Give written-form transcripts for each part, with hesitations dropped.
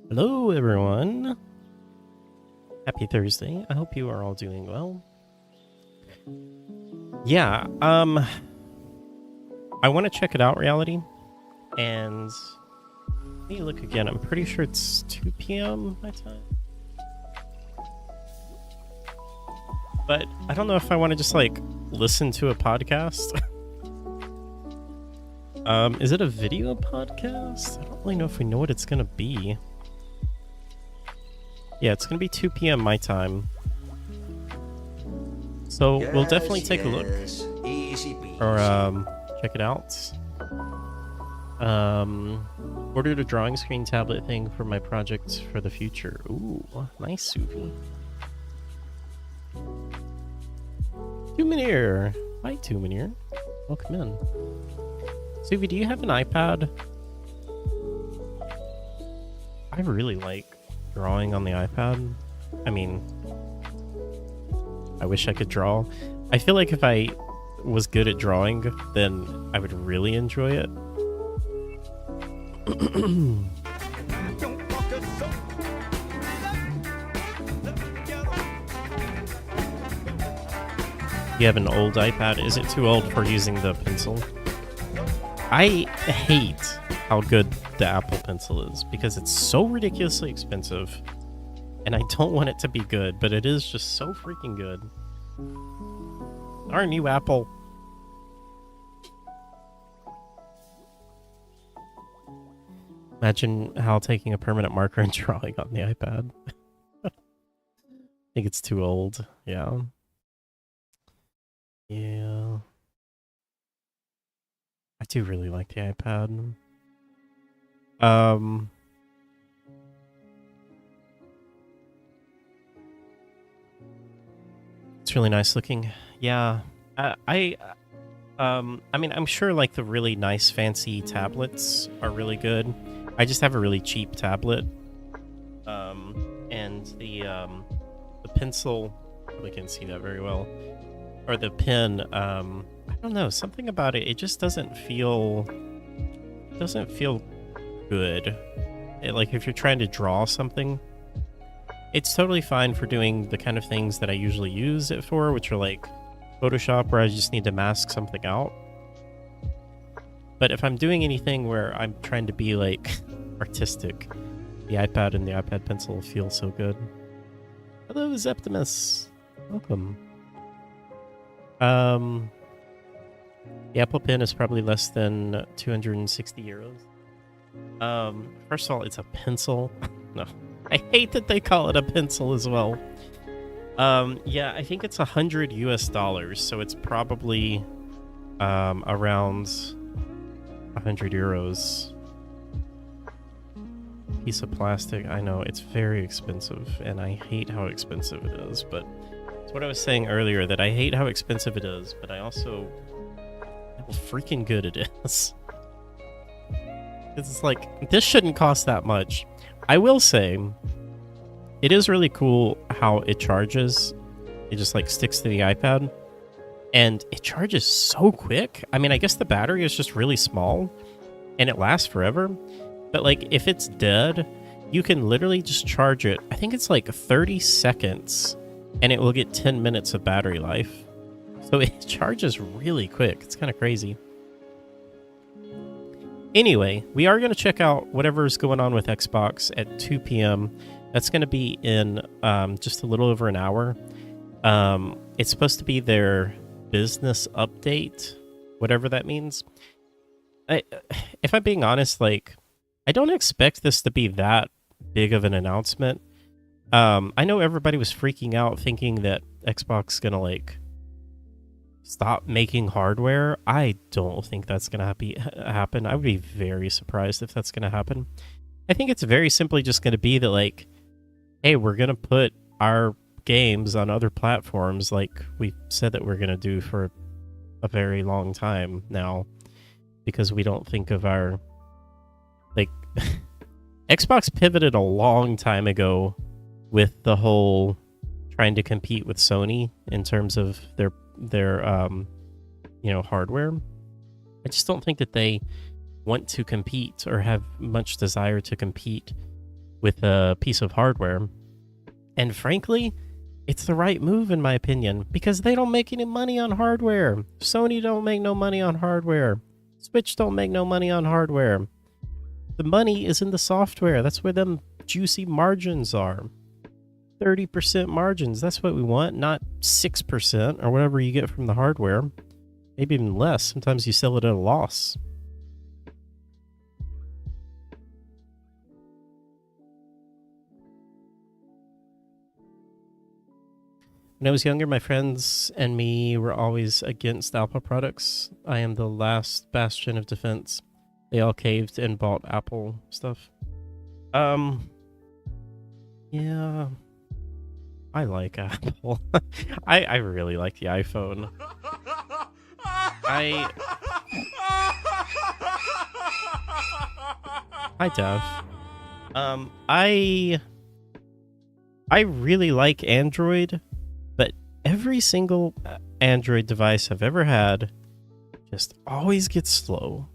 Hello, everyone. Happy Thursday. I hope you are all doing well. Yeah, I want to check it out, Reality. And let me look again. I'm pretty sure it's 2 p.m. my time. But I don't know if I want to just, like, listen to a podcast. Is it a video podcast? I don't really know if we know what it's going to be. Yeah, it's going to be 2 p.m. my time. So we'll definitely take a look. Or check it out. Ordered a drawing screen tablet thing for my project for the future. Ooh, nice, Suvi. Tumanir. Hi, Tumanir. Welcome in. Suvi, do you have an iPad? I really like drawing on the iPad. I mean, I wish I could draw. I feel like if I was good at drawing, then I would really enjoy it. You have an old iPad. Is it too old for using the pencil? I hate how good the Apple Pencil is because it's so ridiculously expensive. And I don't want it to be good, but it is just so freaking good. Aren't you, Apple? Imagine how taking a permanent marker and drawing on the iPad. I think it's too old. Yeah. Yeah. I do really like the iPad. It's really nice looking. Yeah. I mean, I'm sure like the really nice fancy tablets are really good. I just have a really cheap tablet. And the pencil, probably can't see that very well. Or the pen, I don't know, something about it, it just doesn't feel good. Like if you're trying to draw something, it's totally fine for doing the kind of things that I usually use it for, which are like Photoshop, where I just need to mask something out. But if I'm doing anything where I'm trying to be like artistic, the iPad and the iPad Pencil feel so good. Hello, Zeptimus. Welcome. The Apple Pen is probably less than 260 euros. First of all, it's a pencil. No, I hate that they call it a pencil as well. Yeah, I think it's $100 US, so it's probably around 100 euros. Piece of plastic. I know it's very expensive, and I hate how expensive it is. But it's what I was saying earlier, that I hate how expensive it is, but I also how freaking good it is. It's like, this shouldn't cost that much. I will say, it is really cool how it charges. It just like sticks to the iPad, and it charges so quick. I mean, I guess the battery is just really small, and it lasts forever. But like, if it's dead, you can literally just charge it. I think it's like 30 seconds, and it will get 10 minutes of battery life. So it charges really quick. It's kind of crazy. Anyway, we are going to check out whatever's going on with Xbox at 2 p.m. That's going to be in just a little over an hour. It's supposed to be their business update, whatever that means. If I'm being honest, like, I don't expect this to be that big of an announcement. I know everybody was freaking out thinking that Xbox is going to, like, stop making hardware. I don't think that's going to happen. I would be very surprised if that's going to happen. I think it's very simply just going to be that, like, hey, we're going to put our games on other platforms like we said that we're going to do for a very long time now, because we don't think of our, like, Xbox pivoted a long time ago with the whole trying to compete with Sony in terms of their hardware. I just don't think that they want to compete or have much desire to compete with a piece of hardware. And frankly, it's the right move in my opinion, because they don't make any money on hardware. Sony don't make no money on hardware. Switch don't make no money on hardware. The money is in the software. That's where them juicy margins are. 30% margins. That's what we want, not 6% or whatever you get from the hardware. Maybe even less. Sometimes you sell it at a loss. When I was younger, my friends and me were always against Apple products. I am the last bastion of defense. They all caved and bought Apple stuff. Yeah, I like Apple. I really like the iPhone. Hi, Dev. I really like Android, but every single Android device I've ever had just always gets slow.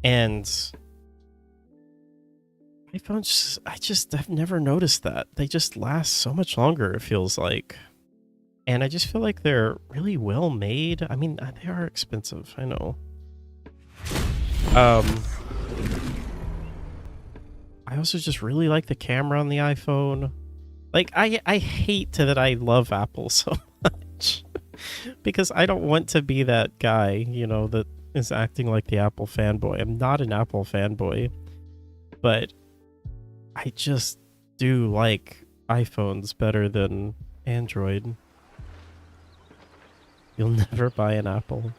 And iPhones, I've never noticed that. They just last so much longer, it feels like. And I just feel like they're really well made. I mean, they are expensive, I know. I also just really like the camera on the iPhone. Like, I hate that I love Apple so much. Because I don't want to be that guy, you know, that is acting like the Apple fanboy. I'm not an Apple fanboy. But I just do like iPhones better than Android. You'll never buy an Apple.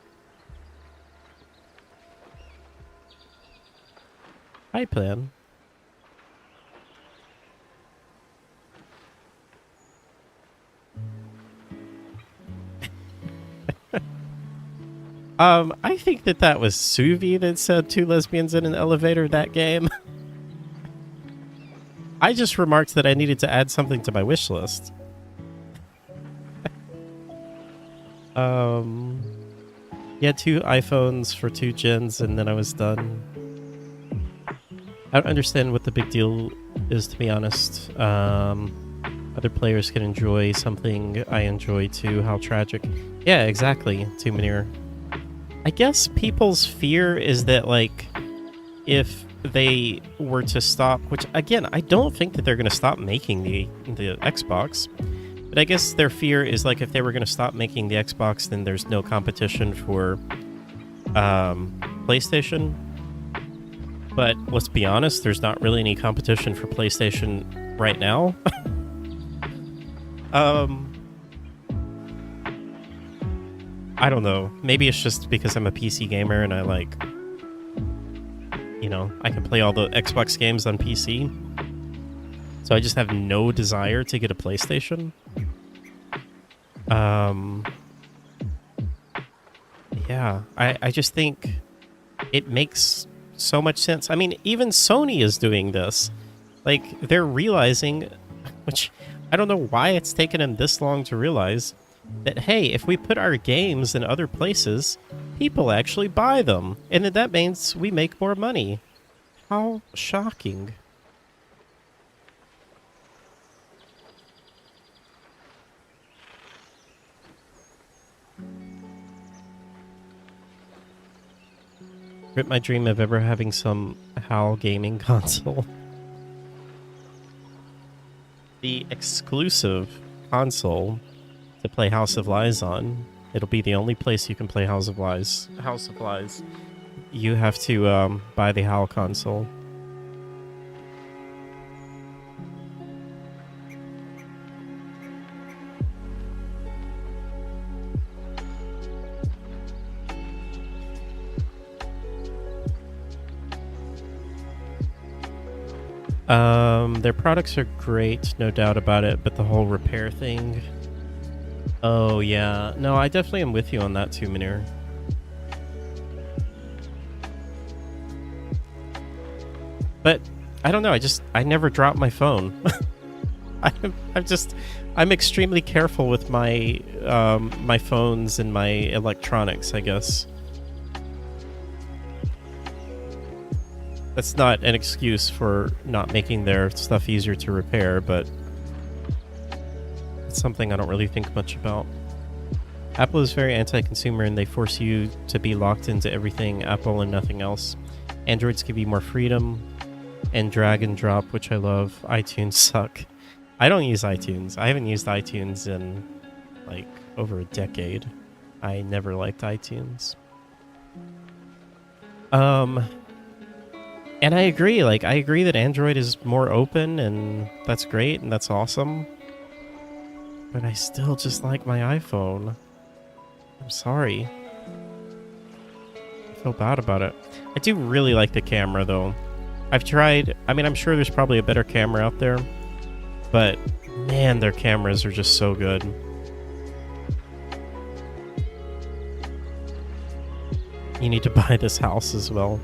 Hi, Plan. I think that was Suvi that said 2 lesbians in an elevator that game. I just remarked that I needed to add something to my wish list. Yeah, 2 iPhones for 2 gens, and then I was done. I don't understand what the big deal is, to be honest. Other players can enjoy something I enjoy too. How tragic. Yeah, exactly, Tumanir. I guess people's fear is that, like, if they were to stop, which, again, I don't think that they're going to stop making the Xbox, but I guess their fear is, like, if they were going to stop making the Xbox, then there's no competition for PlayStation. But let's be honest, there's not really any competition for PlayStation right now. I don't know. Maybe it's just because I'm a PC gamer and I like, you know, I can play all the Xbox games on PC. So I just have no desire to get a PlayStation. Yeah, I just think it makes so much sense. I mean, even Sony is doing this. Like, they're realizing, which I don't know why it's taken them this long to realize, that, hey, if we put our games in other places, people actually buy them. And then that means we make more money. How shocking. Rip my dream of ever having some HAL gaming console. The exclusive console to play House of Lies on. It'll be the only place you can play House of Lies. You have to buy the HAL console. Their products are great, no doubt about it, but the whole repair thing... Oh, yeah. No, I definitely am with you on that too, Munir. But, I don't know, I never drop my phone. I'm extremely careful with my, my phones and my electronics, I guess. That's not an excuse for not making their stuff easier to repair, but it's something I don't really think much about. Apple is very anti-consumer, and they force you to be locked into everything Apple and nothing else. Androids give you more freedom and drag and drop, which I love. iTunes suck. I don't use iTunes. I haven't used iTunes in like over a decade. I never liked iTunes. And I agree. Like, I agree that Android is more open, and that's great, and that's awesome. But I still just like my iPhone. I'm sorry. I feel bad about it. I do really like the camera, though. I've tried... I mean, I'm sure there's probably a better camera out there. But, man, their cameras are just so good. You need to buy this house as well.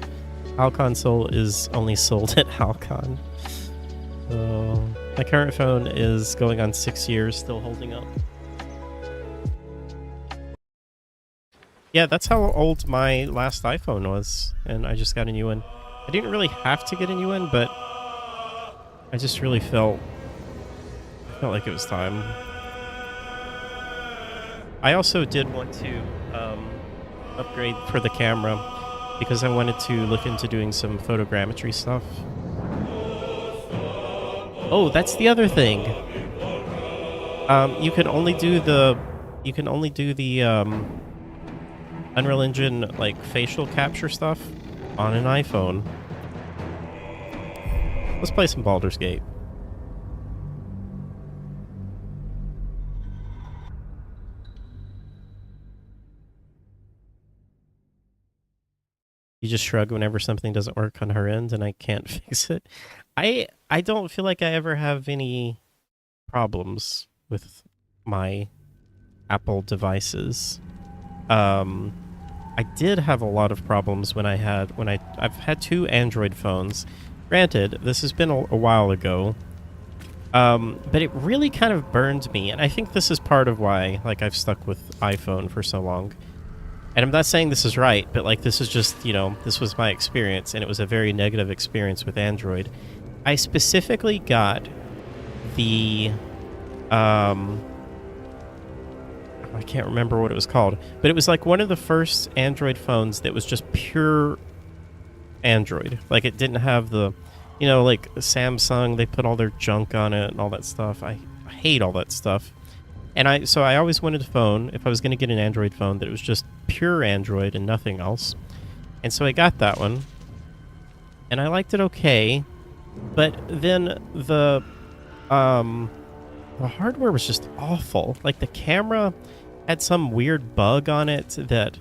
HAL console is only sold at Halcon. My current phone is going on 6 years, still holding up. Yeah, that's how old my last iPhone was, and I just got a new one. I didn't really have to get a new one, but I just really felt like it was time. I also did want to upgrade for the camera because I wanted to look into doing some photogrammetry stuff. Oh, that's the other thing. You can only do the Unreal Engine like facial capture stuff on an iPhone. Let's play some Baldur's Gate. You just shrug whenever something doesn't work on her end and I can't fix it. I don't feel like I ever have any problems with my Apple devices. I did have a lot of problems when I've had 2 Android phones. Granted, this has been a while ago. But it really kind of burned me, and I think this is part of why like I've stuck with iPhone for so long. And I'm not saying this is right, but like this is just, you know, this was my experience, and it was a very negative experience with Android. I specifically got the I can't remember what it was called, but it was like one of the first Android phones that was just pure Android. Like it didn't have the, you know, like Samsung, they put all their junk on it and all that stuff. I hate all that stuff. And so I always wanted a phone, if I was going to get an Android phone, that it was just pure Android and nothing else. And so I got that one, and I liked it okay, but then the hardware was just awful. Like the camera had some weird bug on it that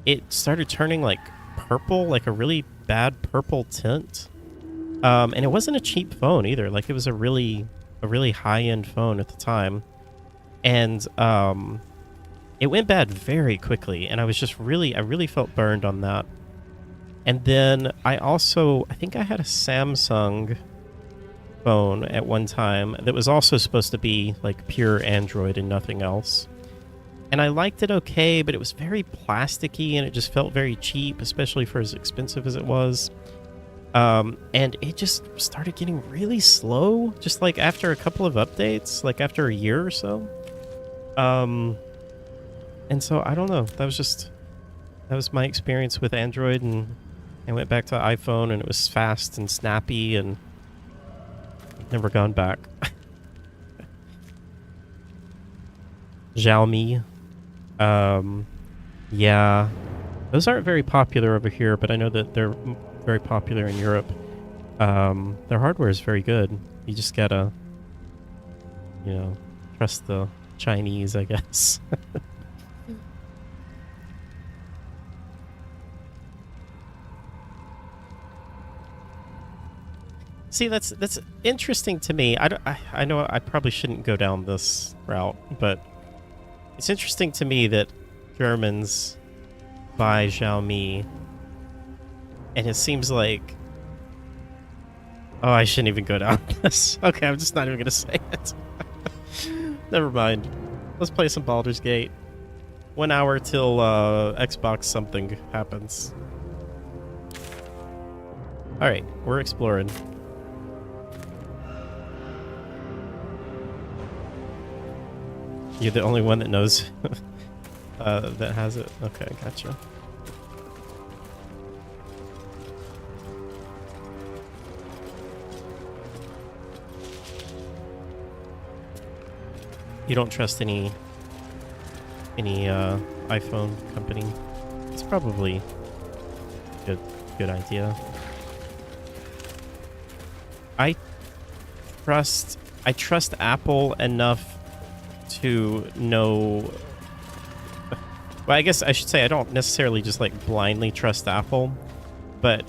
it started turning like purple, like a really bad purple tint. And it wasn't a cheap phone either. Like it was a really high-end phone at the time. And it went bad very quickly, and I really felt burned on that. And then I think I had a Samsung phone at one time that was also supposed to be like pure Android and nothing else. And I liked it okay, but it was very plasticky, and it just felt very cheap, especially for as expensive as it was. And it just started getting really slow, just like after a couple of updates, like after a year or so. And so I don't know. That was my experience with Android, and I went back to iPhone, and it was fast and snappy, and I've never gone back. Xiaomi. Yeah. Those aren't very popular over here, but I know that they're very popular in Europe. Their hardware is very good. You just gotta, you know, trust the Chinese, I guess. See, that's interesting to me. I know I probably shouldn't go down this route, but it's interesting to me that Germans buy Xiaomi, and it seems like... Oh, I shouldn't even go down this. Okay, I'm just not even going to say it. Never mind. Let's play some Baldur's Gate. 1 hour till Xbox something happens. Alright, we're exploring. You're the only one that knows that has it? Okay, gotcha. You don't trust any iPhone company? It's probably a good idea. I trust Apple enough to know. Well, I guess I should say I don't necessarily just like blindly trust Apple, but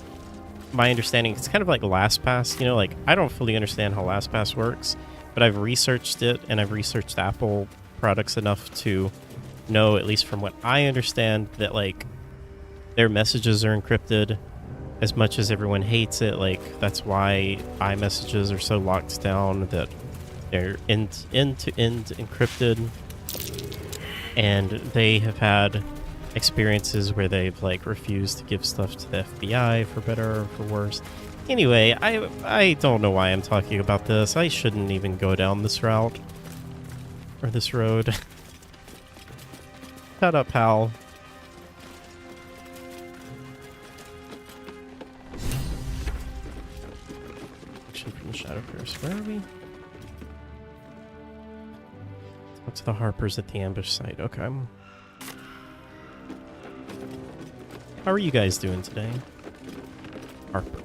my understanding, it's kind of like LastPass, you know, like I don't fully understand how LastPass works, but I've researched it and I've researched Apple products enough to know, at least from what I understand, that like their messages are encrypted. As much as everyone hates it, like that's why iMessages are so locked down, that they're end-to-end encrypted. And they have had experiences where they've like refused to give stuff to the FBI, for better or for worse. Anyway, I don't know why I'm talking about this. I shouldn't even go down this route. Or this road. Shut up, pal. Action from the Shadow Pierce. Where are we? What's the Harpers at the ambush site? Okay. How are you guys doing today? Harper.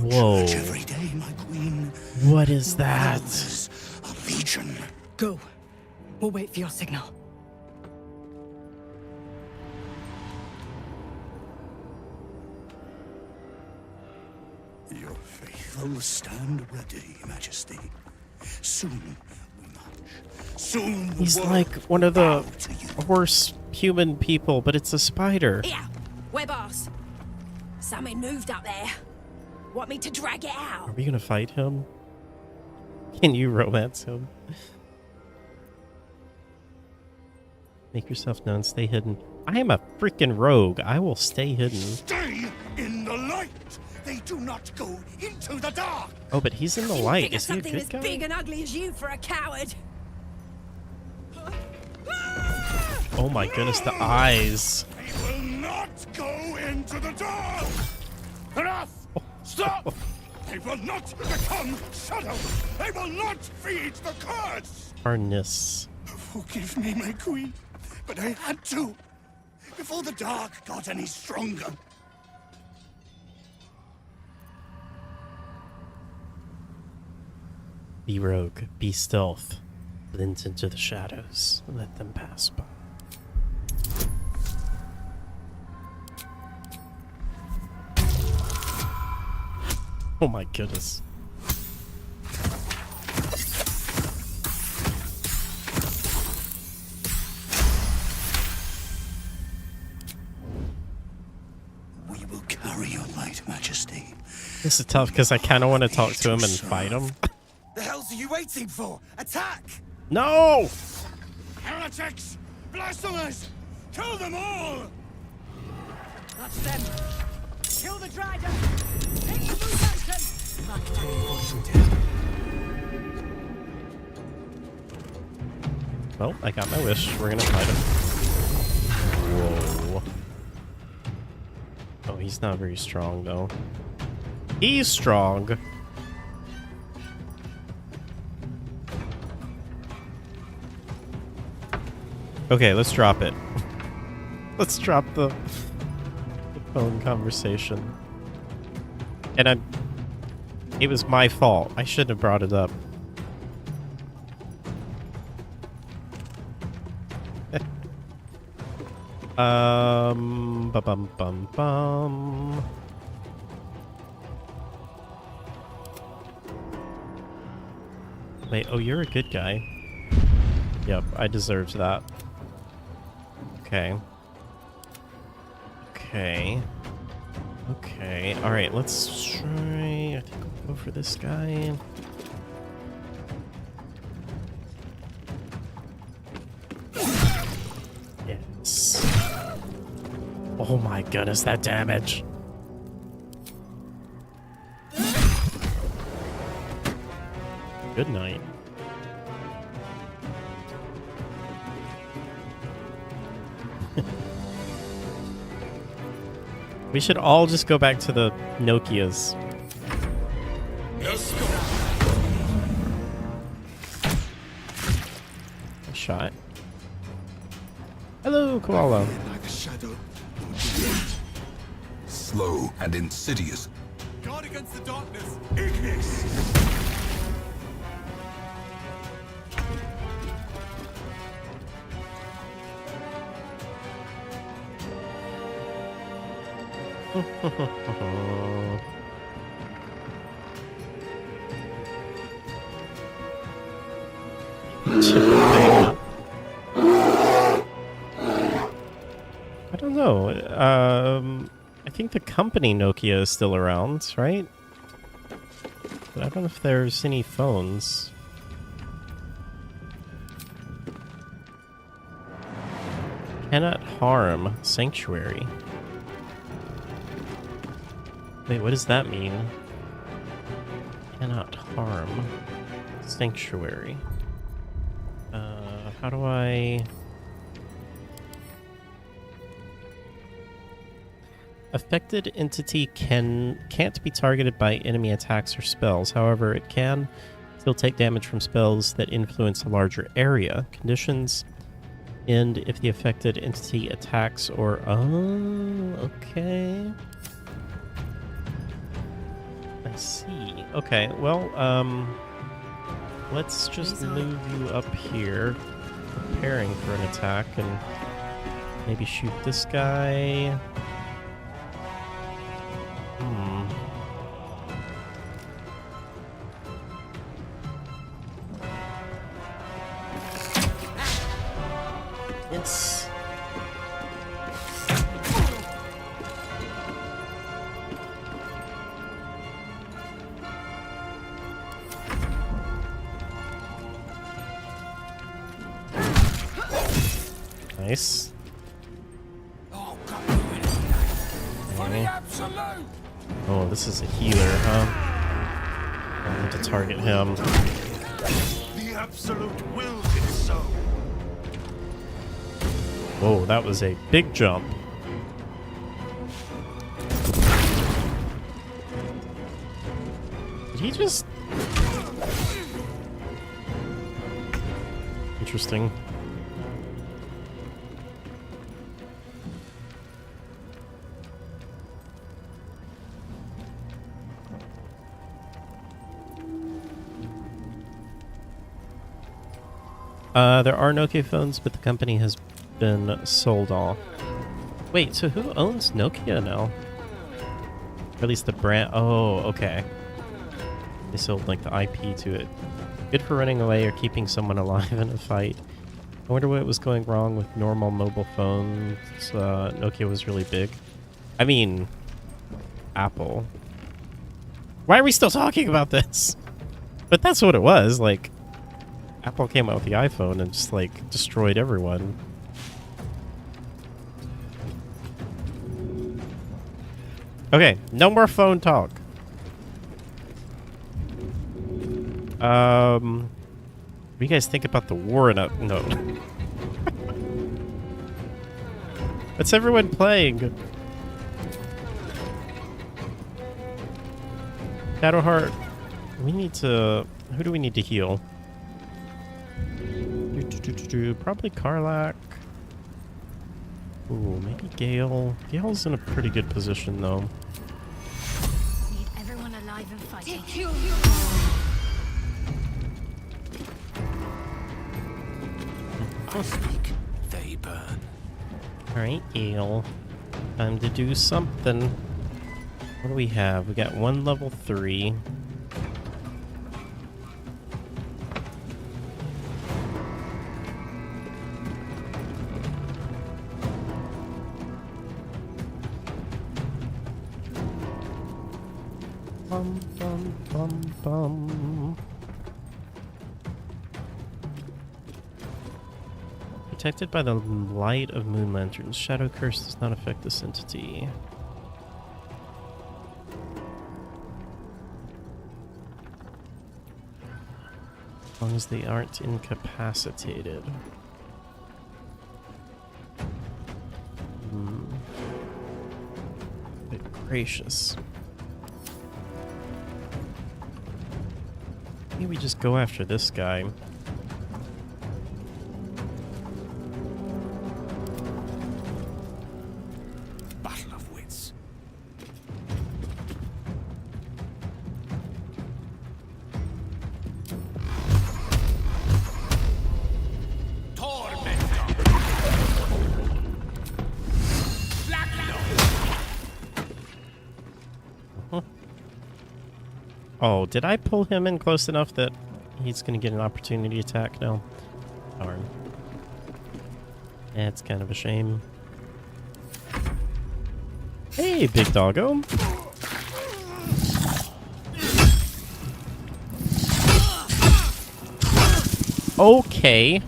Whoa. Every day, my queen. What is that? A legion. Go. We'll wait for your signal. Your faith will stand ready, Majesty. Soon we march. Soon the He's world like one of the bow to you. horse human people, but it's a spider. Here, we're boss. Something moved up there. Want me to drag it out? Are we gonna fight him? Can you romance him? Make yourself known, stay hidden. I am a freaking rogue. I will stay hidden. Stay in the light. They do not go into the dark. Oh, but he's in the Didn't light. figure Is he a something good as guy? big and ugly as you for a coward. Oh my goodness, the eyes. They will not go into the dark. Enough! Stop! They will not become shadows. They will not feed the curse. Harness. Forgive me, my queen, but I had to. Before the dark got any stronger. Be rogue. Be stealth. Blend into the shadows. Let them pass by. Oh my goodness. We will carry your light, Majesty. This is tough because I kind of want to talk to him and fight him. The hell's are you waiting for? Attack! No! Heretics! Blasphemers! Kill them all! That's them. Kill the dragon. Take the Well, I got my wish. We're gonna fight him. Whoa. Oh, he's not very strong, though. He's strong. Okay, let's drop it. Let's drop the phone conversation. And it was my fault. I shouldn't have brought it up. Bum. Wait, oh, you're a good guy. Yep, I deserved that. Okay. Okay, alright, let's try... I think we'll go for this guy. Yes. Oh my goodness, that damage. Good night. We should all just go back to the Nokias. A shot. Hello, Koala. Like a shadow. Slow and insidious. Guard against the darkness. Ignis. I don't know. I think the company Nokia is still around, right? But I don't know if there's any phones. Cannot harm sanctuary. Wait, what does that mean? Cannot harm sanctuary. How do I... Affected entity can't be targeted by enemy attacks or spells. However, it can still take damage from spells that influence a larger area. Conditions end if the affected entity attacks or... Oh, okay. I see. Okay, well, let's just move you up here, preparing for an attack, and maybe shoot this guy. Yes. Nice. Okay. Oh, this is a healer, huh? I need to target him. The absolute will it so. Whoa, that was a big jump. Did he just... Interesting. There are Nokia phones, but the company has been sold off. Wait, so who owns Nokia now? Or at least the brand. Oh, okay. They sold like the IP to it. Good for running away or keeping someone alive in a fight. I wonder what was going wrong with normal mobile phones. Nokia was really big. I mean, Apple. Why are we still talking about this? But that's what it was. Like, Apple came out with the iPhone and just like destroyed everyone. Okay, no more phone talk. What do you guys think about the war in a... No. What's everyone playing? Shadowheart. We need to... Who do we need to heal? Probably Karlak. Ooh, maybe Gale. Gale's in a pretty good position, though. Need everyone alive and fighting. I speak, they burn. Alright, Gale. Time to do something. What do we have? We got one level 3. Bum, bum, bum, bum. Protected by the light of moon lanterns. Shadow curse does not affect this entity. As long as they aren't incapacitated. Good gracious. Maybe we just go after this guy. Battle of wits. Oh, did I pull him in close enough that he's going to get an opportunity attack now? Darn. It's kind of a shame. Hey, big doggo. Okay.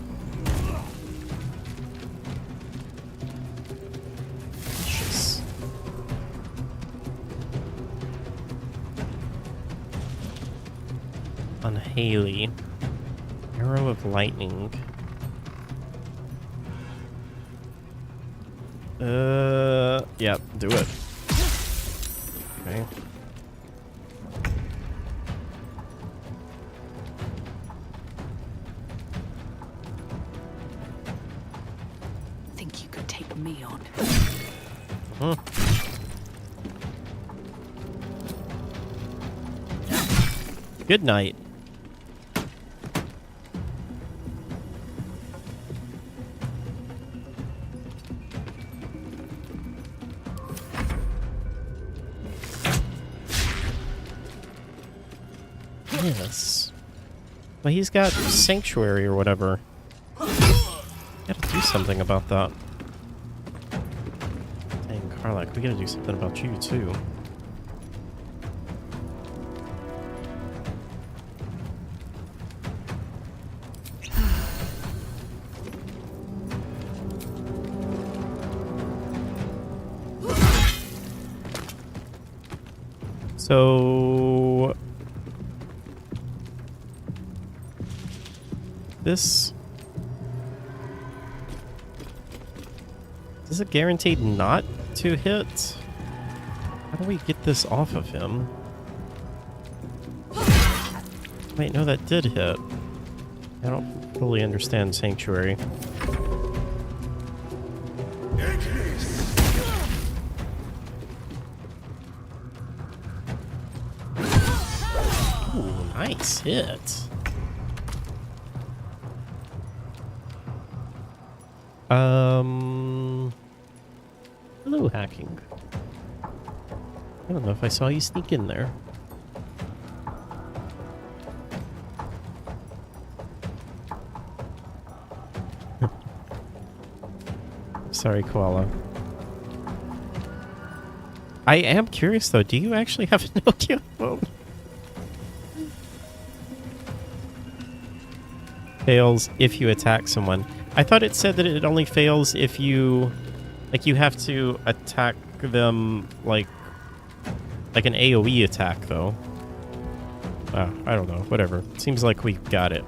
Vicious. On Haley. Arrow of lightning. Yeah, do it. Okay. Think you could take me on? Good night. Yes. Well, he's got sanctuary or whatever. Gotta do something about that. Dang, Karlak, we gotta do something about you, too. So... this... is it guaranteed not to hit? How do we get this off of him? Wait, no, that did hit. I don't fully understand Sanctuary. Ooh, nice hit. Hello, hacking. I don't know if I saw you sneak in there. Sorry, Koala. I am curious, though. Do you actually have a Nokia phone? Fails if you attack someone. I thought it said that it only fails if you... like, you have to attack them, like an AoE attack, though. I don't know. Whatever. Seems like we got it.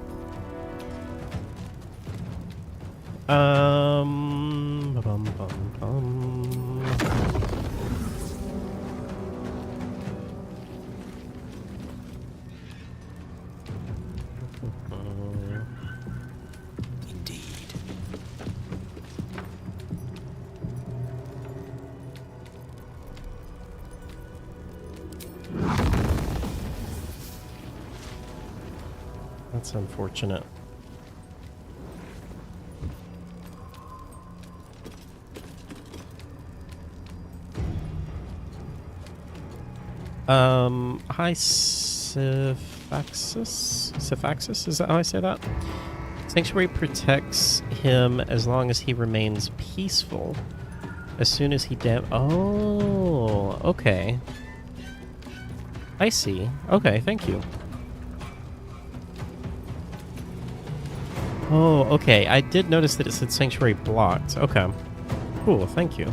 Indeed. That's unfortunate. Hi, Syphaxis? Is that how I say that? Sanctuary protects him as long as he remains peaceful. As soon as he oh, okay. I see. Okay, thank you. Oh, okay. I did notice that it said sanctuary blocked. Okay. Cool, thank you.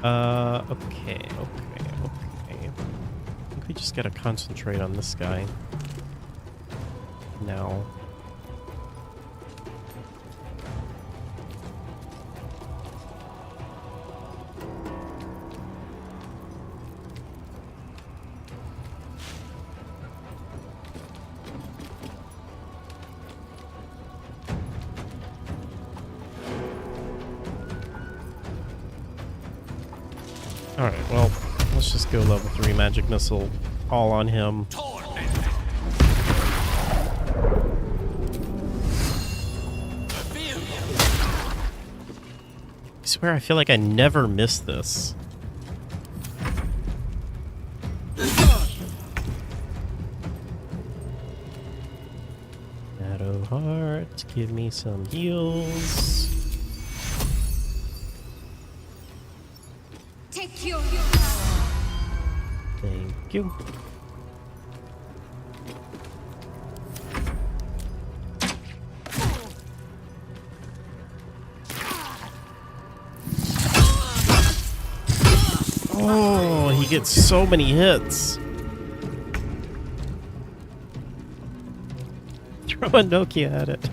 Okay. I think we just gotta concentrate on this guy. Now. Alright, well, let's just go level 3 magic missile all on him. I swear I feel like I never miss this. Shadow Heart, give me some heals. Take your Thank you. Oh, he gets so many hits. Throw a Nokia at it.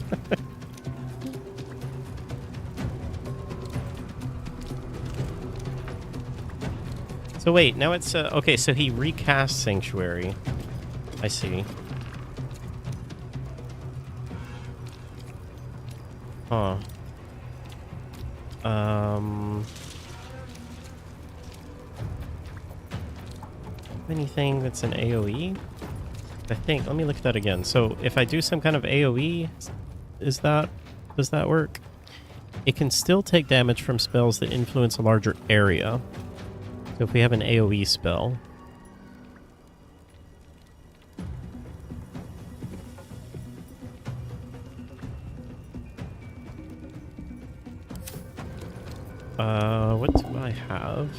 So wait, now it's okay, so he recast Sanctuary. I see. Huh. Anything that's an AoE? I think, let me look at that again. So if I do some kind of AoE, does that work? It can still take damage from spells that influence a larger area. So if we have an AoE spell. What do I have?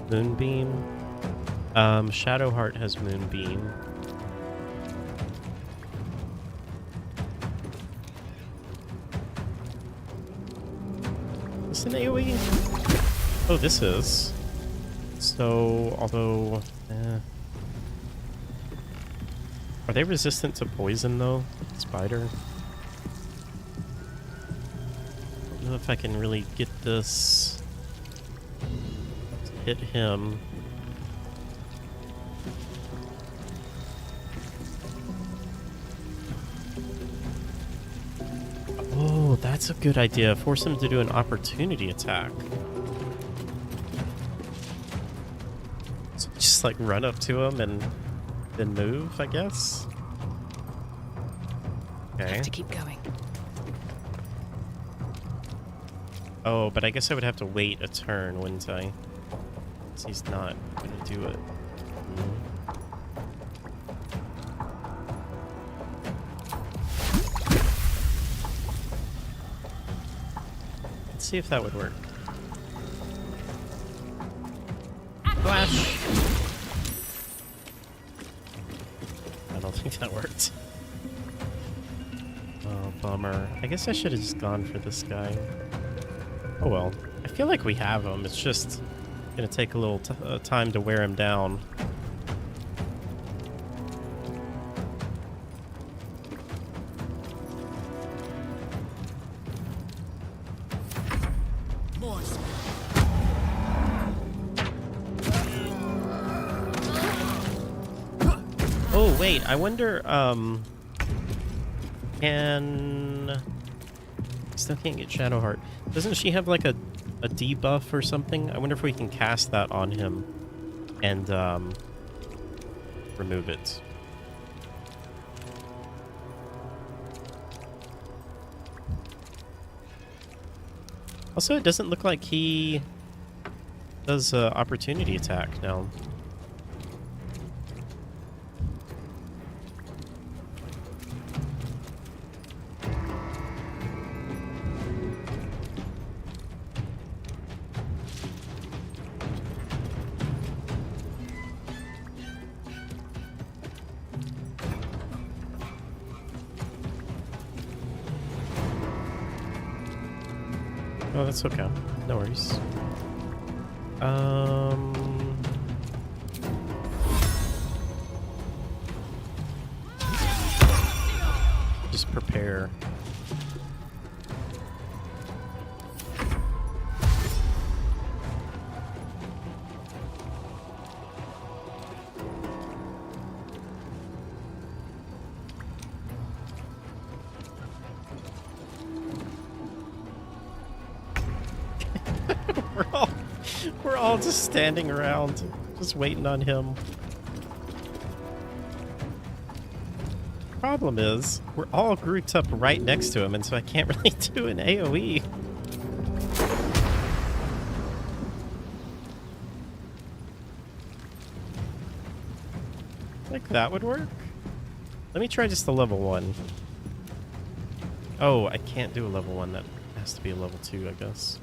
Moonbeam. Shadowheart has Moonbeam. Is this an AoE? Oh, this is. So, although... Are they resistant to poison, though? Spider? I don't know if I can really get this... to hit him. Oh, that's a good idea. Force him to do an opportunity attack. So just like run up to him and then move, I guess. Okay. Have to keep going. Oh, but I guess I would have to wait a turn, wouldn't I? 'Cause he's not going to do it. Let's see if that would work. Flash! I don't think that worked. Oh, bummer. I guess I should have just gone for this guy. Oh well. I feel like we have him. It's just gonna take a little time to wear him down. Oh wait, I wonder. Still can't get Shadowheart. Doesn't she have like a debuff or something? I wonder if we can cast that on him and remove it. Also, it doesn't look like he does opportunity attack now. Oh, that's okay. No worries. Just prepare. We're all just standing around, just waiting on him. Problem is, we're all grouped up right next to him, and so I can't really do an AoE. Like that would work? Let me try just the level 1. Oh, I can't do a level 1. That has to be a level 2, I guess.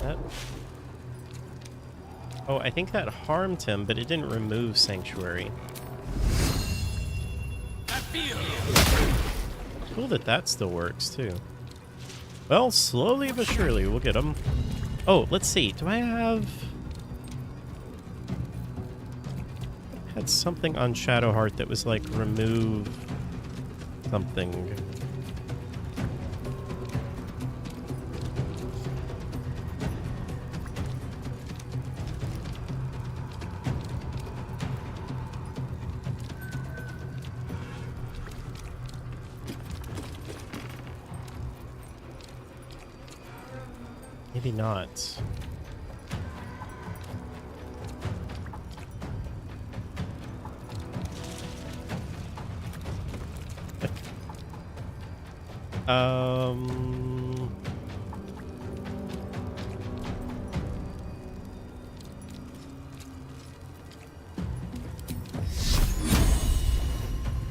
That... Oh, I think that harmed him, but it didn't remove Sanctuary. Cool that that still works, too. Well, slowly but surely, we'll get him. Oh, let's see. Do I have... I had something on Shadowheart that was like remove something. Maybe not.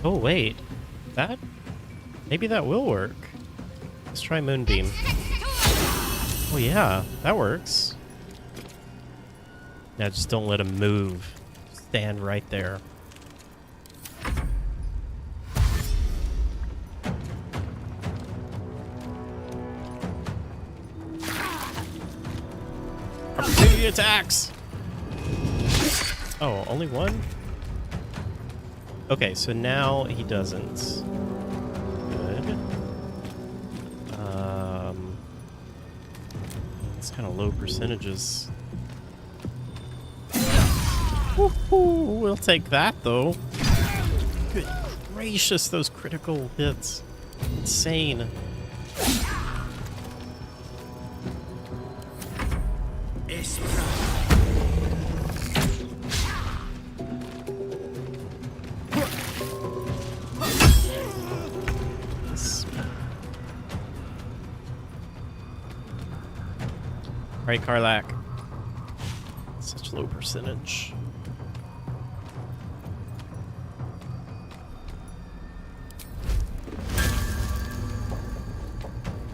Oh, wait. That? Maybe that will work. Let's try Moonbeam. Oh, yeah. That works. Now just don't let him move. Stand right there. Opportunity attacks! Oh, only one? Okay, so now he doesn't. Good. It's kind of low percentages. Woohoo! We'll take that, though. Good gracious, those critical hits. Insane. Alright, Karlak. Such low percentage.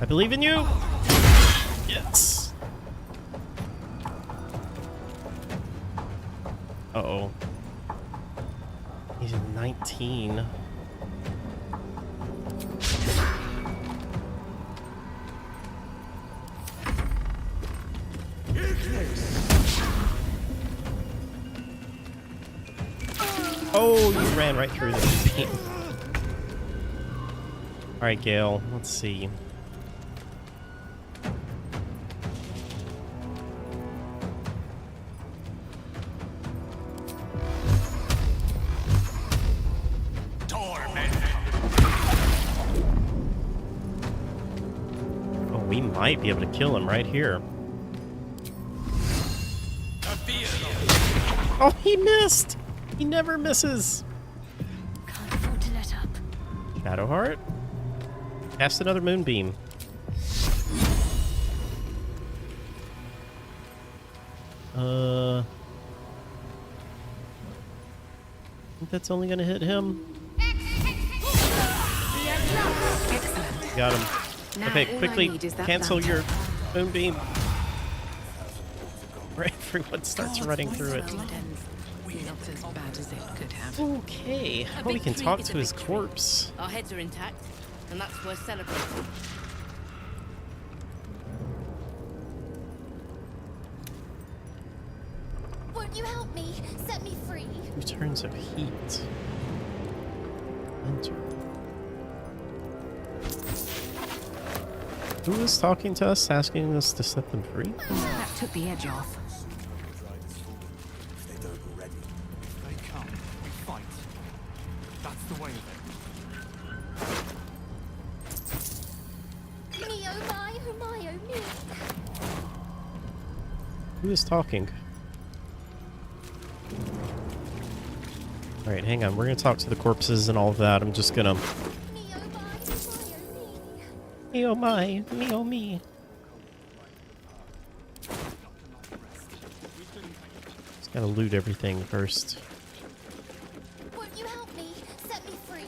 I believe in you! Yes! Uh-oh. He's 19. Oh, you ran right through the beam. Alright, Gale, let's see. Oh, we might be able to kill him right here. Oh, he missed! He never misses! Can't afford to let up. Shadowheart? Cast another Moonbeam. I think that's only gonna hit him. Excellent. Got him. Now Okay, all I quickly need is that cancel lantern. your Moonbeam. Right, everyone starts running through it. Demons will not not as bad as it could have. Okay. A Well, we big can tree talk is a to his big tree. corpse. Our heads are intact, and that's worth celebrating. Won't you help me? Set me free. Returns of heat. Enter. Who is talking to us, asking us to set them free? That took the edge off. If they don't already. They come, we fight. That's the way of it. Me, oh my, oh my, oh me. Who is talking? Alright, hang on. We're gonna talk to the corpses and all of that. I'm just gonna... Me, oh my, oh my, oh me. Me oh my, me oh me. Just gotta loot everything first. Won't you help me? Set me free.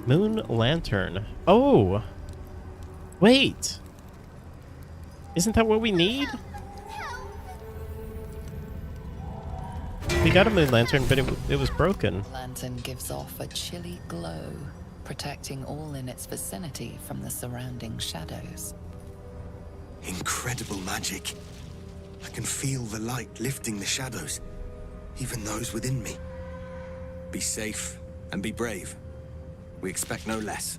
Moon Lantern. Oh! Wait! Isn't that what we need? Help. We got a Moon Lantern, but it was broken. Lantern gives off a chilly glow, protecting all in its vicinity from the surrounding shadows. Incredible magic. I can feel the light lifting the shadows, even those within me. Be safe and be brave. We expect no less.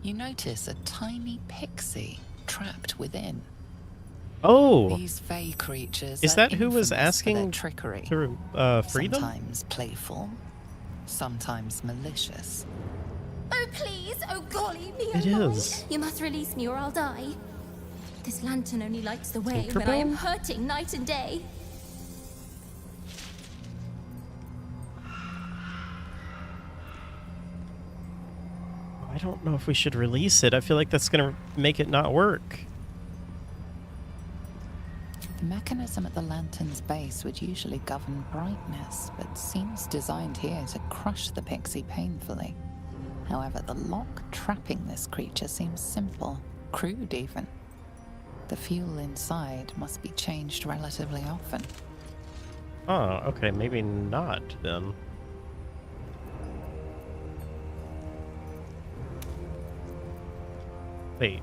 You notice a tiny pixie trapped within. Oh! These fey creatures Is are that who was infamous for their asking trickery? to free them? Sometimes playful, sometimes malicious. Oh please, oh golly, me, It oh my. is. You must release me or I'll die. This lantern only lights the way when I am Tinkerbell? hurting night and day. I don't know if we should release it. I feel like that's gonna make it not work. The mechanism at the lantern's base would usually govern brightness, but seems designed here to crush the pixie painfully. However, the lock trapping this creature seems simple, crude even. The fuel inside must be changed relatively often. Oh, okay, maybe not then. Wait.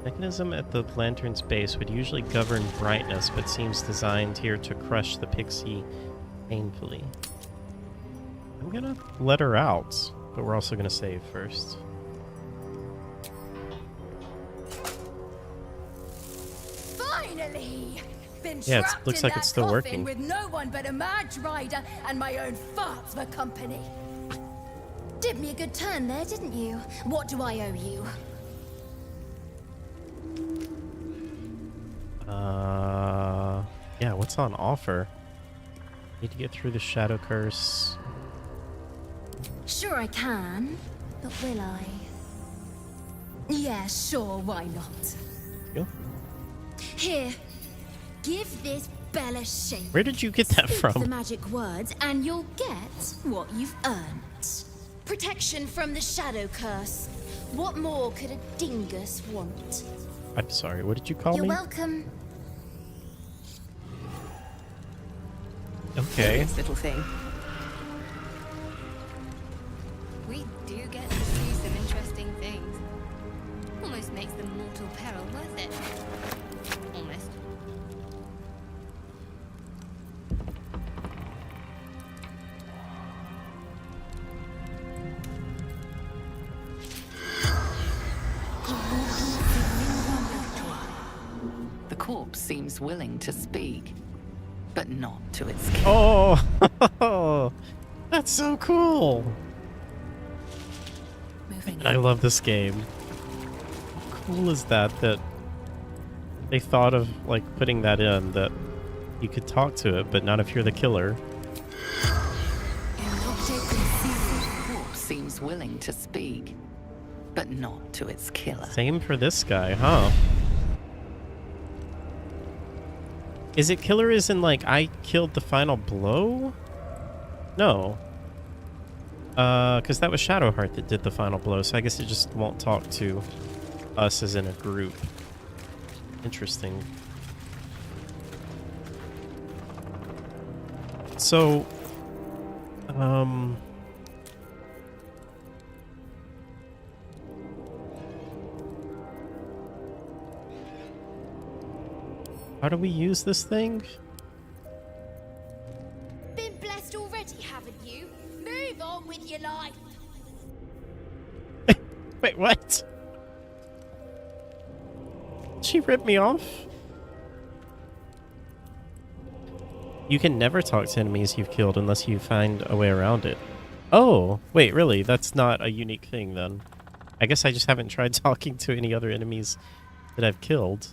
Mechanism at the lantern's base would usually govern brightness, but seems designed here to crush the pixie painfully. I'm gonna let her out, but we're also gonna save first. Finally! Been Yeah, it trapped looks in like that it's still coffin working. with no one but a Mad Rider and my own farts for company. Did me a good turn there, didn't you? What do I owe you? Yeah, what's on offer? Need to get through the shadow curse. Sure I can, but will I? Yeah, sure, why not? Go. Here, give this bell a shake. Where did you get that Speak the from? magic words and you'll get what you've earned. Protection from the shadow curse. What more could a dingus want? I'm sorry, what did you call You're me? welcome. Okay. This little thing. We do get to see some interesting things. Almost makes the mortal peril worth it. Almost. The corpse seems willing to speak, but not to its kill. Oh, that's so cool. Moving I in. love this game. How cool is that they thought of like putting that in, that you could talk to it, but not if you're the killer. The corpse seems willing to speak, but not to its killer. Same for this guy, huh? Is it killer as in like I killed the final blow? No. Because that was Shadowheart that did the final blow, so I guess it just won't talk to us as in a group. Interesting. So, how do we use this thing? Been blessed already, haven't you? Move on with your life. Wait, what? She ripped me off? You can never talk to enemies you've killed unless you find a way around it. Oh, wait, really? That's not a unique thing then. I guess I just haven't tried talking to any other enemies that I've killed.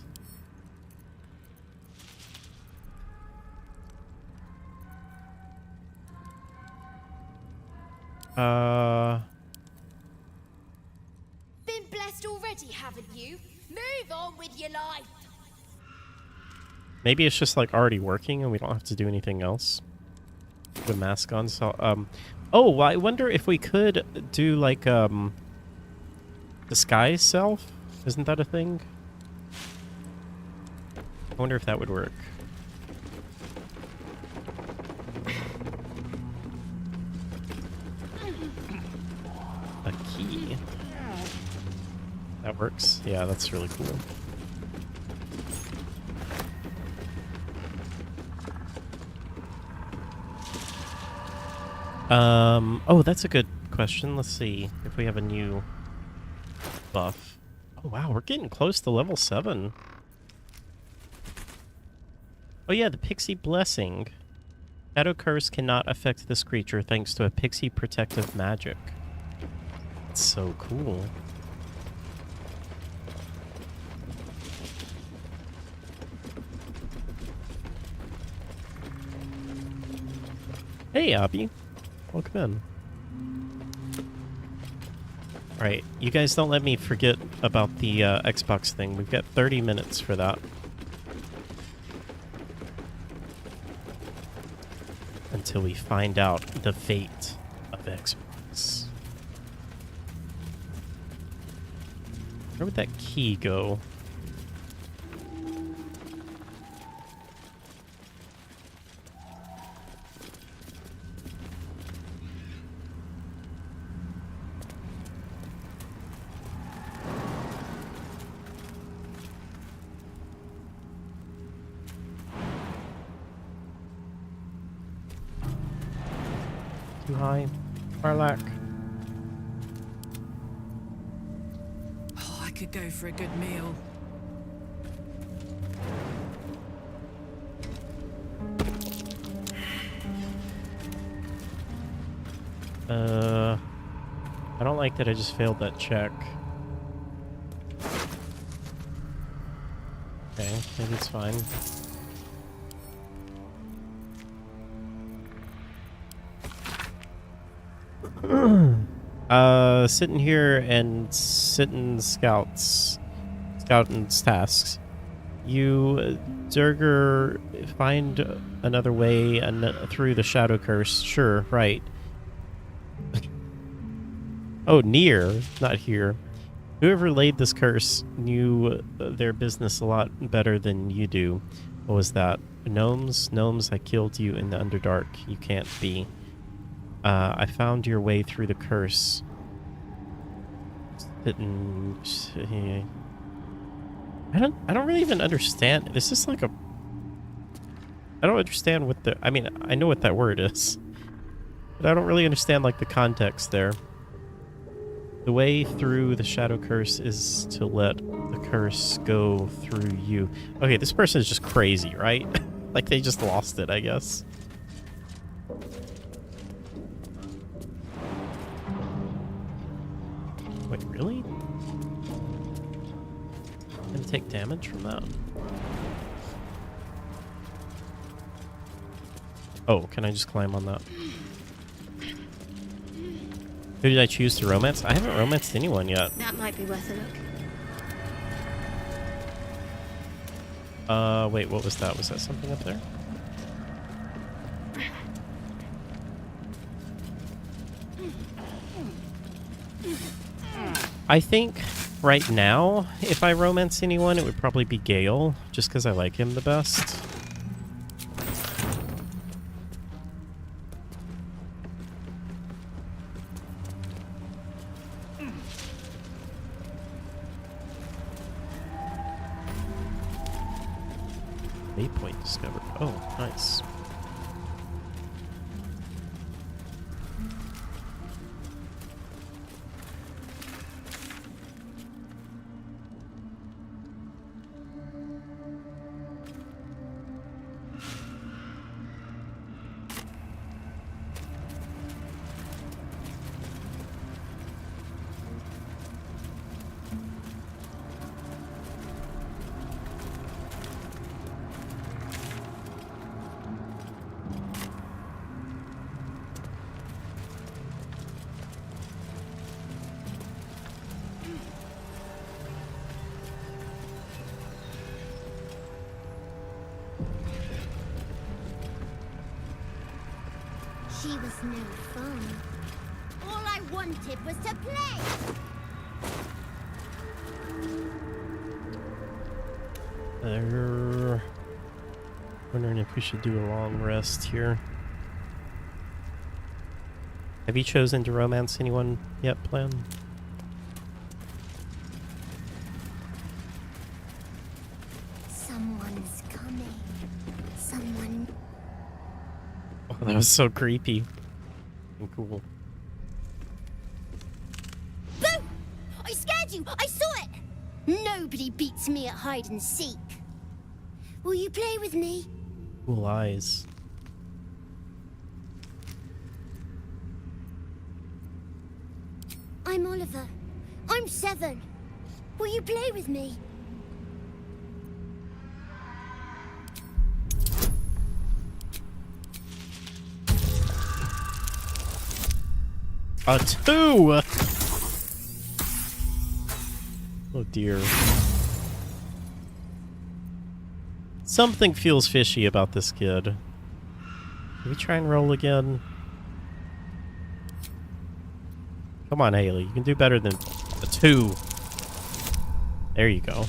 Been blessed already, haven't you? Move on with your life. Maybe it's just like already working and we don't have to do anything else. The mask on. So, oh, well, I wonder if we could do like disguise self. Isn't that a thing? I wonder if that would work. A key. That works. Yeah, that's really cool. Oh, that's a good question. Let's see if we have a new buff. Oh, wow, we're getting close to level 7. Oh, yeah, the Pixie Blessing. Shadow Curse cannot affect this creature thanks to a Pixie Protective Magic. That's so cool. Hey, Abby. Welcome in. Alright, you guys don't let me forget about the Xbox thing. We've got 30 minutes for that. Until we find out the fate of Xbox. Where would that key go? Too high. Farlack. Oh, I could go for a good meal. I don't like that I just failed that check. Okay, maybe it's fine. Sitting here and sitting scouting tasks. You, Durger, find another way through the Shadow Curse. Sure, right. Oh, near, not here. Whoever laid this curse knew their business a lot better than you do. What was that? Gnomes? Gnomes, I killed you in the Underdark. You can't be. I found your way through the curse. I don't really even understand. This is like a... I don't understand what the... I mean, I know what that word is. But I don't really understand, like, the context there. The way through the Shadow Curse is to let the curse go through you. Okay, this person is just crazy, right? Like, they just lost it, I guess. Wait, really? Gonna take damage from that? Oh, can I just climb on that? Who did I choose to romance? I haven't romanced anyone yet. That might be worth a look. Wait, what was that? Was that something up there? I think right now, if I romance anyone, it would probably be Gale, just because I like him the best. Waypoint discovered. Oh, nice. She was no fun. All I wanted was to play. Wondering if we should do a long rest here. Have you chosen to romance anyone yet, Plan? Someone's coming. Someone. Oh, that was so creepy and cool. Boo! I scared you! I saw it! Nobody beats me at hide and seek. Will you play with me? Cool eyes. I'm Oliver. I'm 7. Will you play with me? A 2! Oh dear. Something feels fishy about this kid. Can we try and roll again? Come on, Haley. You can do better than a 2. There you go.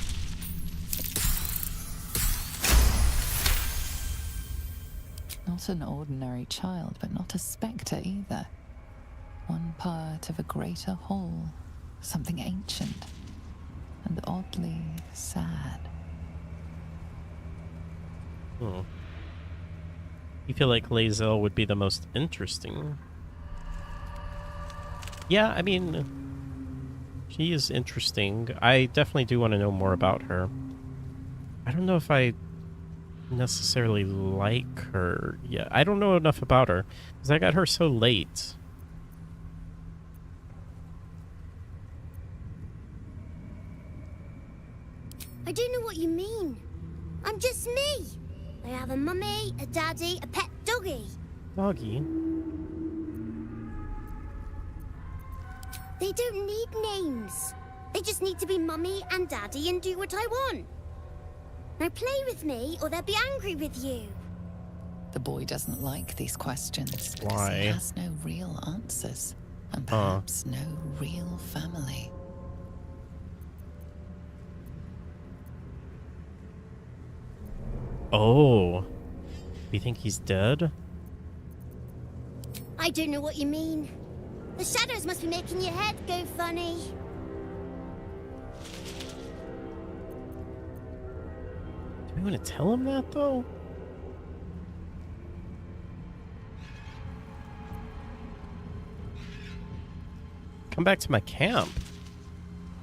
Not an ordinary child, but not a spectre either. One part of a greater whole. Something ancient. And oddly sad. Hmm. You feel like Lae'zel would be the most interesting? Yeah, I mean, she is interesting. I definitely do want to know more about her. I don't know if I necessarily like her yet. I don't know enough about her because I got her so late. I don't know what you mean. I'm just me. I have a mummy, a daddy, a pet doggy. Doggy? They don't need names. They just need to be mummy and daddy and do what I want. Now play with me or they'll be angry with you. The boy doesn't like these questions because Why? he has no real answers. And perhaps no real family. Oh. You think he's dead? I don't know what you mean. The shadows must be making your head go funny. Do we want to tell him that, though? Come back to my camp.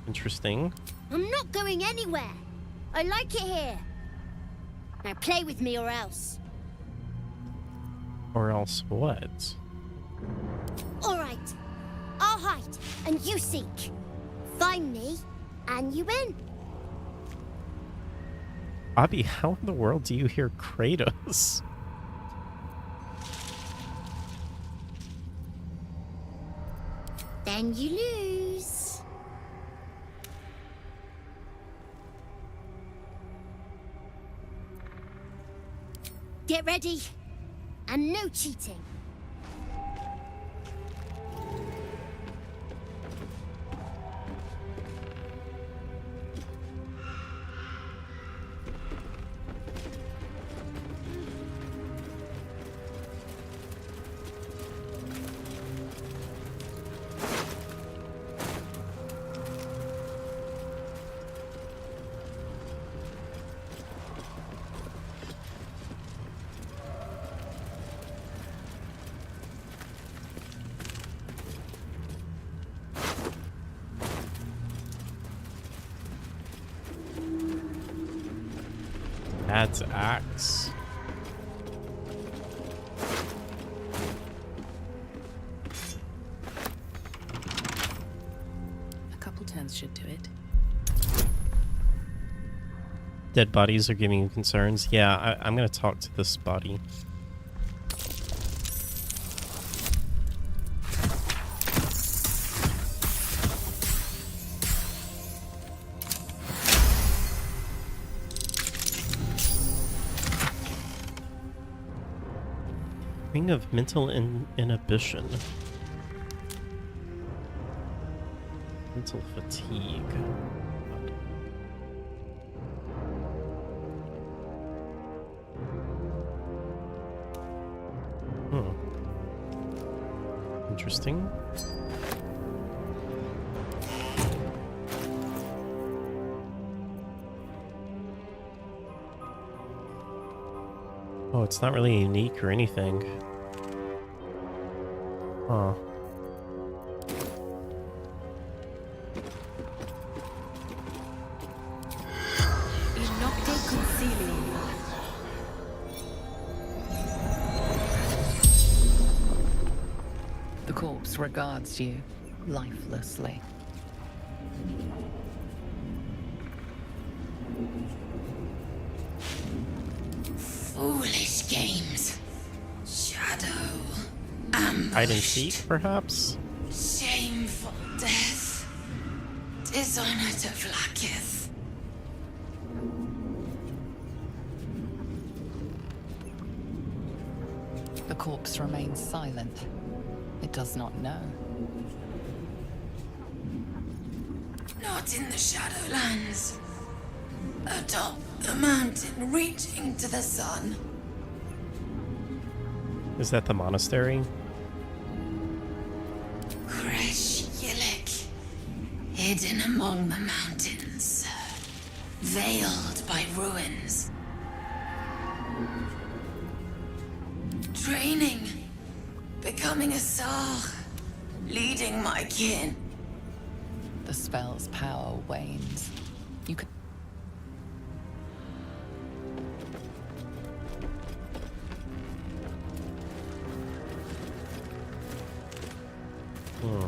Interesting. I'm not going anywhere. I like it here. Now play with me or else. Or else what? All right. I'll hide and you seek. Find me and you win. Abby, how in the world do you hear Kratos? Then you lose. Get ready. And no cheating. Dad's axe. A couple turns should do it. Dead bodies are giving you concerns. Yeah, I'm gonna talk to this body. Ring of mental inhibition. Mental fatigue. Interesting. Oh, it's not really unique or anything. Huh. The corpse regards you lifelessly. Foolish games. Shadow. Hide and seek, perhaps? Shameful death. Dishonor to Vlakith. The corpse remains silent. It does not know. Not in the Shadowlands. Atop the mountain reaching to the sun. Is that the monastery? Kresh Yilik. Hidden among the mountains. Veiled by ruins. Training. Becoming a Sar. Leading my kin. The spell's power wanes. You can... Hmm.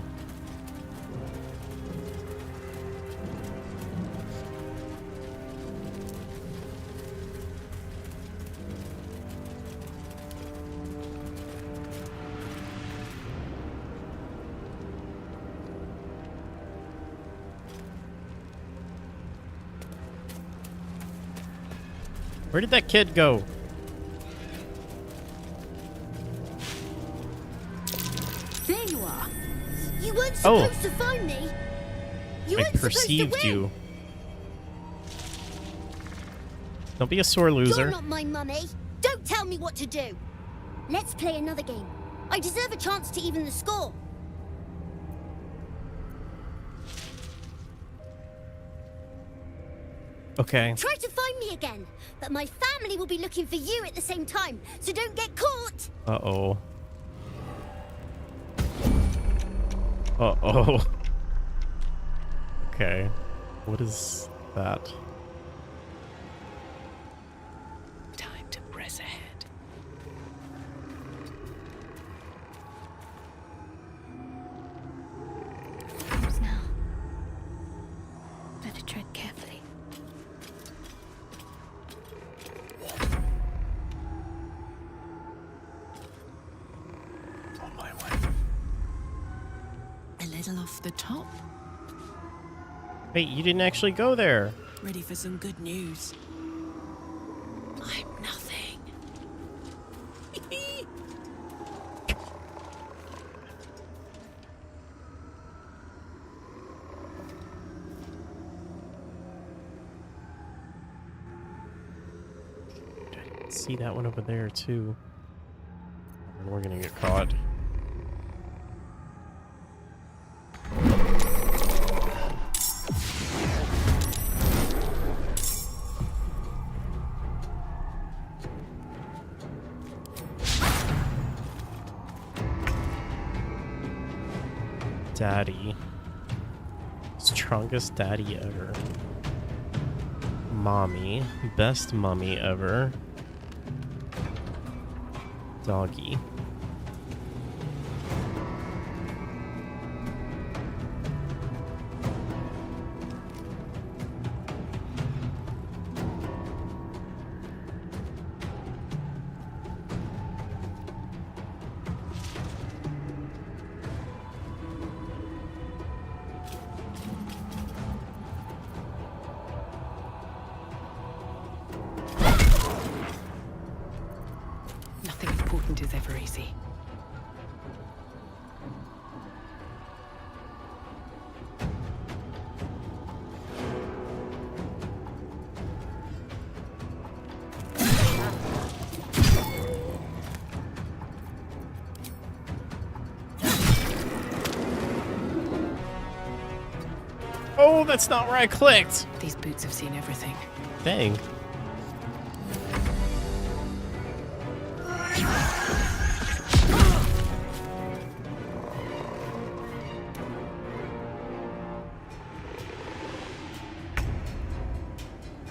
Where did that kid go? There you are. You weren't supposed to find me. You I weren't perceived supposed to win. you. Don't be a sore loser. You're not my mummy. Don't tell me what to do. Let's play another game. I deserve a chance to even the score. Okay. Try to find me again, but my family will be looking for you at the same time, so don't get caught. Uh-oh. Uh-oh. Okay. What is that? Time to press ahead. Now, better tread carefully. On my way. A little off the top. Wait, you didn't actually go there. Ready for some good news. I'm nothing. See that one over there too. And we're gonna get caught. Daddy. Strongest daddy ever. mommy. Best mummy ever. Doggy. Nothing important is ever easy. Oh, that's not where I clicked. These boots have seen everything. Dang.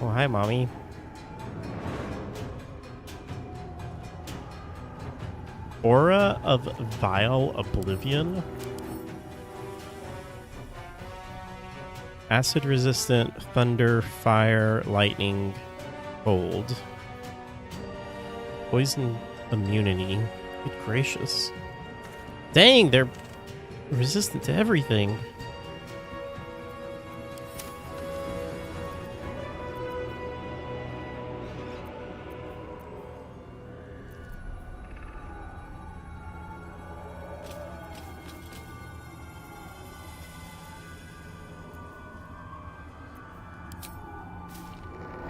Oh, hi, Mommy. Aura of Vile Oblivion. Acid resistant, thunder, fire, lightning, cold. Poison immunity. Good gracious. Dang, they're resistant to everything.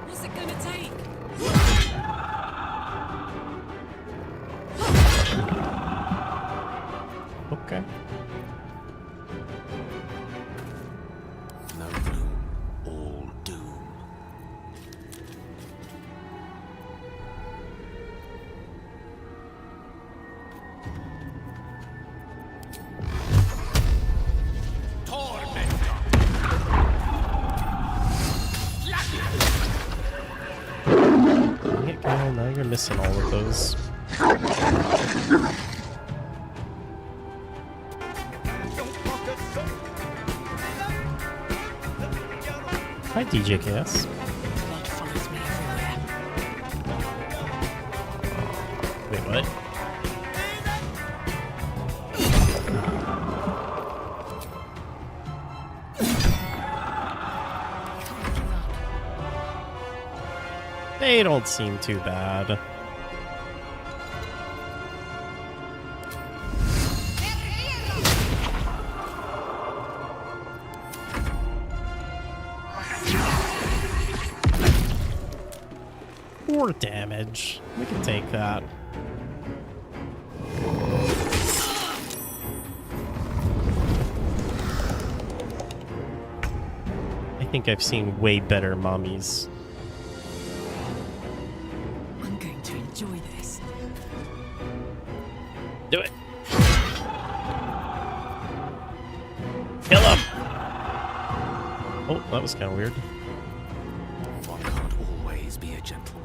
What's it gonna take? Okay. No gloom, all doom. Dang it, girl, now you're missing all of those. Hi, DJKS. Blood follows me everywhere. Wait, what? They don't seem too bad. More damage. We can take that. I think I've seen way better mommies. I'm going to enjoy this. Do it. Kill him! Oh, that was kind of weird. One can't always be a gentleman.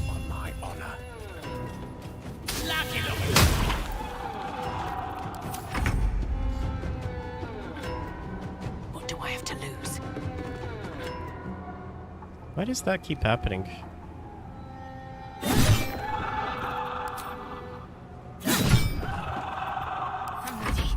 On my honor. What do I have to lose? Why does that keep happening? I'm ready.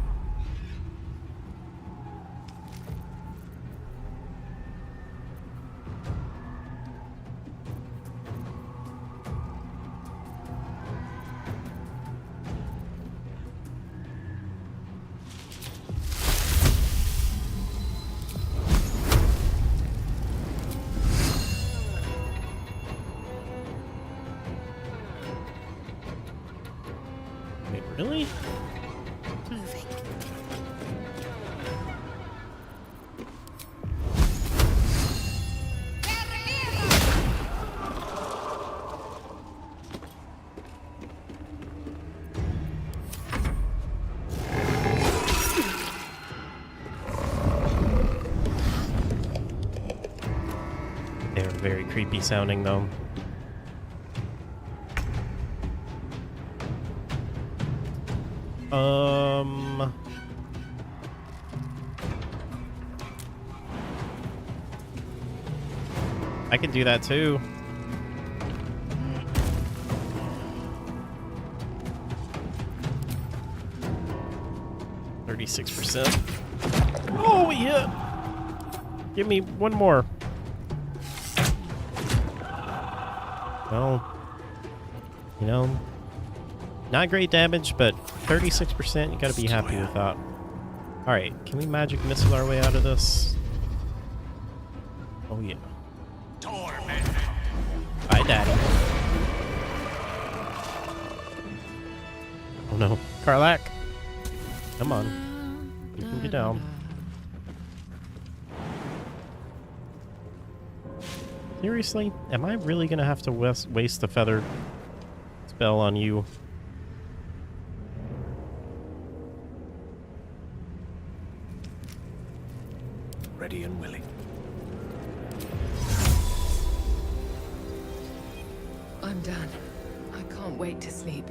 Very creepy sounding, though. I can do that too. %. Oh, we hit. Give me one more. Well, you know, not great damage, but 36%, you gotta be happy with that. Alright, can we magic missile our way out of this? Oh yeah. Bye, Daddy. Oh no. Karlach! Come on. You can get down. Seriously? Am I really gonna have to waste a feather spell on you? Ready and willing. I'm done. I can't wait to sleep.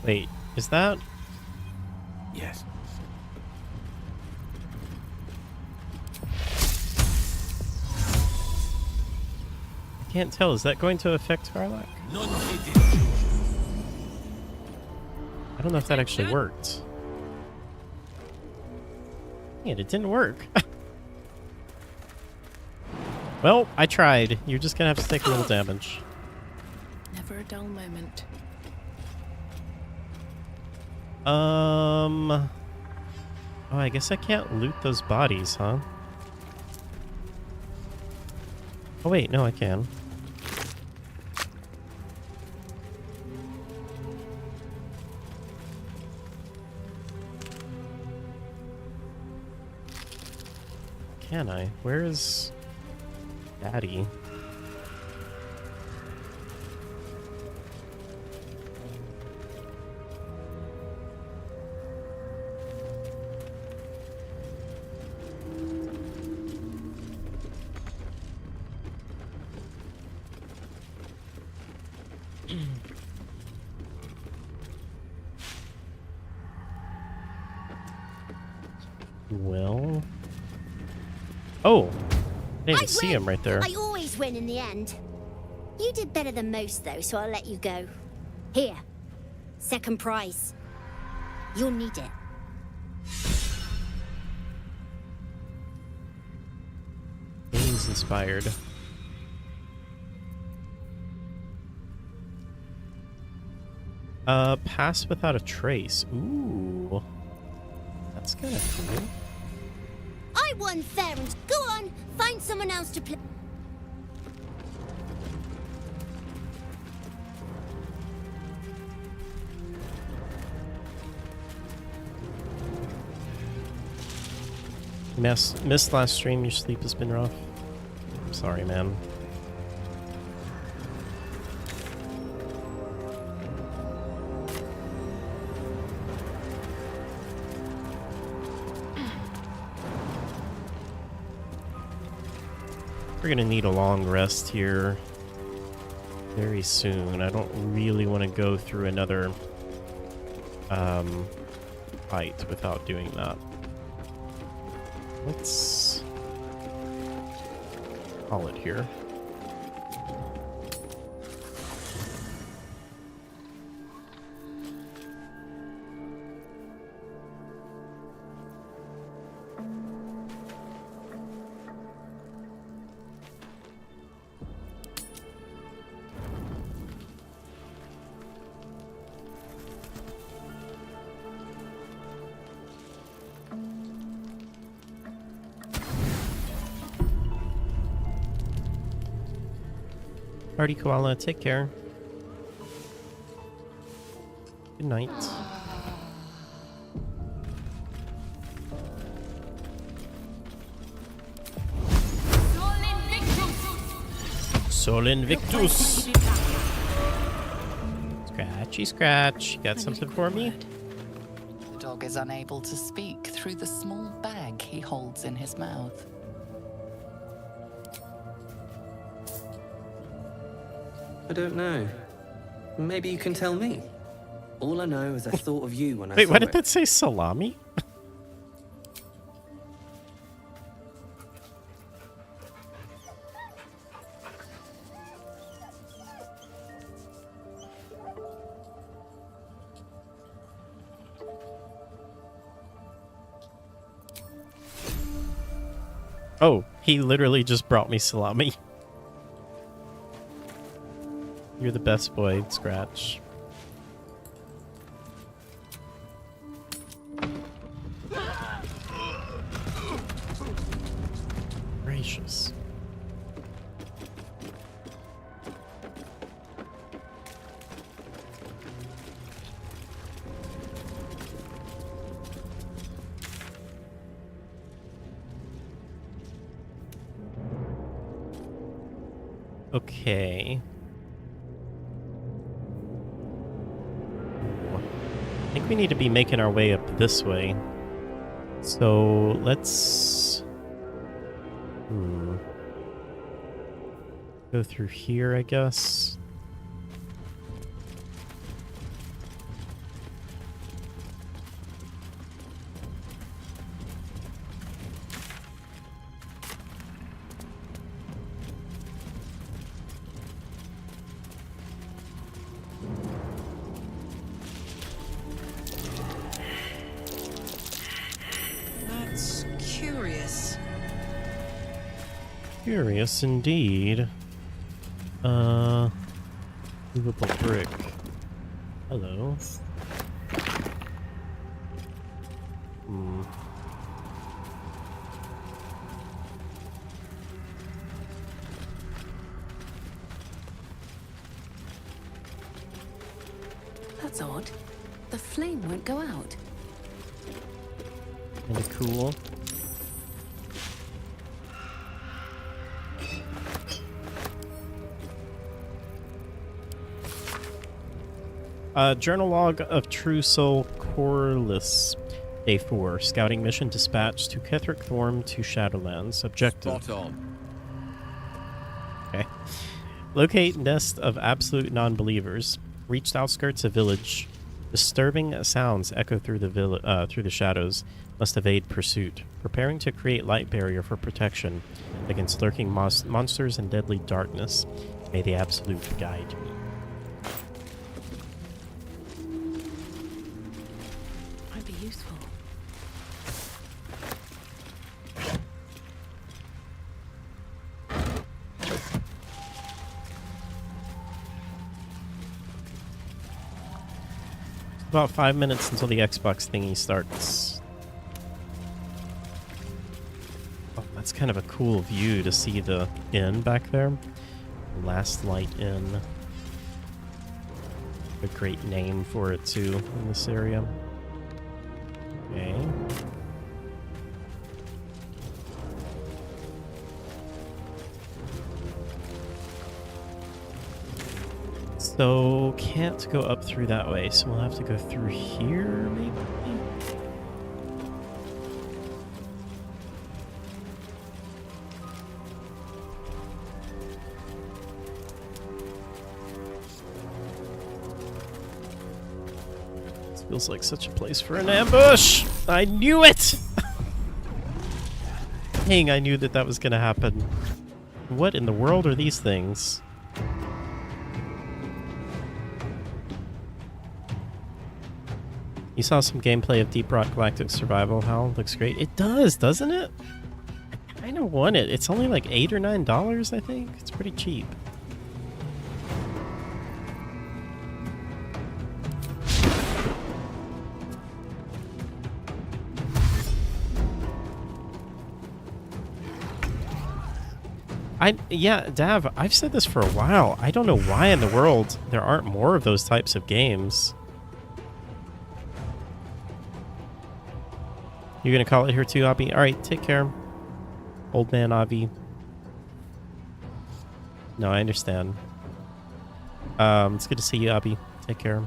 Wait, is that? Yes. I can't tell. Is that going to affect Karlach? I don't know if that actually worked. Yeah, it didn't work. Well, I tried. You're just gonna have to take a little damage. Never a dull moment. Oh, I guess I can't loot those bodies, huh? Oh wait, no, I can. Can I? Where is Daddy? Well... Oh! I didn't even see him right there. I always win in the end. You did better than most, though, so I'll let you go. Here. Second prize. You'll need it. He's inspired. Pass without a trace. Ooh. That's kind of cool. I won fair and go on, find someone else to play. Missed last stream, your sleep has been rough. I'm sorry, man. We're gonna need a long rest here very soon. I don't really want to go through another fight without doing that. Let's call it here. Party Koala, take care. Good night. Sol Invictus. Scratchy scratch. You got something for me? dog is unable to speak through the small bag he holds in his mouth. I don't know. Maybe you can tell me. All I know is I thought of you when I Wait, saw why did it. that say salami? Oh, he literally just brought me salami. You're the best boy, Scratch. Gracious. Okay. I think we need to be making our way up this way. So let's go through here, I guess. That's curious. Curious indeed. Movable brick. Hello. That's odd. The flame won't go out. Kinda cool. Journal log of True Soul Corliss. Day 4. Scouting mission dispatched to Ketheric Thorm to Shadowlands. Objective. Spot on. Okay. Locate nest of absolute non-believers. Reached outskirts of village. Disturbing sounds echo through the shadows. Must evade pursuit. Preparing to create light barrier for protection against lurking monsters and deadly darkness. May the absolute guide me. Might be useful. About 5 minutes until the Xbox thingy starts. Oh, that's kind of a cool view to see the inn back there. Last Light Inn. A great name for it too in this area. Okay. So, can't go up through that way, so we'll have to go through here, maybe? This feels like such a place for an ambush! I knew it! Dang, I knew that was gonna happen. What in the world are these things? You saw some gameplay of Deep Rock Galactic Survival. How looks great. It does, doesn't it? I kind of want it. It's only like $8 or $9, I think. It's pretty cheap. Yeah, Dav, I've said this for a while. I don't know why in the world there aren't more of those types of games. You're gonna call it here too, Avi? Alright, take care. Old man Avi. No, I understand. It's good to see you, Avi. Take care.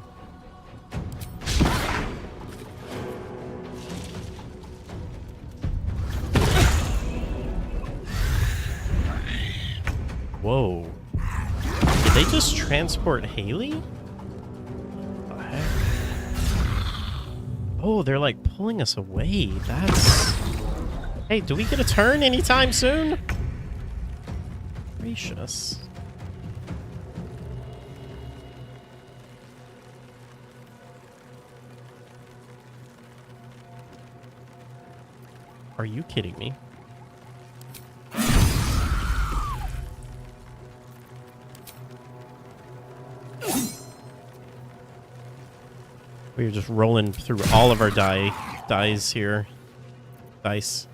Whoa. Did they just transport Haley? What the heck? Oh, they're like pulling us away. That's... Hey, do we get a turn anytime soon? Gracious. Are you kidding me? We're just rolling through all of our dice here. Dice.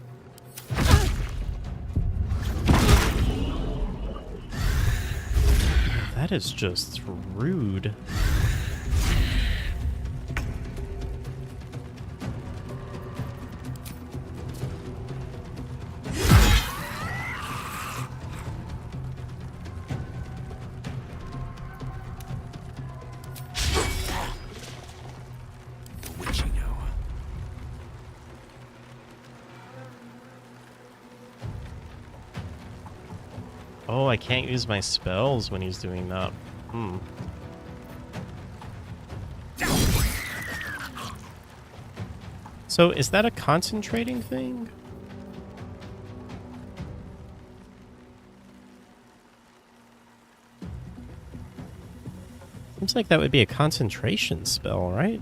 That is just rude. Oh, I can't use my spells when he's doing that. Hmm. So, is that a concentrating thing? Seems like that would be a concentration spell, right?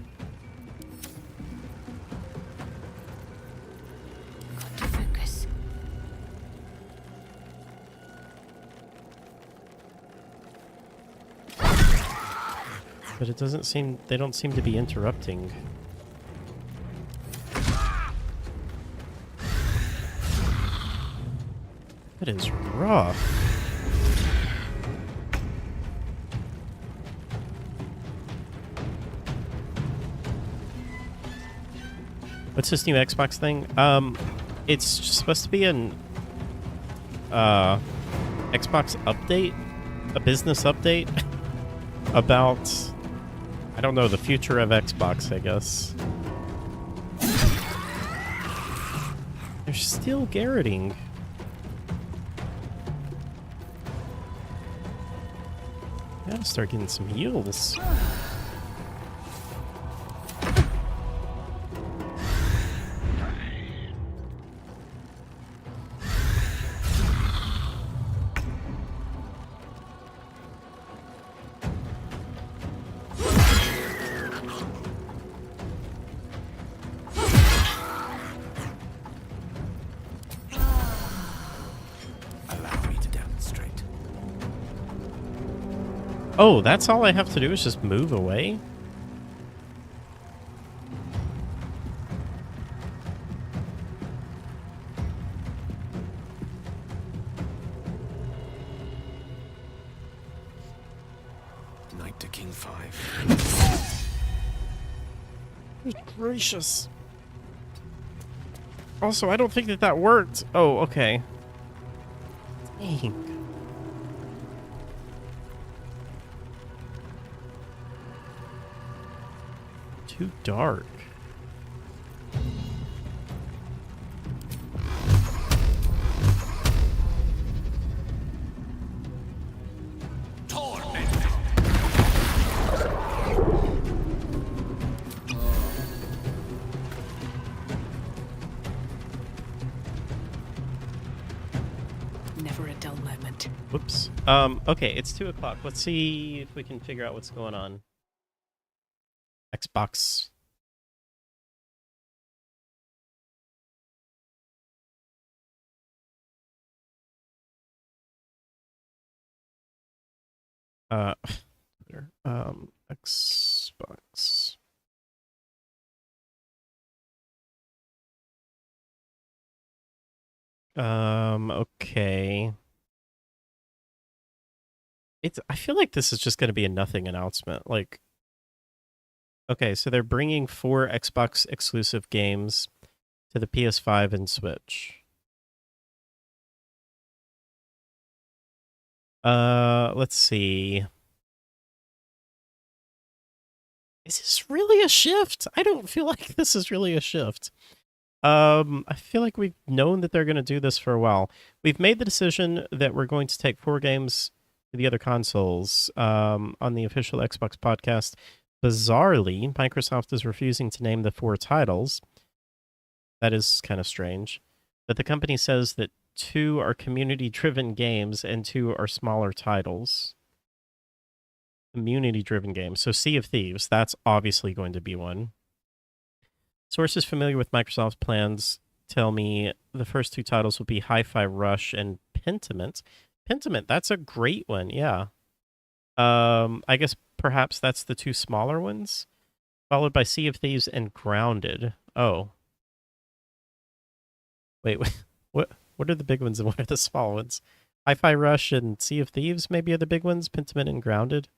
But it doesn't seem... They don't seem to be interrupting. That is rough. What's this new Xbox thing? It's supposed to be an Xbox update, a business update about, I don't know, the future of Xbox, I guess. They're still garroting. Gotta start getting some heals. Oh, that's all I have to do is just move away? Knight to King 5. Good gracious. Also, I don't think that worked. Oh, okay. Dang. Too dark. Never a dull moment. Whoops. Okay, it's 2 o'clock. Let's see if we can figure out what's going on. Xbox. Xbox. Okay. I feel like this is just going to be a nothing announcement. Like, okay, so they're bringing 4 Xbox exclusive games to the PS5 and Switch. Let's see. Is this really a shift? I don't feel like this is really a shift. I feel like we've known that they're going to do this for a while. We've made the decision that we're going to take 4 games to the other consoles on the official Xbox podcast. Bizarrely, Microsoft is refusing to name the 4 titles. That is kind of strange. But the company says that 2 are community-driven games and 2 are smaller titles. Community-driven games. So Sea of Thieves, that's obviously going to be one. Sources familiar with Microsoft's plans tell me the first 2 titles will be Hi-Fi Rush and Pentiment. Pentiment, that's a great one, yeah. I guess perhaps that's the 2 smaller ones, followed by Sea of Thieves and Grounded. Oh. Wait, what are the big ones and what are the small ones? Hi-Fi Rush and Sea of Thieves maybe are the big ones, Pentiment and Grounded.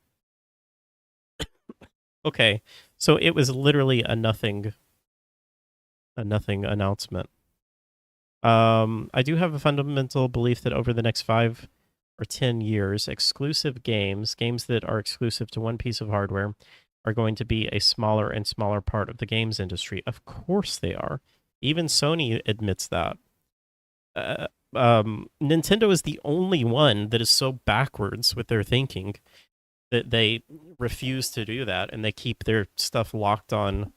Okay, so it was literally a nothing announcement. I do have a fundamental belief that over the next 5 or 10 years, exclusive games that are exclusive to one piece of hardware, are going to be a smaller and smaller part of the games industry. Of course they are. Even Sony admits that. Nintendo is the only one that is so backwards with their thinking that they refuse to do that, and they keep their stuff locked on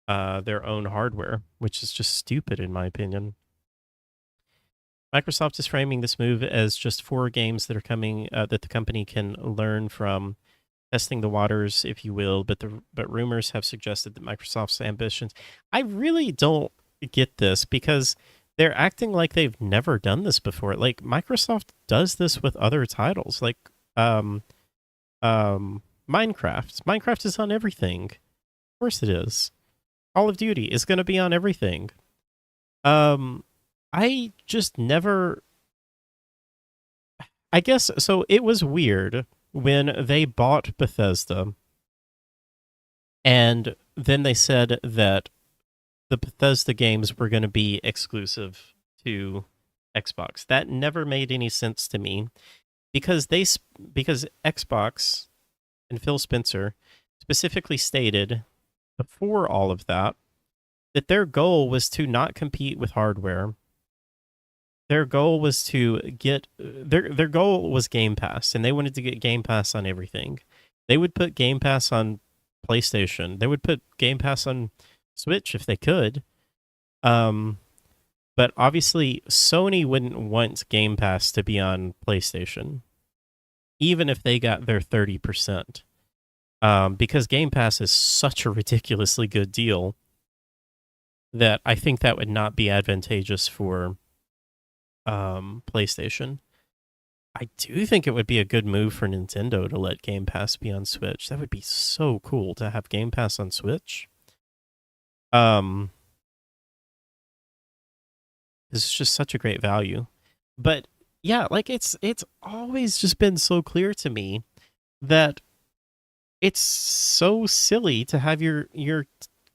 their own hardware, which is just stupid in my opinion. Microsoft is framing this move as just 4 games that are coming that the company can learn from, testing the waters, if you will. But rumors have suggested that Microsoft's ambitions. I really don't get this because they're acting like they've never done this before. Like Microsoft does this with other titles, like Minecraft. Minecraft is on everything. Of course it is. Call of Duty is going to be on everything. I just never... I guess, so it was weird when they bought Bethesda, and then they said that the Bethesda games were going to be exclusive to Xbox. That never made any sense to me, because Xbox and Phil Spencer specifically stated before all of that their goal was to not compete with hardware. Their goal was to get their goal was Game Pass, and they wanted to get Game Pass on everything. They would put Game Pass on PlayStation. They would put Game Pass on Switch if they could. But obviously Sony wouldn't want Game Pass to be on PlayStation, even if they got their 30%. Because Game Pass is such a ridiculously good deal that I think that would not be advantageous for PlayStation. I do think it would be a good move for Nintendo to let Game Pass be on Switch. That would be so cool to have Game Pass on Switch. This is just such a great value. But yeah, like it's always just been so clear to me that it's so silly to have your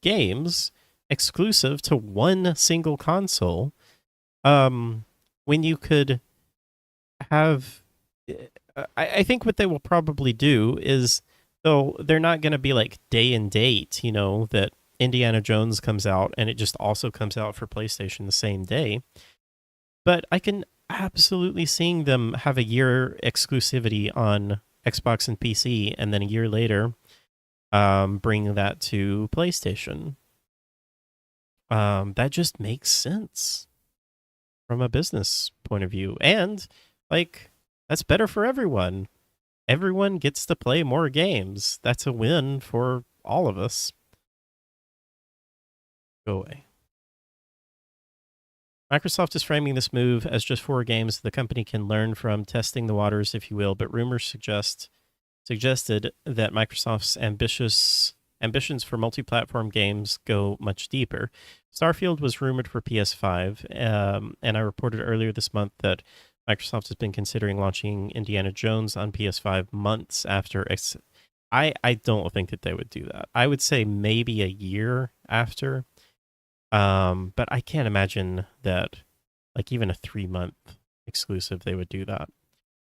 games exclusive to one single console. When you could have... I think what they will probably do is, though, they're not going to be like day and date, that Indiana Jones comes out and it just also comes out for PlayStation the same day. But I can absolutely see them have a year exclusivity on Xbox and PC, and then a year later bring that to PlayStation. That just makes sense from a business point of view. And, like, that's better for everyone. Everyone gets to play more games. That's a win for all of us. Go away. Microsoft is framing this move as just 4 games the company can learn from, testing the waters, if you will, but rumors suggested that Microsoft's ambitions for multi-platform games go much deeper. Starfield was rumored for PS5, and I reported earlier this month that Microsoft has been considering launching Indiana Jones on PS5 months after. I don't think that they would do that. I would say maybe a year after, but I can't imagine that, like even a 3-month exclusive, they would do that.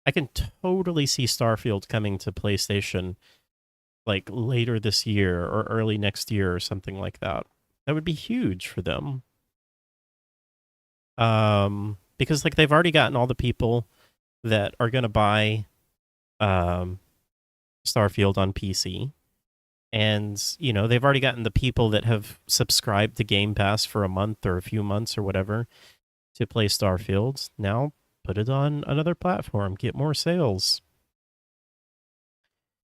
I can totally see Starfield coming to PlayStation like later this year or early next year or something like that. That would be huge for them. Because like they've already gotten all the people that are going to buy Starfield on PC. And, you know, they've already gotten the people that have subscribed to Game Pass for a month or a few months or whatever to play Starfield. Now put it on another platform, get more sales.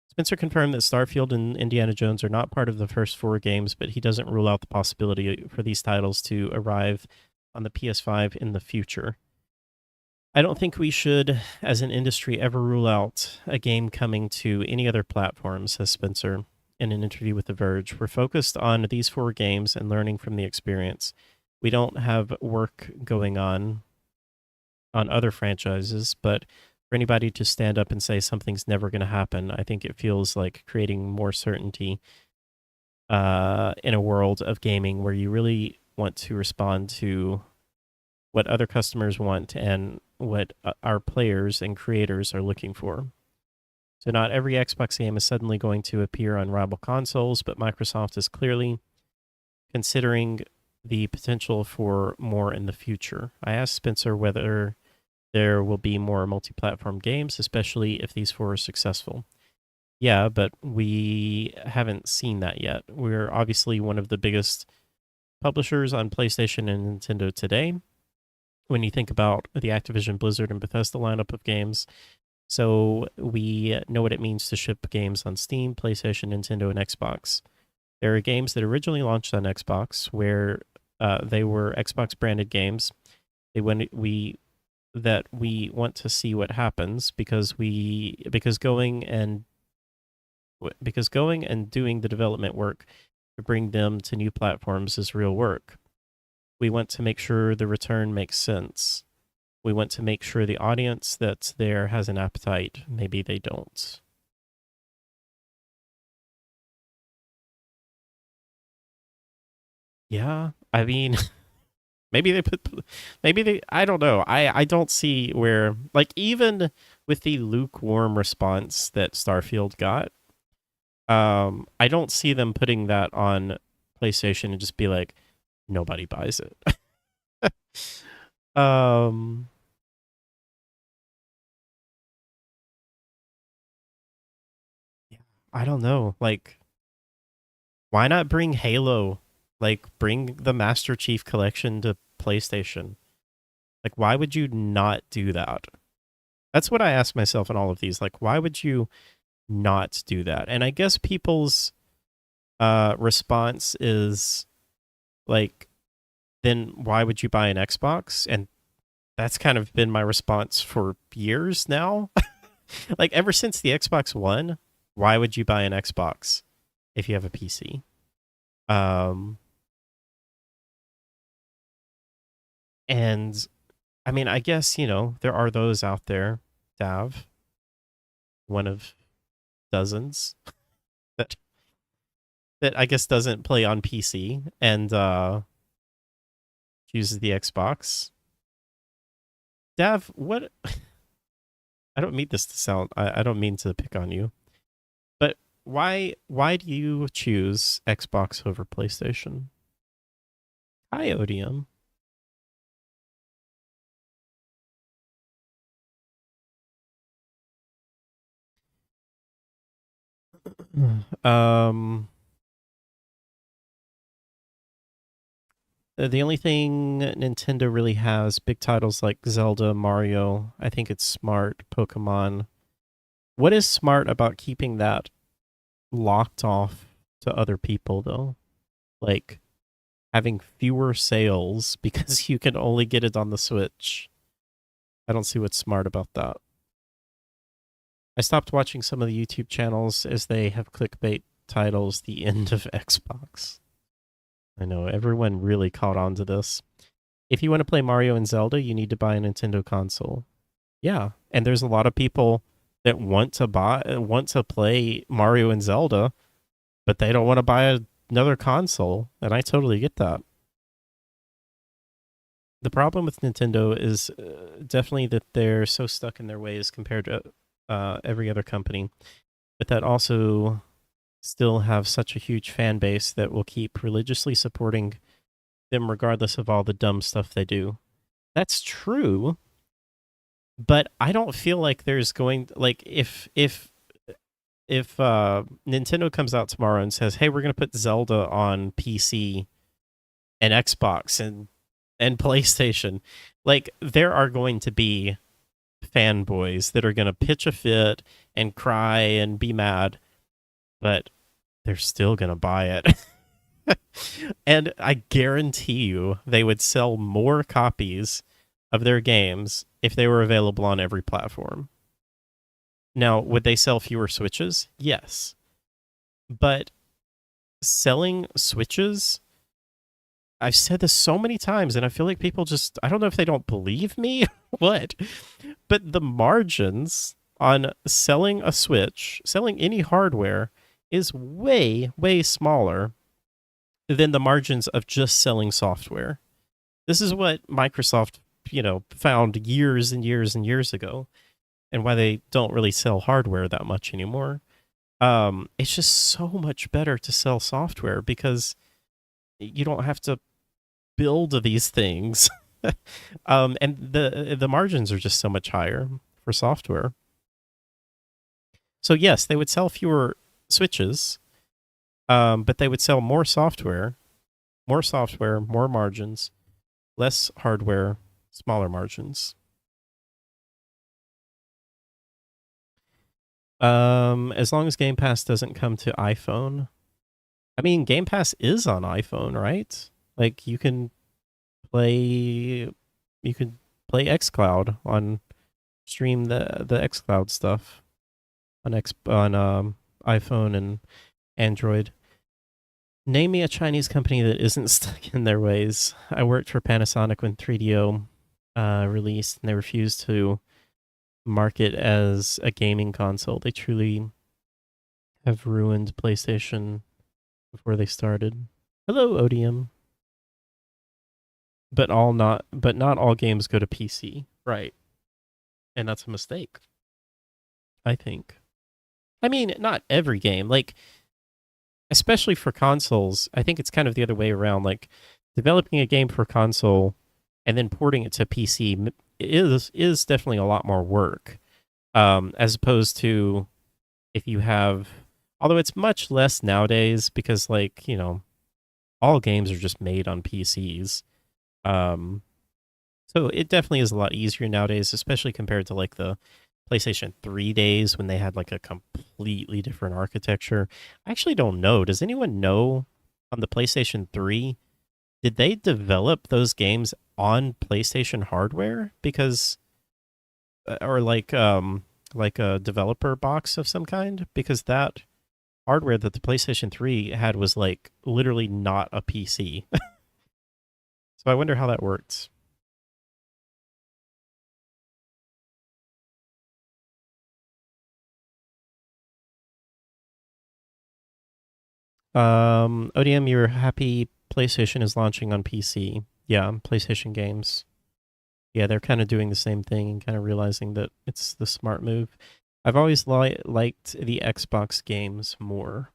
Spencer confirmed that Starfield and Indiana Jones are not part of the first 4 games, but he doesn't rule out the possibility for these titles to arrive on the PS5 in the future. I don't think we should, as an industry, ever rule out a game coming to any other platform, says Spencer in an interview with The Verge. We're focused on these 4 games and learning from the experience. We don't have work going on other franchises, but for anybody to stand up and say something's never going to happen, I think it feels like creating more certainty in a world of gaming where you really want to respond to what other customers want and what our players and creators are looking for. So not every Xbox game is suddenly going to appear on rival consoles, but Microsoft is clearly considering the potential for more in the future. I asked Spencer whether there will be more multi-platform games, especially if these 4 are successful. Yeah, but we haven't seen that yet. We're obviously one of the biggest publishers on PlayStation and Nintendo today, when you think about the Activision, Blizzard, and Bethesda lineup of games. So we know what it means to ship games on Steam, PlayStation, Nintendo, and Xbox. There are games that originally launched on Xbox where they were Xbox branded games. We want to see what happens because going and doing the development work to bring them to new platforms is real work. We want to make sure the return makes sense. We want to make sure the audience that's there has an appetite. Maybe they don't. Yeah, I mean, I don't know. I don't see where, like, even with the lukewarm response that Starfield got, I don't see them putting that on PlayStation and just be like, nobody buys it. I don't know. Like, why not bring Halo? Like, bring the Master Chief Collection to PlayStation. Like, why would you not do that? That's what I ask myself in all of these. Like, why would you not do that? And I guess people's response is like, then why would you buy an Xbox? And that's kind of been my response for years now. Like, ever since the Xbox One, why would you buy an Xbox if you have a PC? And I mean, I guess, you know, there are those out there, Dav, one of dozens that I guess doesn't play on PC and uses the Xbox. Dav, what I don't mean this to sound I don't mean to pick on you. But why do you choose Xbox over PlayStation? Hi, Odium. The only thing Nintendo really has, big titles like Zelda, Mario, I think it's smart, Pokemon. What is smart about keeping that locked off to other people, though? Like, having fewer sales because you can only get it on the Switch. I don't see what's smart about that. I stopped watching some of the YouTube channels as they have clickbait titles, the end of Xbox. I know, everyone really caught on to this. If you want to play Mario and Zelda, you need to buy a Nintendo console. Yeah, and there's a lot of people that want to play Mario and Zelda, but they don't want to buy another console, and I totally get that. The problem with Nintendo is definitely that they're so stuck in their ways compared to every other company, but that also still have such a huge fan base that will keep religiously supporting them regardless of all the dumb stuff they do. That's true, but I don't feel like there's going like if Nintendo comes out tomorrow and says, "Hey, we're going to put Zelda on PC and Xbox and PlayStation," like there are going to be fanboys that are going to pitch a fit and cry and be mad, but they're still going to buy it. And I guarantee you they would sell more copies of their games if they were available on every platform. Now, would they sell fewer Switches? Yes. But selling Switches, I've said this so many times, and I feel like people just, I don't know if they don't believe me or what, but the margins on selling a Switch, selling any hardware, is way, way smaller than the margins of just selling software. This is what Microsoft, found years and years and years ago, and why they don't really sell hardware that much anymore. It's just so much better to sell software because you don't have to build these things. And the margins are just so much higher for software. So yes, they would sell fewer Switches, but they would sell more software, more margins, less hardware, smaller margins. As long as Game Pass doesn't come to iPhone. I mean, Game Pass is on iPhone, right? Like you can play xCloud stream the xCloud stuff on iPhone and Android. Name me a Chinese company that isn't stuck in their ways. I worked for Panasonic when 3DO released, and they refused to market as a gaming console. They truly have ruined PlayStation before they started. Hello, Odium. But not all games go to PC, right? And that's a mistake, I think. I mean, not every game. Like, especially for consoles, I think it's kind of the other way around. Like, developing a game for console and then porting it to PC is definitely a lot more work, as opposed to if you have. Although it's much less nowadays because, like, all games are just made on PCs. So it definitely is a lot easier nowadays, especially compared to like the PlayStation 3 days when they had like a completely different architecture. I actually don't know. Does anyone know on the PlayStation 3, did they develop those games on PlayStation hardware? Because or like a developer box of some kind? Because that hardware that the PlayStation 3 had was like literally not a PC. So I wonder how that worked. ODM, you're happy PlayStation is launching on PC. Yeah, PlayStation games. Yeah, they're kind of doing the same thing and kind of realizing that it's the smart move. I've always liked the Xbox games more.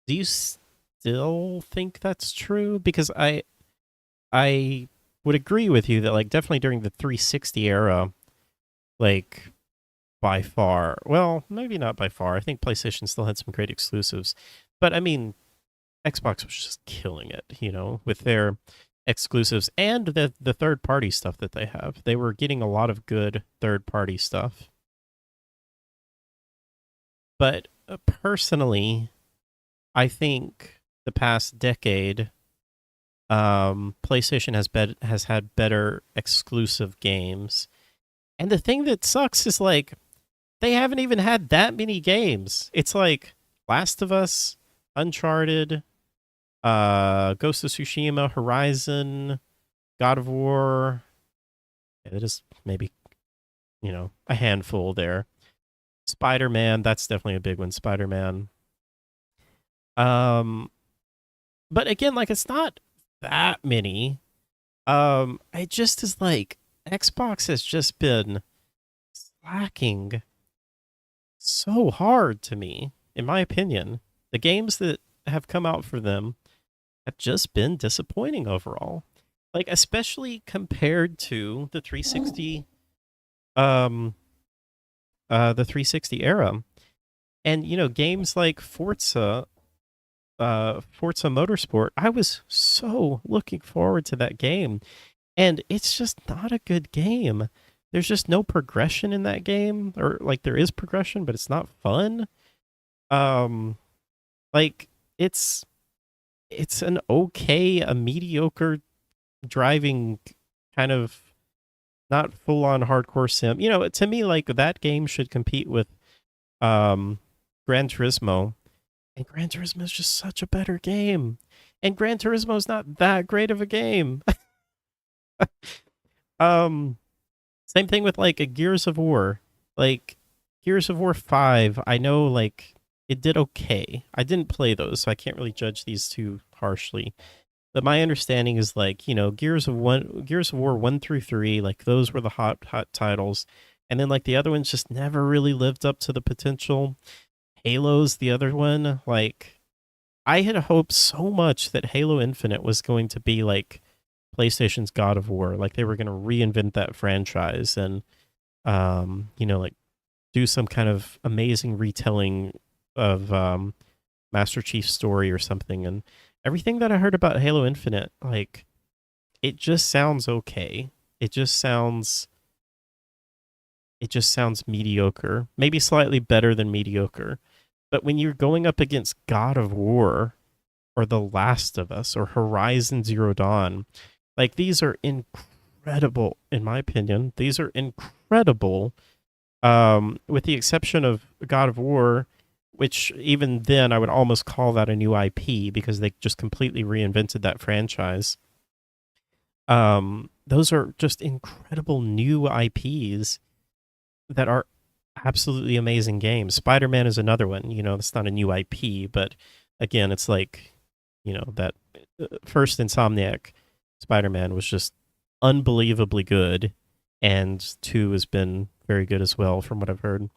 Do you still think that's true? Because I would agree with you that like definitely during the 360 era, like by far, well, maybe not by far. I think PlayStation still had some great exclusives, but I mean, Xbox was just killing it, with their exclusives and the third party stuff that they have. They were getting a lot of good third party stuff. But personally, I think the past decade, PlayStation has had better exclusive games. And the thing that sucks is like they haven't even had that many games. It's like Last of Us, Uncharted, Ghost of Tsushima, Horizon, God of War. Yeah, that is maybe, a handful there. Spider-Man, that's definitely a big one. Spider-Man. But again, like it's not that many. It just is like Xbox has just been slacking so hard to me, in my opinion. The games that have come out for them have just been disappointing overall. Like, especially compared to the 360 the 360 era. And games like Forza Motorsport, I was so looking forward to that game. And it's just not a good game. There's just no progression in that game, or like there is progression, but it's not fun. Like it's a mediocre driving kind of not full on hardcore sim. To me, like that game should compete with Gran Turismo, and Gran Turismo is just such a better game. And Gran Turismo is not that great of a game. Same thing with like a Gears of War. Like Gears of War 5, I know like it did okay. I didn't play those, so I can't really judge these too harshly. But my understanding is like, Gears of War 1 through 3, like those were the hot titles. And then like the other ones just never really lived up to the potential. Halo's the other one. Like I had hoped so much that Halo Infinite was going to be like PlayStation's God of War. Like they were going to reinvent that franchise and like do some kind of amazing retelling of Master Chief's story or something. And everything that I heard about Halo Infinite, like it just sounds okay. It just sounds mediocre. Maybe slightly better than mediocre. But when you're going up against God of War or The Last of Us or Horizon Zero Dawn, like these are incredible, in my opinion. These are incredible, with the exception of God of War, which even then I would almost call that a new IP because they just completely reinvented that franchise. Those are just incredible new IPs that are absolutely amazing games. Spider-Man is another one. It's not a new IP, but again, it's like, that first Insomniac Spider-Man was just unbelievably good, and 2 has been very good as well, from what I've heard.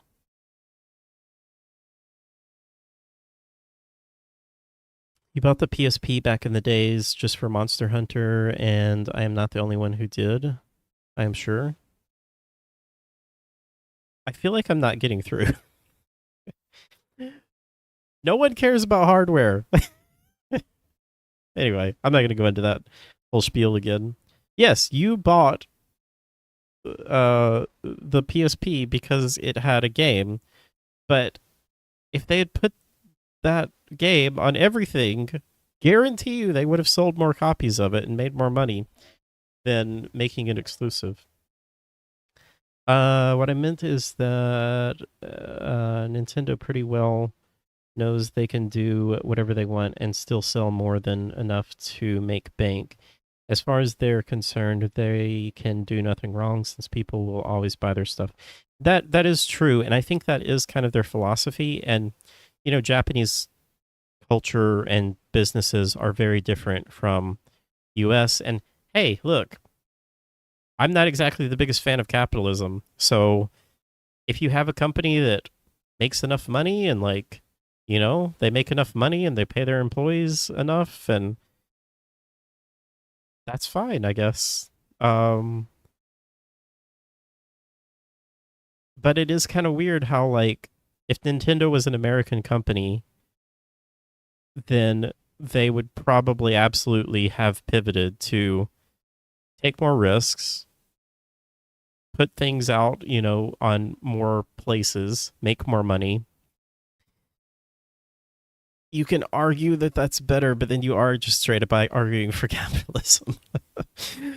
You bought the PSP back in the days just for Monster Hunter, and I am not the only one who did, I am sure. I feel like I'm not getting through. No one cares about hardware. Anyway, I'm not going to go into that whole spiel again. Yes, you bought the PSP because it had a game, but if they had put that game on everything, guarantee you they would have sold more copies of it and made more money than making it exclusive. What I meant is that Nintendo pretty well knows they can do whatever they want and still sell more than enough to make bank. As far as they're concerned, they can do nothing wrong since people will always buy their stuff. That is true, and I think that is kind of their philosophy. And Japanese culture and businesses are very different from US. And hey, look, I'm not exactly the biggest fan of capitalism. So if you have a company that makes enough money and like, they make enough money and they pay their employees enough, and that's fine, I guess. But it is kind of weird how like if Nintendo was an American company, then they would probably absolutely have pivoted to take more risks, put things out, on more places, make more money. You can argue that that's better, but then you are just straight up arguing for capitalism.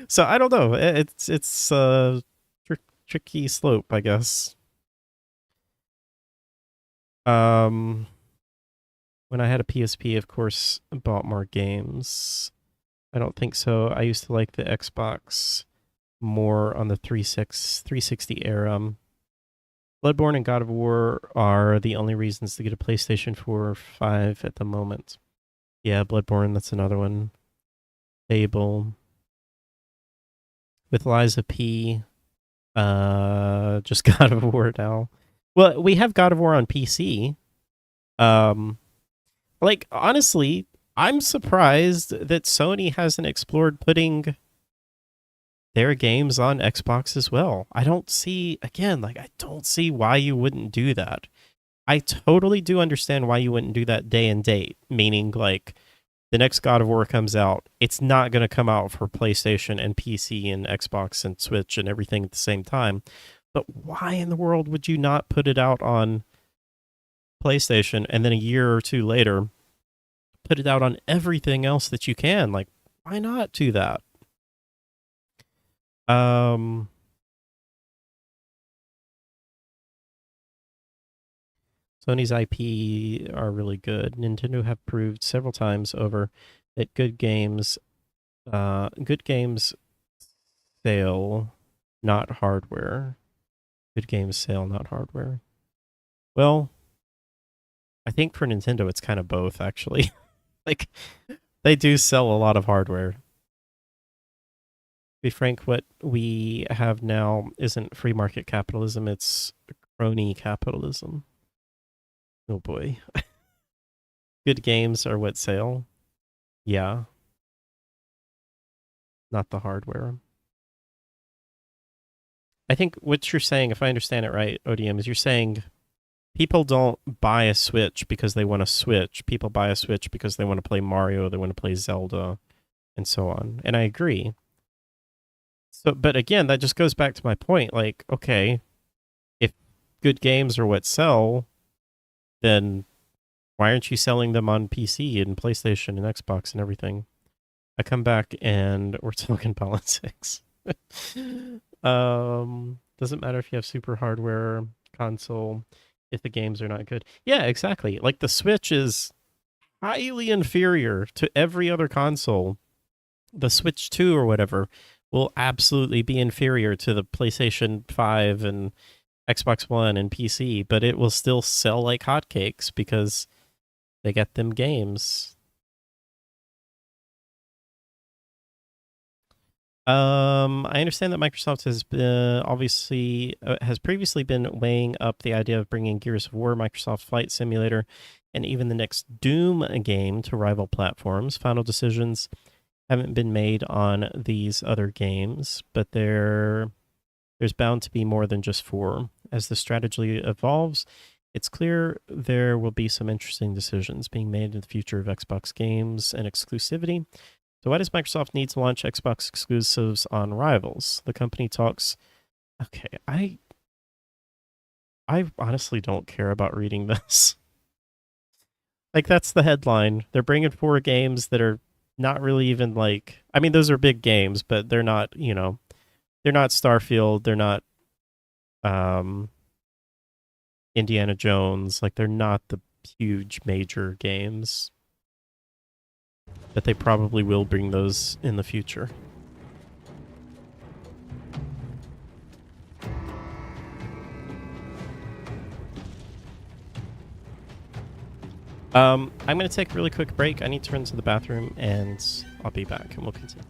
So I don't know. It's a tricky slope, I guess. When I had a PSP, of course, I bought more games. I don't think so. I used to like the Xbox more on the 360 era. Bloodborne and God of War are the only reasons to get a PlayStation 4 or 5 at the moment. Yeah, Bloodborne, that's another one. Fable. With Liza P. Just God of War now. Well, we have God of War on PC. Like, honestly, I'm surprised that Sony hasn't explored putting there are games on Xbox as well. I don't see, again, like, I don't see why you wouldn't do that. I totally do understand why you wouldn't do that day and date, meaning, like, the next God of War comes out, it's not going to come out for PlayStation and PC and Xbox and Switch and everything at the same time. But why in the world would you not put it out on PlayStation and then a year or two later put it out on everything else that you can? Like, why not do that? Sony's IP are really good. Nintendo have proved several times over that good games sell, not hardware. Good games sell, not hardware. Well, I think for Nintendo, it's kind of both, actually. Like, they do sell a lot of hardware. To be frank, what we have now isn't free market capitalism, it's crony capitalism. Oh boy. Good games are what sell. Yeah. Not the hardware. I think what you're saying, if I understand it right, ODM, is you're saying people don't buy a Switch because they want to Switch. People buy a Switch because they want to play Mario, they want to play Zelda, and so on. And I agree. So, but again, that just goes back to my point. Like, okay, if good games are what sell, then why aren't you selling them on PC and PlayStation and Xbox and everything? I come back and we're talking politics. Doesn't matter if you have super hardware console if the games are not good. Yeah, exactly. Like the Switch is highly inferior to every other console. The Switch 2 or whatever will absolutely be inferior to the PlayStation 5 and Xbox One and PC, but it will still sell like hotcakes because they get them games. I understand that Microsoft has has previously been weighing up the idea of bringing Gears of War, Microsoft Flight Simulator, and even the next Doom game to rival platforms. Final decisions haven't been made on these other games, but there's bound to be more than just 4. As the strategy evolves, it's clear there will be some interesting decisions being made in the future of Xbox games and exclusivity. So why does Microsoft need to launch Xbox exclusives on rivals? The company talks... Okay, I honestly don't care about reading this. Like, that's the headline. They're bringing 4 games that are not really even like... I mean, those are big games, but they're not, you know... They're not Starfield. They're not Indiana Jones. Like, they're not the huge major games. But they probably will bring those in the future. I'm going to take a really quick break. I need to run to the bathroom, and I'll be back, and we'll continue.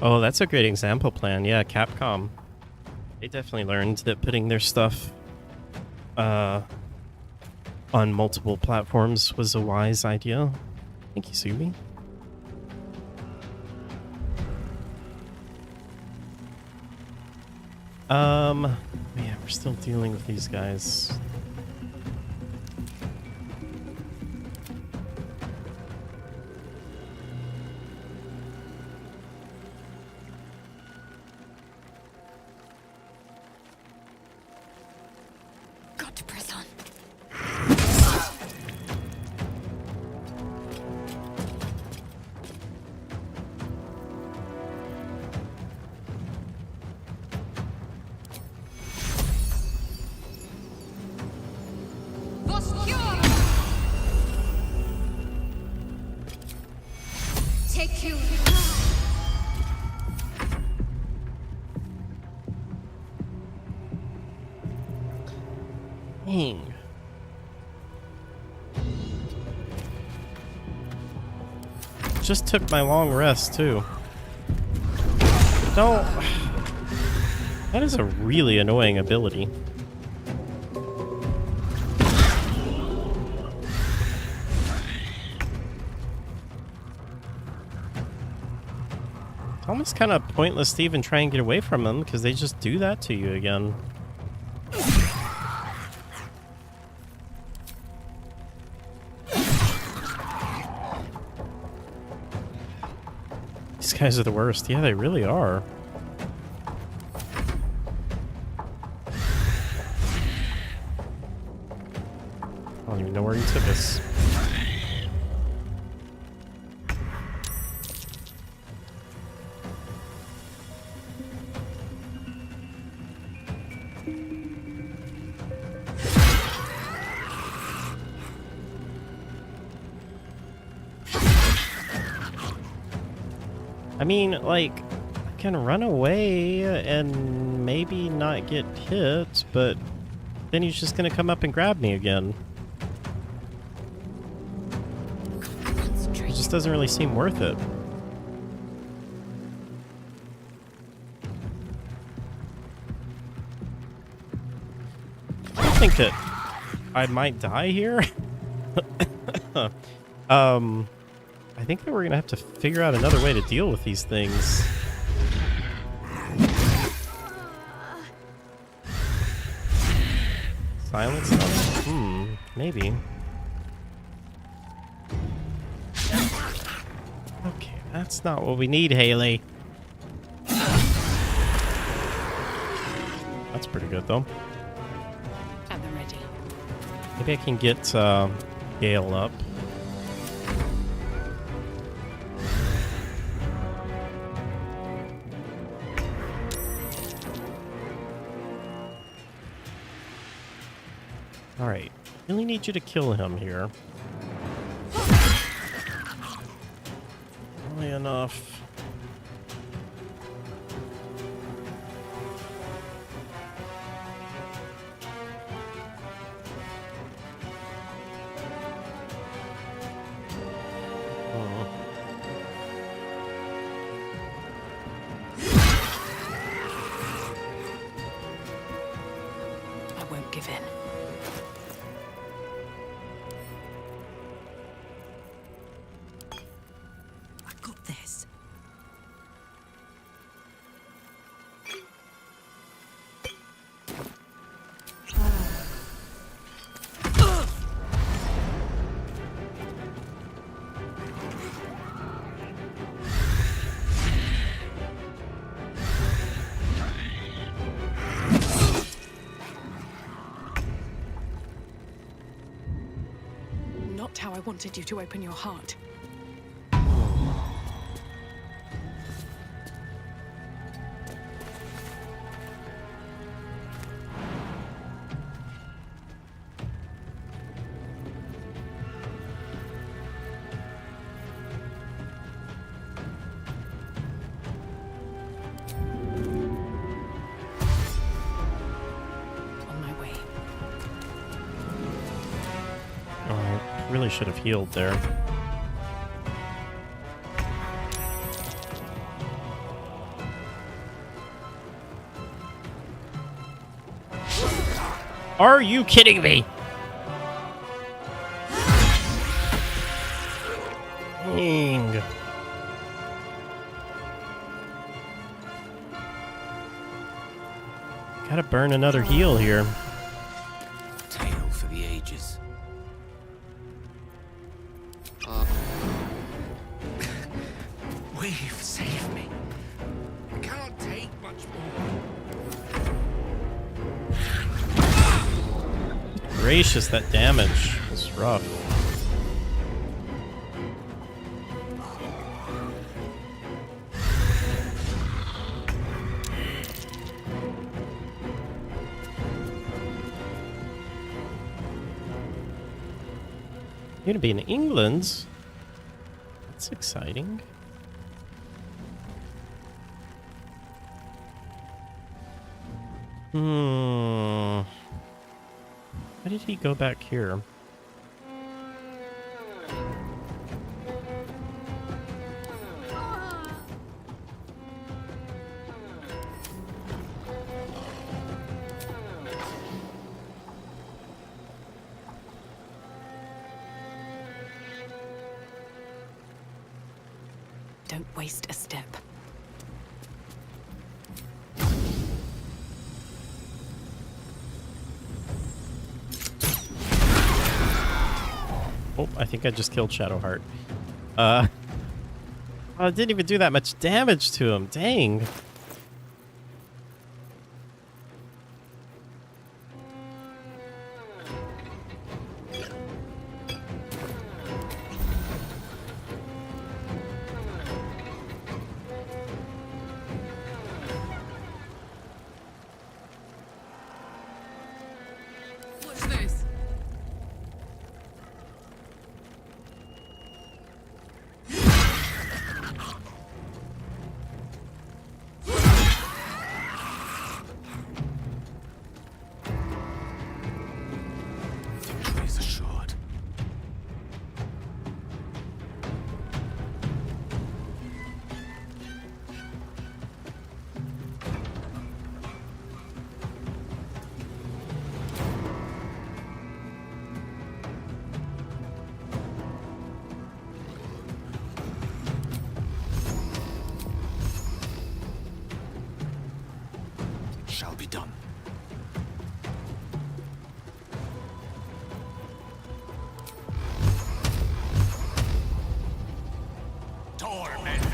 Oh, that's a great example plan. Yeah, Capcom. They definitely learned that putting their stuff on multiple platforms was a wise idea. Thank you, Subi. Yeah, we're still dealing with these guys. Got to press on. Take you. Dang. Just took my long rest, too. Don't... That is a really annoying ability. It's almost kind of pointless to even try and get away from them, because they just do that to you again. These guys are the worst. Yeah, they really are. I don't even know where you took us. I mean, like, I can run away and maybe not get hit, but then he's just gonna come up and grab me again. It just doesn't really seem worth it. I think that I might die here. I think that we're gonna have to figure out another way to deal with these things. Silence them? Maybe. Okay, that's not what we need, Haley. That's pretty good, though. At the ready. Maybe I can get Gale up. Alright, really need you to kill him here. Early enough. I won't give in. Not how I wanted you to open your heart. Really should have healed there. Are you kidding me? Dang. Gotta burn another heal here. Tale for the ages. Weave, save me. I cannot take much more. Gracious, that damage is rough. You're gonna be in England? That's exciting. Why did he go back here? Don't waste a step. Oh, I think I just killed Shadowheart. I didn't even do that much damage to him. Dang. What's this? Victory is assured. Shall be done. Torment.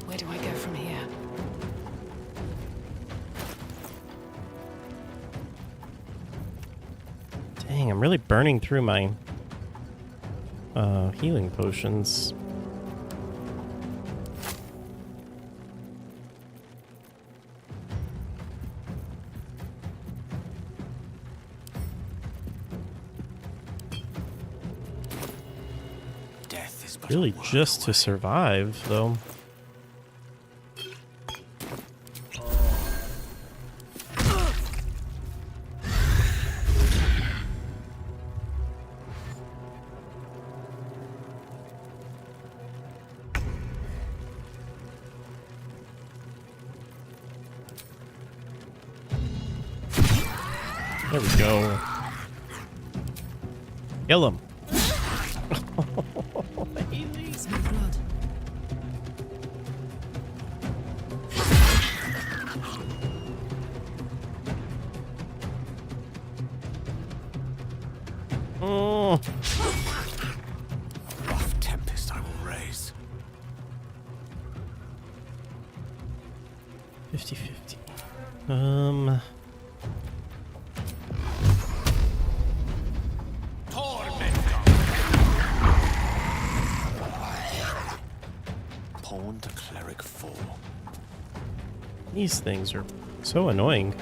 Where do I go from here? Dang, I'm really burning through my healing potions. Death is but Really a word just to away. survive, though. There we go. Kill him. Some blood. Oh. A rough tempest I will raise. 50-50. Pawn to cleric 4. These things are so annoying.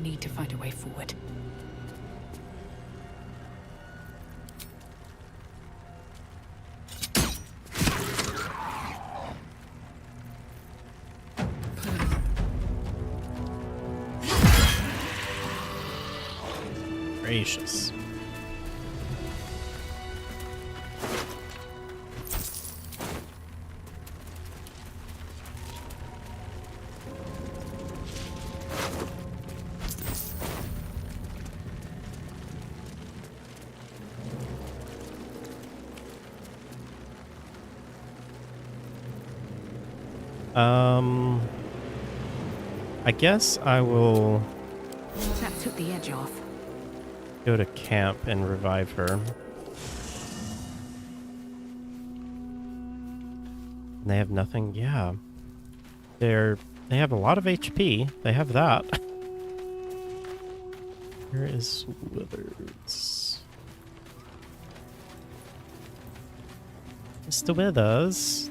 Need to find a way forward. gracious. I guess I will That took the edge off. go to camp and revive her. And they have nothing? Yeah. They have a lot of HP. They have that. Where is Withers? Mr. Withers?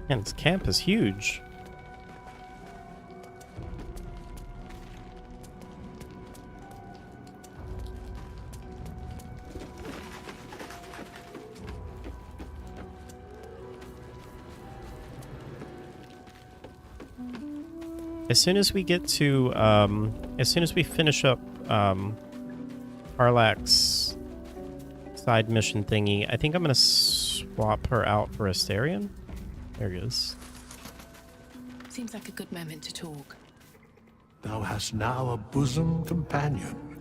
Man, this camp is huge. As soon as we get to, as soon as we finish up, Karlak's side mission thingy, I think I'm gonna swap her out for Astarion. There he is. Seems like a good moment to talk. Thou hast now a bosom companion.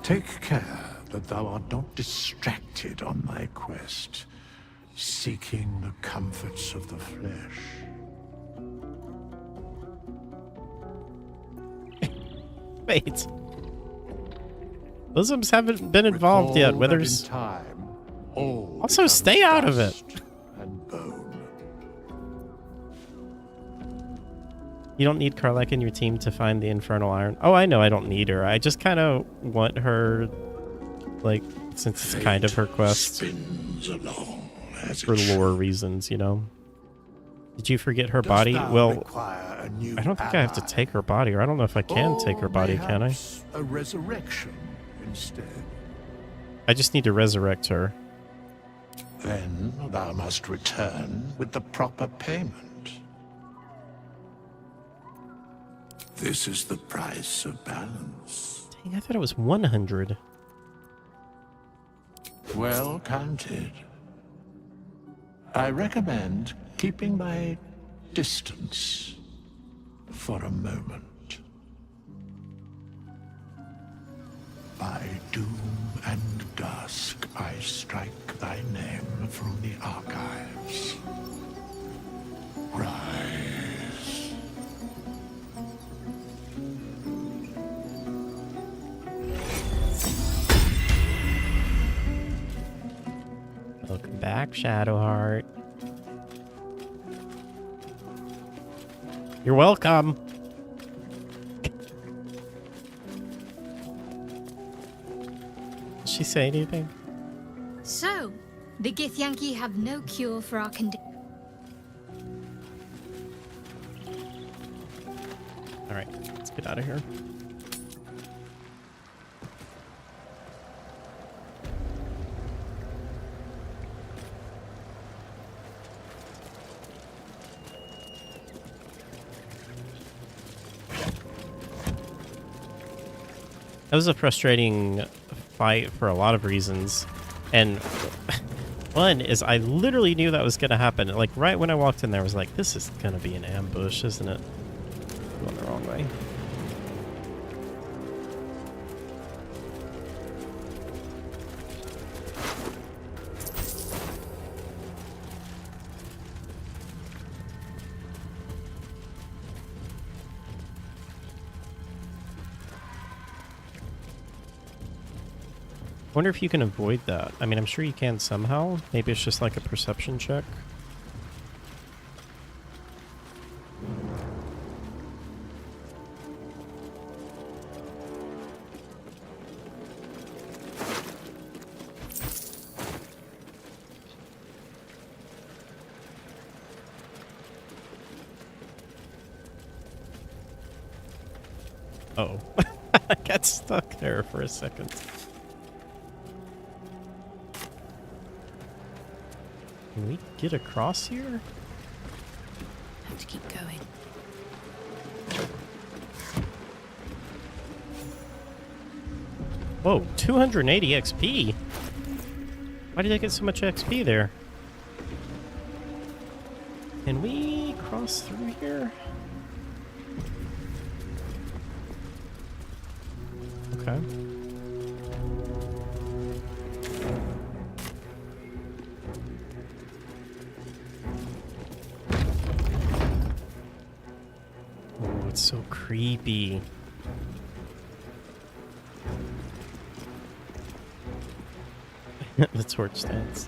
Take care that thou art not distracted on thy quest, seeking the comforts of the flesh. Wait. Bosoms haven't been involved yet, Withers. Also, stay out of it. You don't need Karlak in your team to find the Infernal Iron. Oh, I know I don't need her. I just kind of want her, like, since it's kind of her quest. For lore reasons, you know. Did you forget her body? Well, I don't think I have to take her body, or I don't know if I can take her body, can I? A resurrection instead. I just need to resurrect her. Then thou must return with the proper payment. This is the price of balance. Dang, I thought it was 100. Well counted. I recommend keeping my distance for a moment. By doom and dusk, I strike thy name from the archives. Rise. Welcome back, Shadowheart. You're welcome. Did she say anything? So, the Githyanki have no cure for our condition. Alright, let's get out of here. That was a frustrating fight for a lot of reasons. And one is I literally knew that was going to happen. Like right when I walked in there, I was like, this is going to be an ambush, isn't it? Going the wrong way. Wonder if you can avoid that. I mean, I'm sure you can somehow. Maybe it's just like a perception check. Oh, I got stuck there for a second. Can we get across here? Have to keep going. Whoa, 280 XP. Why did I get so much XP there? Can we cross through here? Okay. Oh, it's so creepy. The torch stands.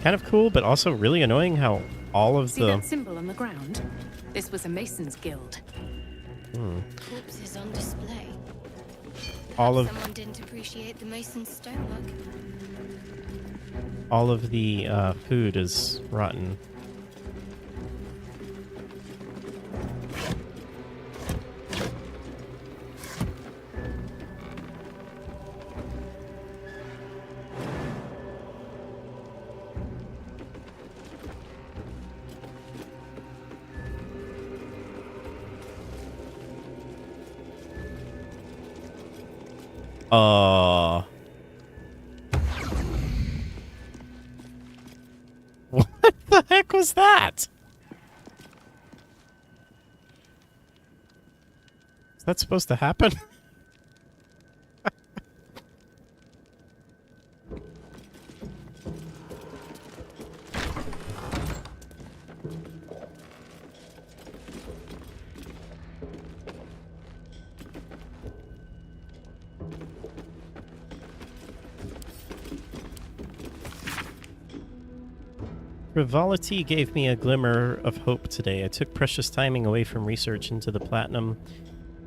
Kind of cool, but also really annoying how all of See that symbol on the ground? This was a Mason's Guild. Corpses on display. All of Someone didn't appreciate the mason's stonework. all of the food is rotten. What the heck was that? Is that supposed to happen? Frivolity gave me a glimmer of hope today. I took precious timing away from research into the platinum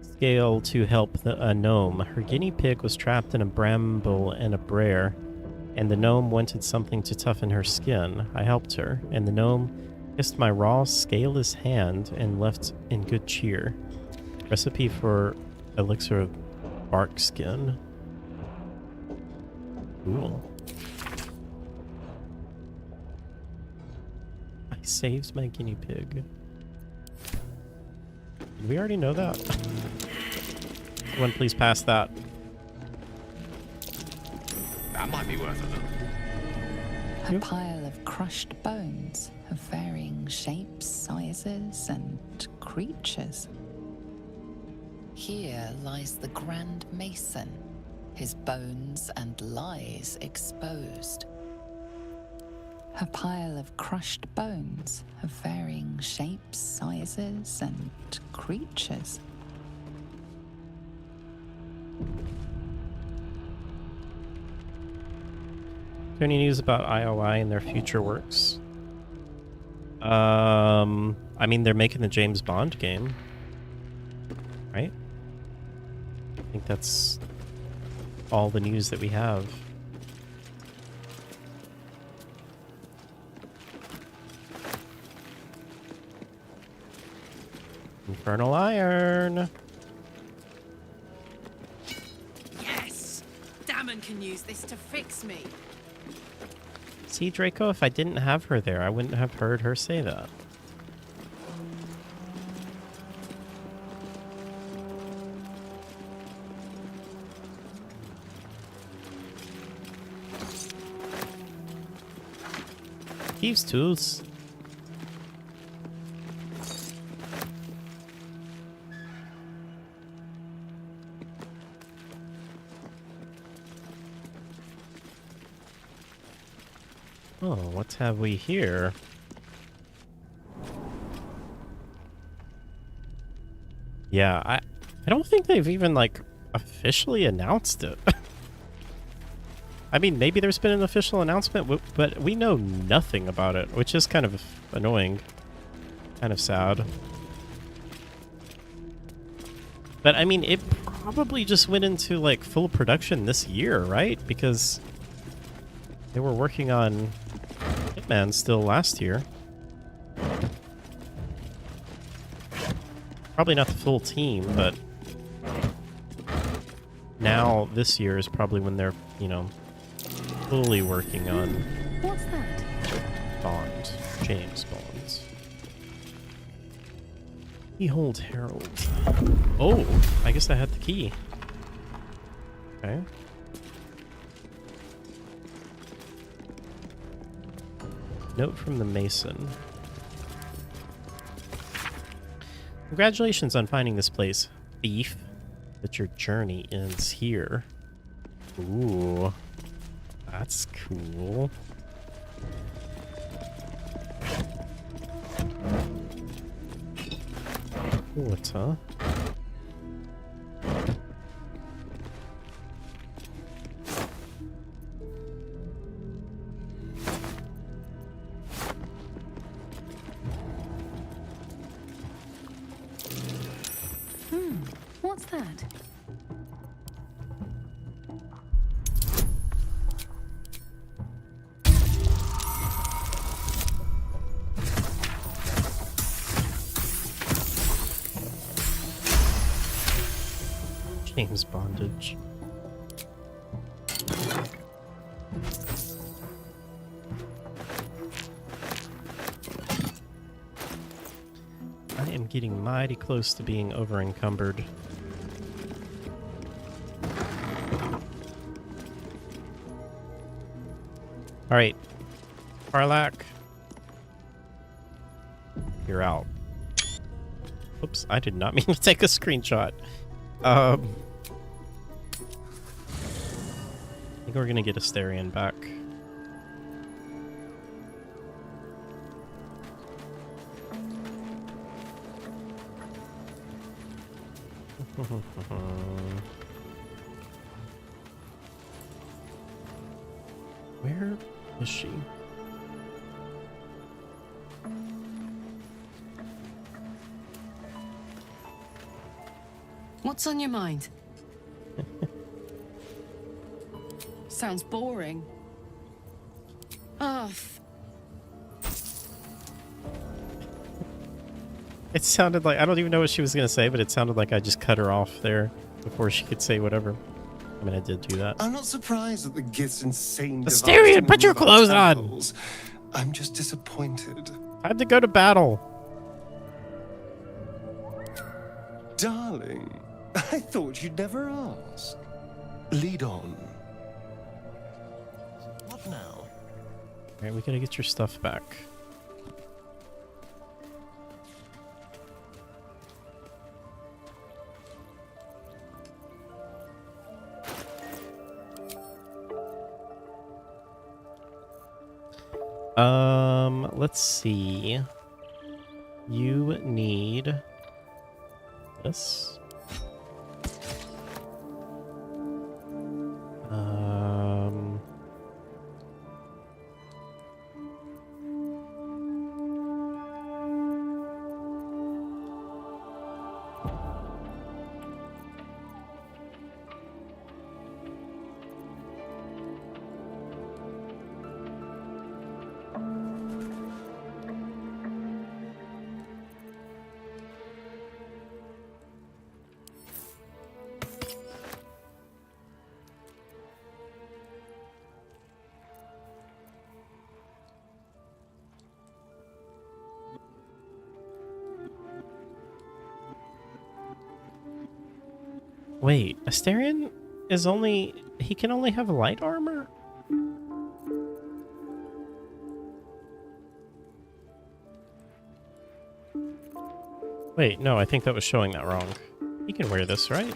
scale to help a gnome. Her guinea pig was trapped in a bramble and a brayer, and the gnome wanted something to toughen her skin. I helped her, and the gnome kissed my raw, scaleless hand and left in good cheer. Recipe for elixir of bark skin. Cool. I saved my guinea pig. Did we already know that? Someone please pass that. That might be worth it. A pile of crushed bones of varying shapes, sizes, and creatures. Here lies the Grand Mason, his bones and lies exposed. A pile of crushed bones of varying shapes, sizes, and creatures. Any news about IOI and their future works? I mean, they're making the James Bond game, right? I think that's all the news that we have. Infernal Iron. Yes! Damon can use this to fix me. See, Draco, if I didn't have her there, I wouldn't have heard her say that. Thieves' tools. Oh, what have we here? Yeah, I don't think they've even like officially announced it. I mean, maybe there's been an official announcement, but we know nothing about it, which is kind of annoying. Kind of sad. But I mean, it probably just went into like full production this year, right? Because they were working on Hitman still last year. Probably not the full team, but now this year is probably when they're, you know, fully working on What's that? Bond, James Bond. Behold Herald. Oh, I guess I had the key. Okay. Note from the Mason. Congratulations on finding this place, thief. But your journey ends here. Ooh. That's cool. What, huh? What's that? James Bondage. I am getting mighty close to being over encumbered. Alright. Parlak. You're out. Oops, I did not mean to take a screenshot. I think we're gonna get Asterion back. Where is she? What's on your mind? Sounds boring. Oh, It sounded like, I don't even know what she was going to say, but it sounded like I just cut her off there before she could say whatever. I mean, I did do that. I'm not surprised that the Gith's insane device Asterion, to put your move our clothes on! temples. I'm just disappointed. Time to go to battle. Darling, I thought you'd never ask. Lead on. What now? Alright, we gotta get your stuff back. Let's see. You need this. Wait, Asterion is only... he can only have light armor? Wait, no, I think that was showing that wrong. He can wear this, right?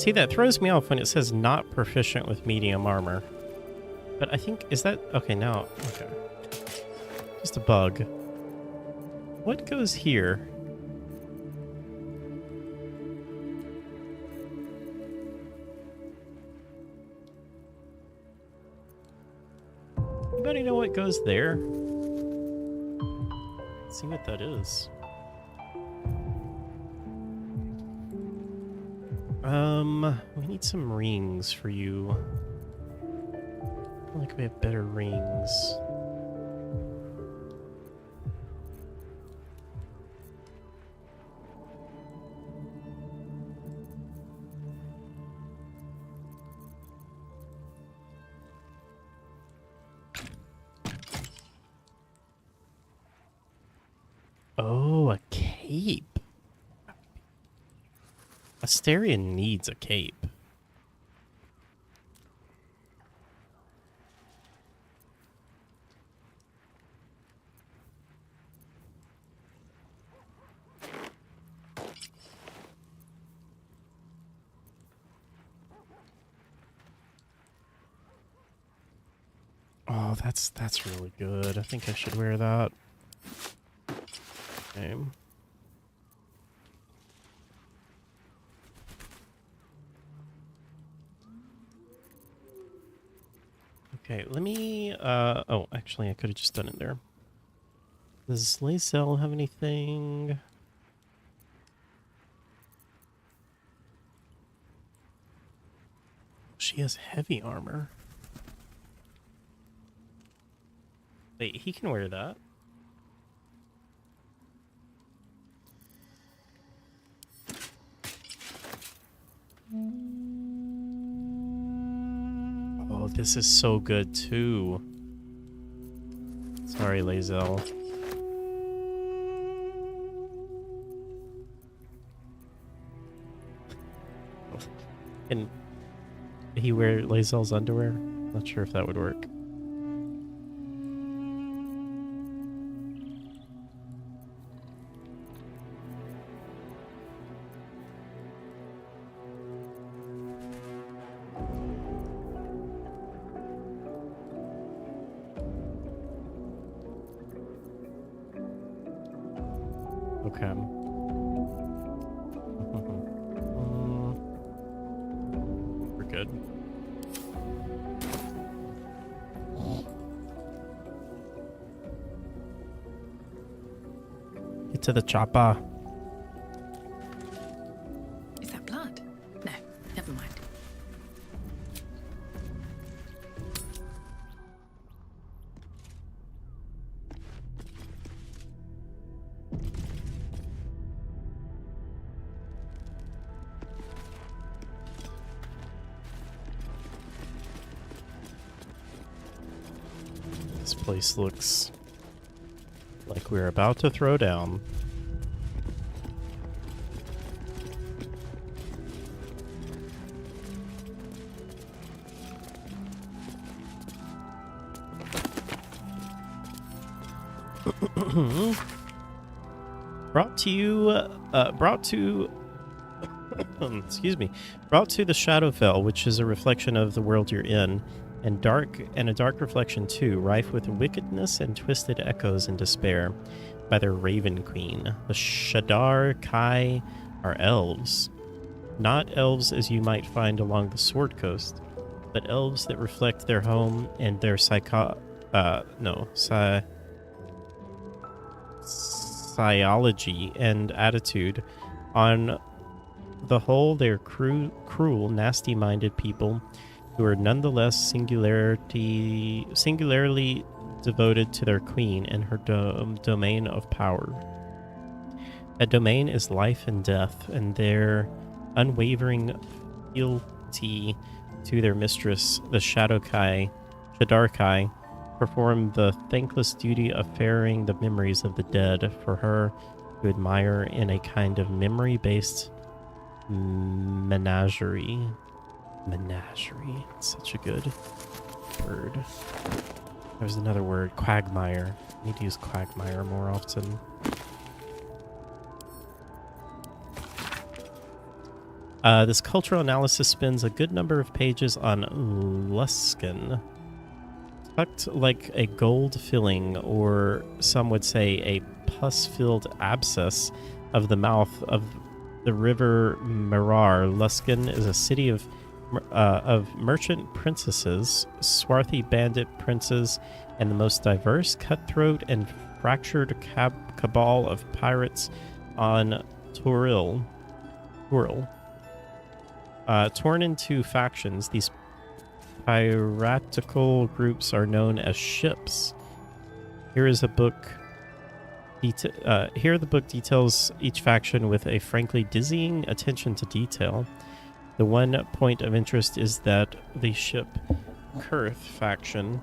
See, that throws me off when it says not proficient with medium armor. But I think, is that... Okay, now... Okay. Just a bug. What goes here? Anybody know what goes there? Let's see what that is. We need some rings for you. I feel like we have better rings. Oh, a cape. Astarion needs a cape. Oh, that's really good. I think I should wear that. Okay. Okay, let me, oh, actually, I could have just done it there. Does Lae'zel have anything? She has heavy armor. Wait, he can wear that. Oh, this is so good too. Sorry, Lae'zel. Can he wear Lae'zel's underwear? Not sure if that would work. Okay. We're good. Get to the chopper. Is that blood? No, never mind. This place looks like we're about to throw down. Brought to the Shadowfell, which is a reflection of the world you're in, and a dark reflection too, rife with wickedness and twisted echoes and despair, by their Raven Queen. The Shadar Kai are elves. Not elves as you might find along the Sword Coast, but elves that reflect their home and their psychology and attitude. On the whole, they're cruel, nasty-minded people who are nonetheless singularly devoted to their queen and her domain of power. That domain is life and death, and their unwavering fealty to their mistress, the Shadar Kai, perform the thankless duty of ferrying the memories of the dead for her to admire in a kind of memory-based menagerie. Menagerie. It's such a good word. There's another word, quagmire. I need to use quagmire more often. This cultural analysis spends a good number of pages on Luskan, tucked like a gold filling, or some would say a pus-filled abscess of the mouth of the river Mirar. Luskan is a city of merchant princesses, swarthy bandit princes, and the most diverse, cutthroat, and fractured cabal of pirates on Toril. Torn into factions, these piratical groups are known as ships. Here the book details each faction with a frankly dizzying attention to detail. The one point of interest is that the ship Kurth faction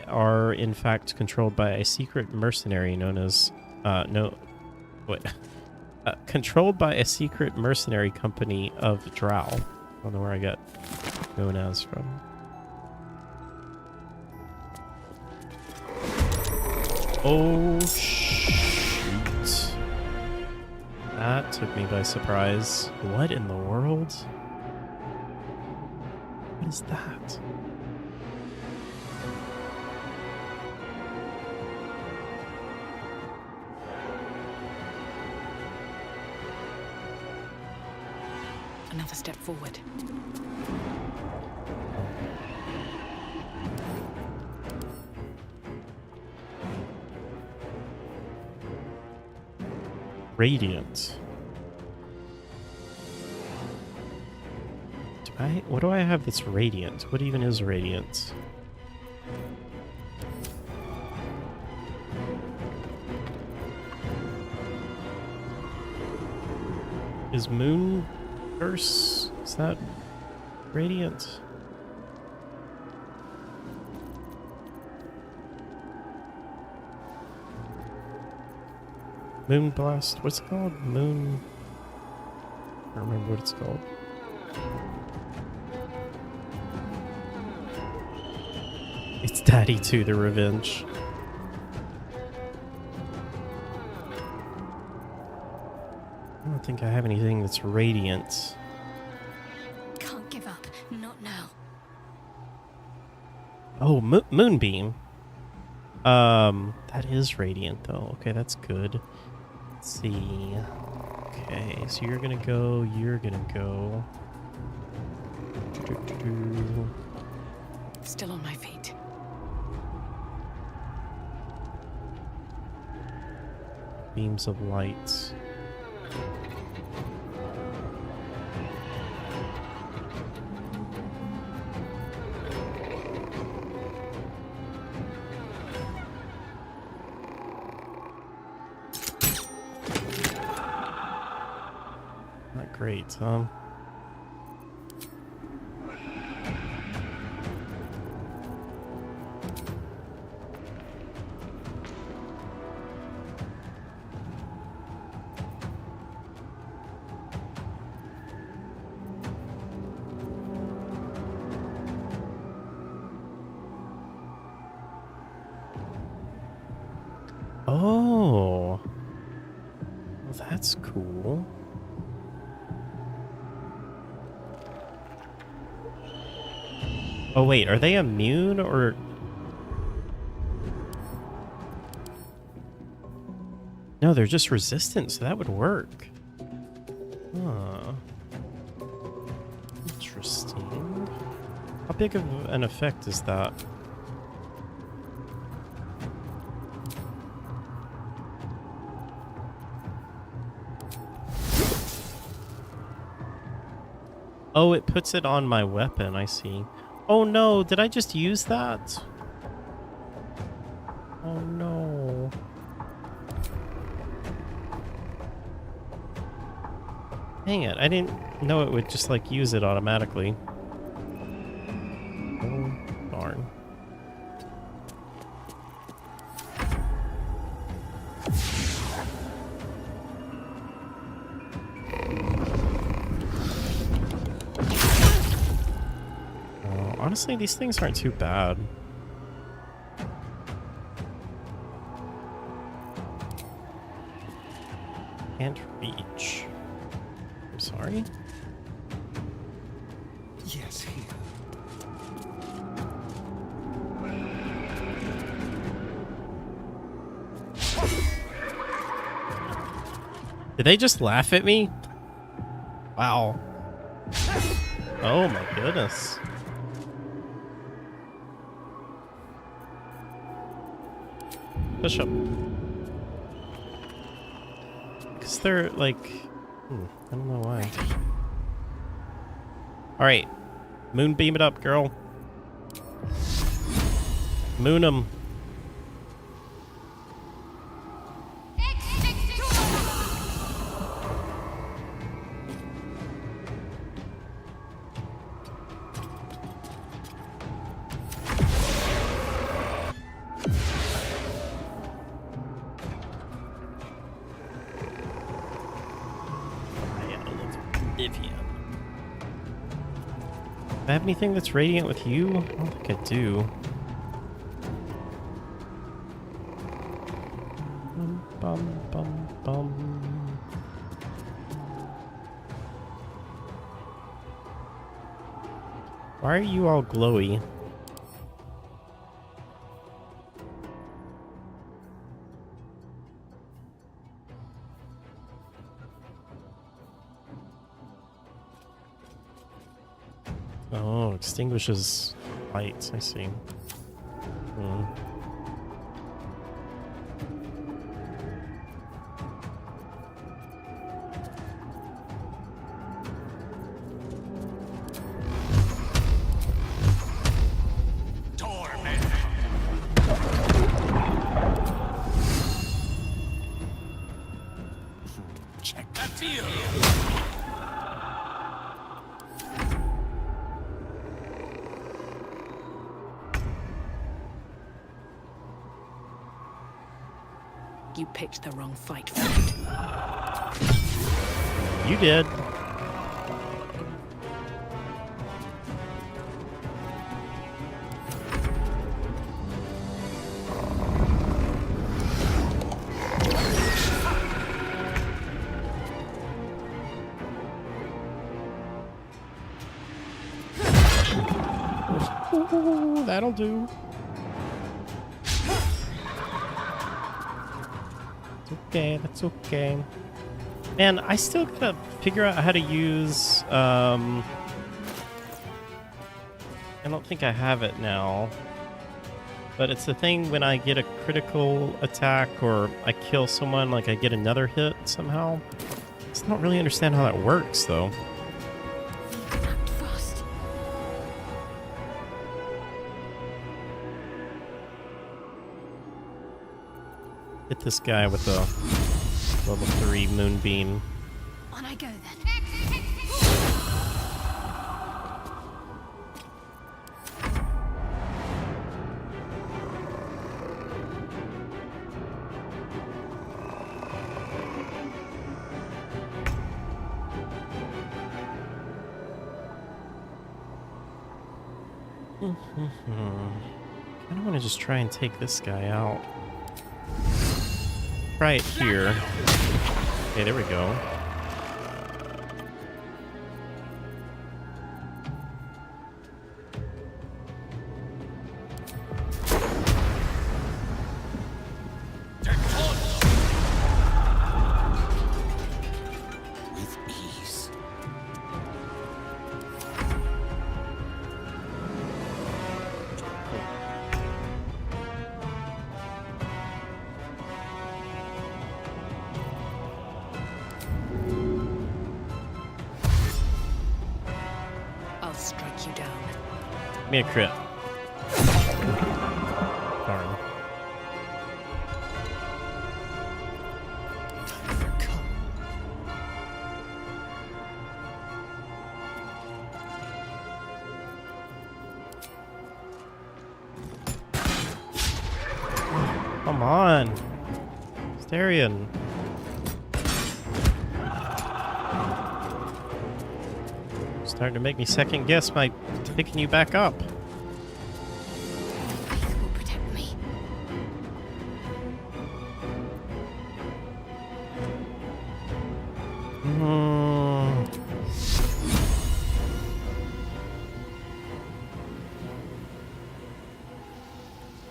are in fact controlled by a secret mercenary known as controlled by a secret mercenary company of Drow. I don't know where I got known as from. Oh, shoot. That took me by surprise. What in the world? What is that? Another step forward. Radiant. What do I have that's radiant? What even is radiant? Is moon curse? Is that radiant? Moon blast. What's it called? Moon. I don't remember what it's called. It's Daddy 2, the Revenge. I don't think I have anything that's radiant. Can't give up. Not now. Oh, Moonbeam. That is radiant though. Okay, that's good. Let's see. Okay, so you're gonna go. Still on my feet. Beams of light. Not great, huh? Oh, well, that's cool. Oh wait, are they immune or? No, they're just resistant, so that would work. Huh. Interesting. How big of an effect is that? Oh, it puts it on my weapon, I see. Oh no, did I just use that? Oh no. Dang it, I didn't know it would just like use it automatically. Oh, darn. Honestly, these things aren't too bad. Can't reach. I'm sorry. Did they just laugh at me? Wow. Oh my goodness. Push up. Because they're like... I don't know why. Alright. Moonbeam it up, girl. Moon 'em. Do I have anything that's radiant with you? I don't think I do. Bum, bum, bum. Why are you all glowy? Oh, extinguishes lights, I see. Check that field. You picked the wrong fight, friend. You did. Ooh, that'll do. Okay, that's okay. Man, I still gotta figure out how to use, I don't think I have it now. But it's the thing when I get a critical attack or I kill someone, like I get another hit somehow. I still don't really understand how that works, though. Hit this guy with the level 3 moonbeam. On I go then. I don't want to just try and take this guy out. Try it here. Okay, there we go. With ease. I'll strike you down. Give me a crit. Darn. Come on. Starion. Starting to make me second guess my picking you back up. Faith will protect me.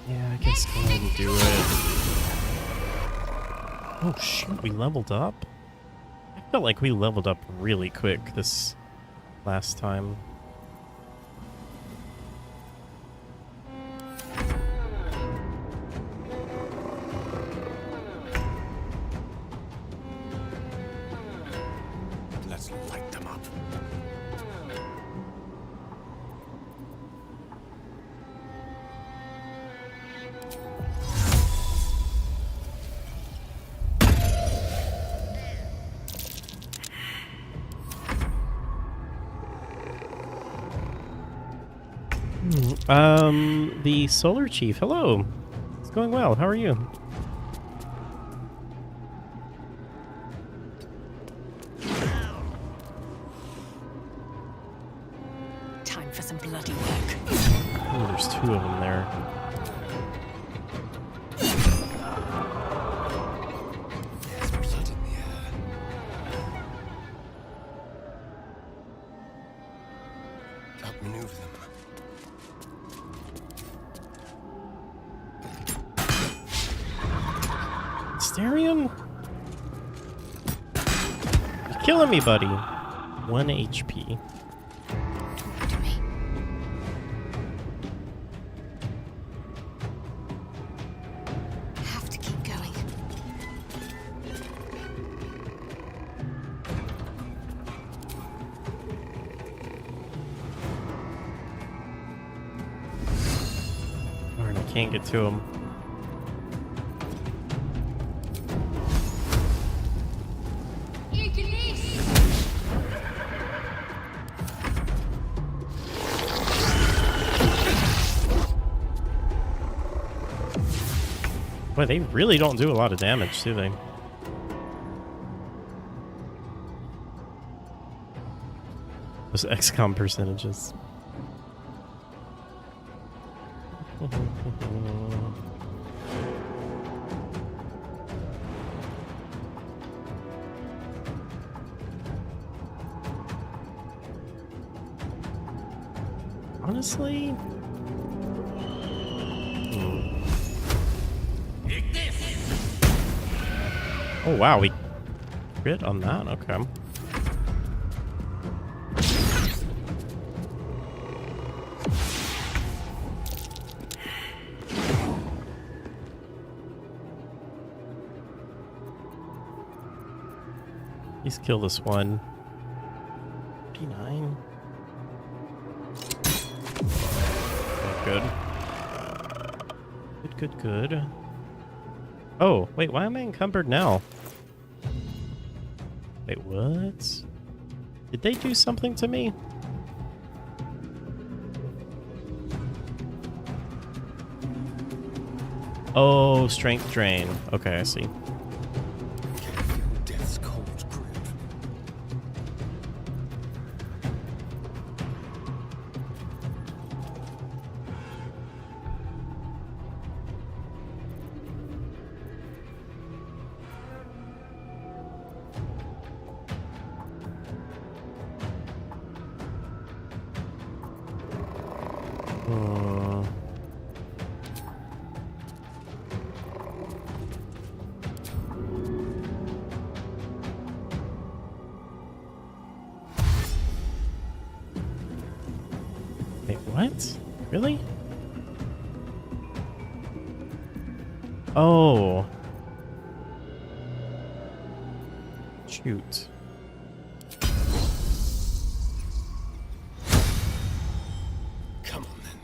Yeah, I guess go ahead and do it. Oh shoot, we leveled up? Felt like we leveled up really quick this last time. Let's light them up. The Solar Chief, hello. It's going well. How are you? Time for some bloody work. Oh, there's two of them there. There's blood in the air. Outmaneuver them. Starion? You're killing me, buddy. 1 HP. Talk to me. Have to keep going. Darn, I can't get to him. Boy, they really don't do a lot of damage, do they? Those XCOM percentages. Honestly... Oh wow, we crit on that? Okay. Please kill this one. 59. Good. Good. Oh, wait, why am I encumbered now? Wait, what? Did they do something to me? Oh, strength drain. Okay, I see. Death's cold grip. Wait, what? Really? Oh. Shoot. Come on then.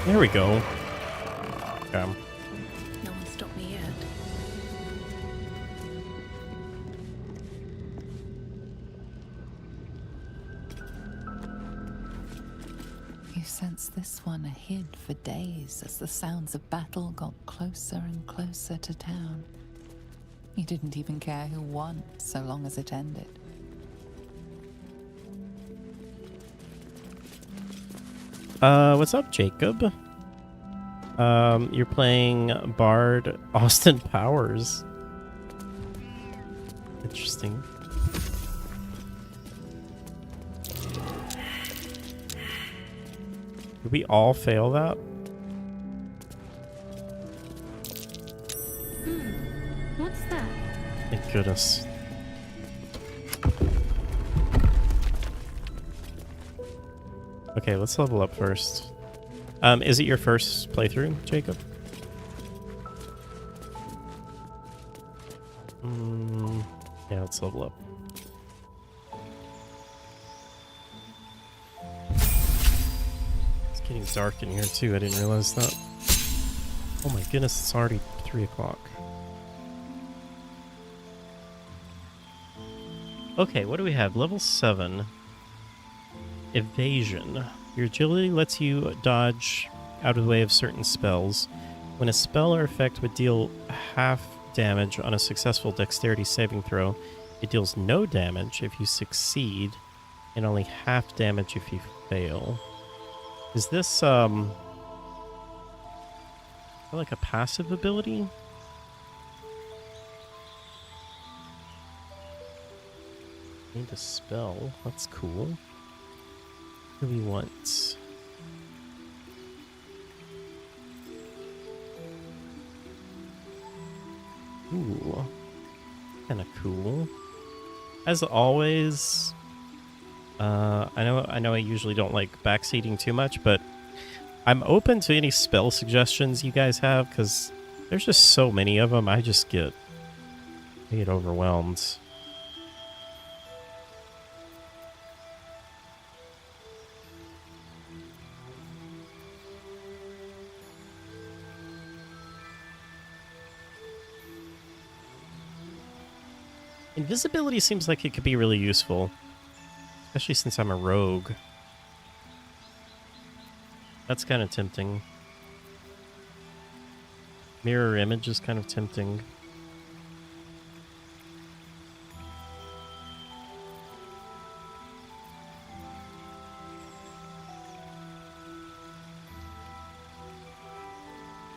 There we go. Okay. No one stopped me yet. You sensed this one hid for days as the sounds of battle got closer and closer to town. You didn't even care who won, so long as it ended. What's up, Jacob? You're playing Bard Austin Powers. Interesting. Did we all fail that? goodness. Okay, let's level up first. Is it your first playthrough, Jacob? Yeah, let's level up. It's getting dark in here too, I didn't realize that. Oh my goodness, it's already 3 o'clock. Okay, what do we have? Level 7. Evasion. Your agility lets you dodge out of the way of certain spells. When a spell or effect would deal half damage on a successful dexterity saving throw, it deals no damage if you succeed, and only half damage if you fail. Is this, like a passive ability? Need a spell. That's cool. What do we want? Ooh. Kinda cool. As always, I know I usually don't like backseating too much, but I'm open to any spell suggestions you guys have, because there's just so many of them, I get overwhelmed. Invisibility seems like it could be really useful, especially since I'm a rogue. That's kind of tempting. Mirror image is kind of tempting.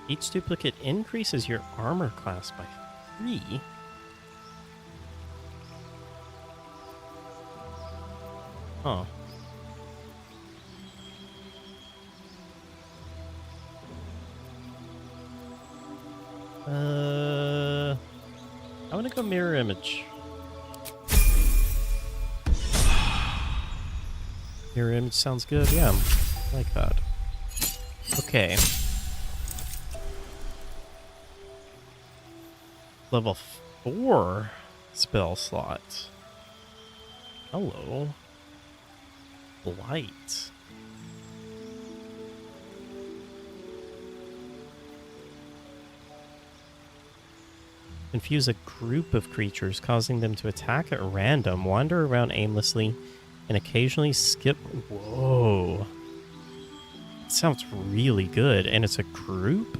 Each duplicate increases your armor class by 3. Huh. I want to go mirror image. Mirror image sounds good. Yeah, I like that. Okay. Level 4 spell slot. Hello. Blight. Confuse a group of creatures, causing them to attack at random, wander around aimlessly, and occasionally skip. Whoa. That sounds really good. And it's a group?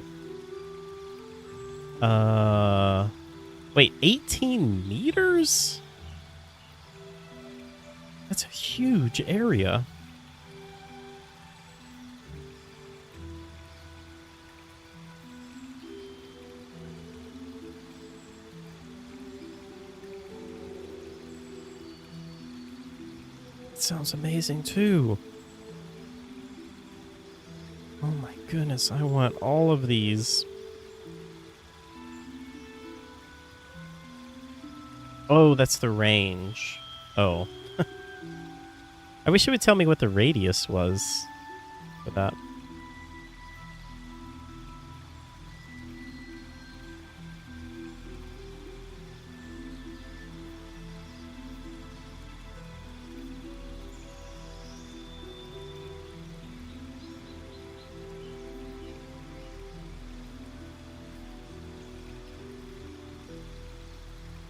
Wait, 18 meters? That's a huge area. It sounds amazing too. Oh my goodness, I want all of these. Oh, that's the range. Oh. I wish it would tell me what the radius was for that.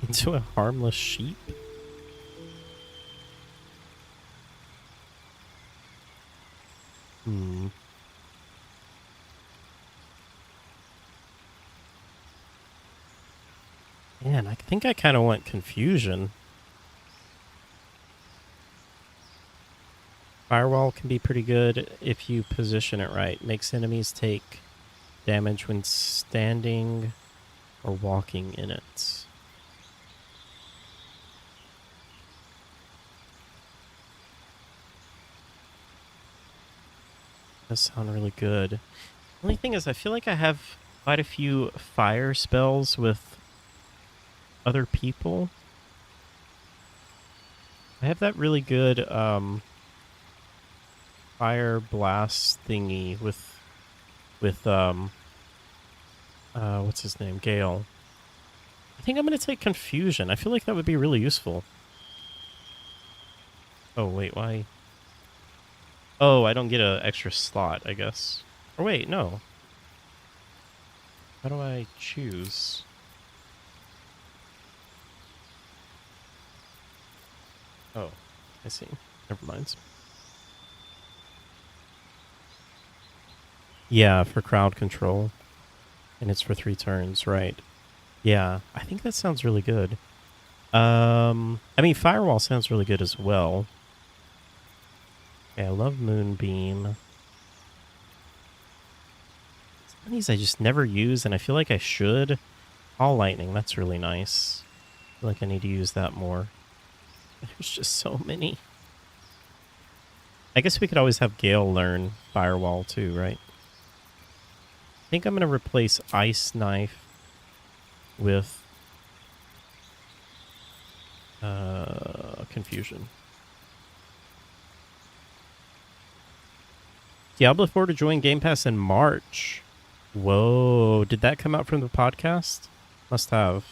Into a harmless sheep? Man, I think I kind of want confusion. Firewall can be pretty good if you position it right. Makes enemies take damage when standing or walking in it. Does sound really good. Only thing is, I feel like I have quite a few fire spells with other people. I have that really good fire blast thingy with what's his name? Gale. I think I'm gonna take confusion. I feel like that would be really useful. Oh wait, why? Oh, I don't get an extra slot, I guess. Or wait, no. How do I choose? Oh, I see. Never mind. Yeah, for crowd control. And it's for 3 turns, right. Yeah, I think that sounds really good. I mean, Firewall sounds really good as well. Yeah, I love Moonbeam. Some of these I just never use, and I feel like I should. All Lightning, that's really nice. I feel like I need to use that more. There's just so many. I guess we could always have Gale learn Firewall too, right? I think I'm going to replace Ice Knife with Confusion. Diablo 4 to join Game Pass in March. Whoa, did that come out from the podcast? Must have.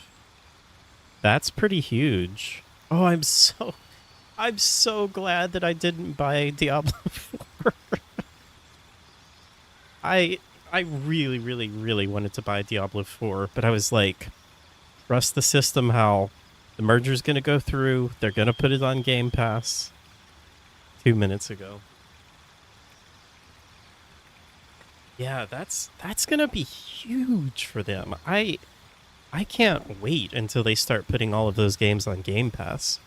That's pretty huge. Oh, I'm so glad that I didn't buy Diablo 4. I really, really, really wanted to buy Diablo 4, but I was like, trust the system how the merger's going to go through. They're going to put it on Game Pass 2 minutes ago. Yeah, that's going to be huge for them. I can't wait until they start putting all of those games on Game Pass.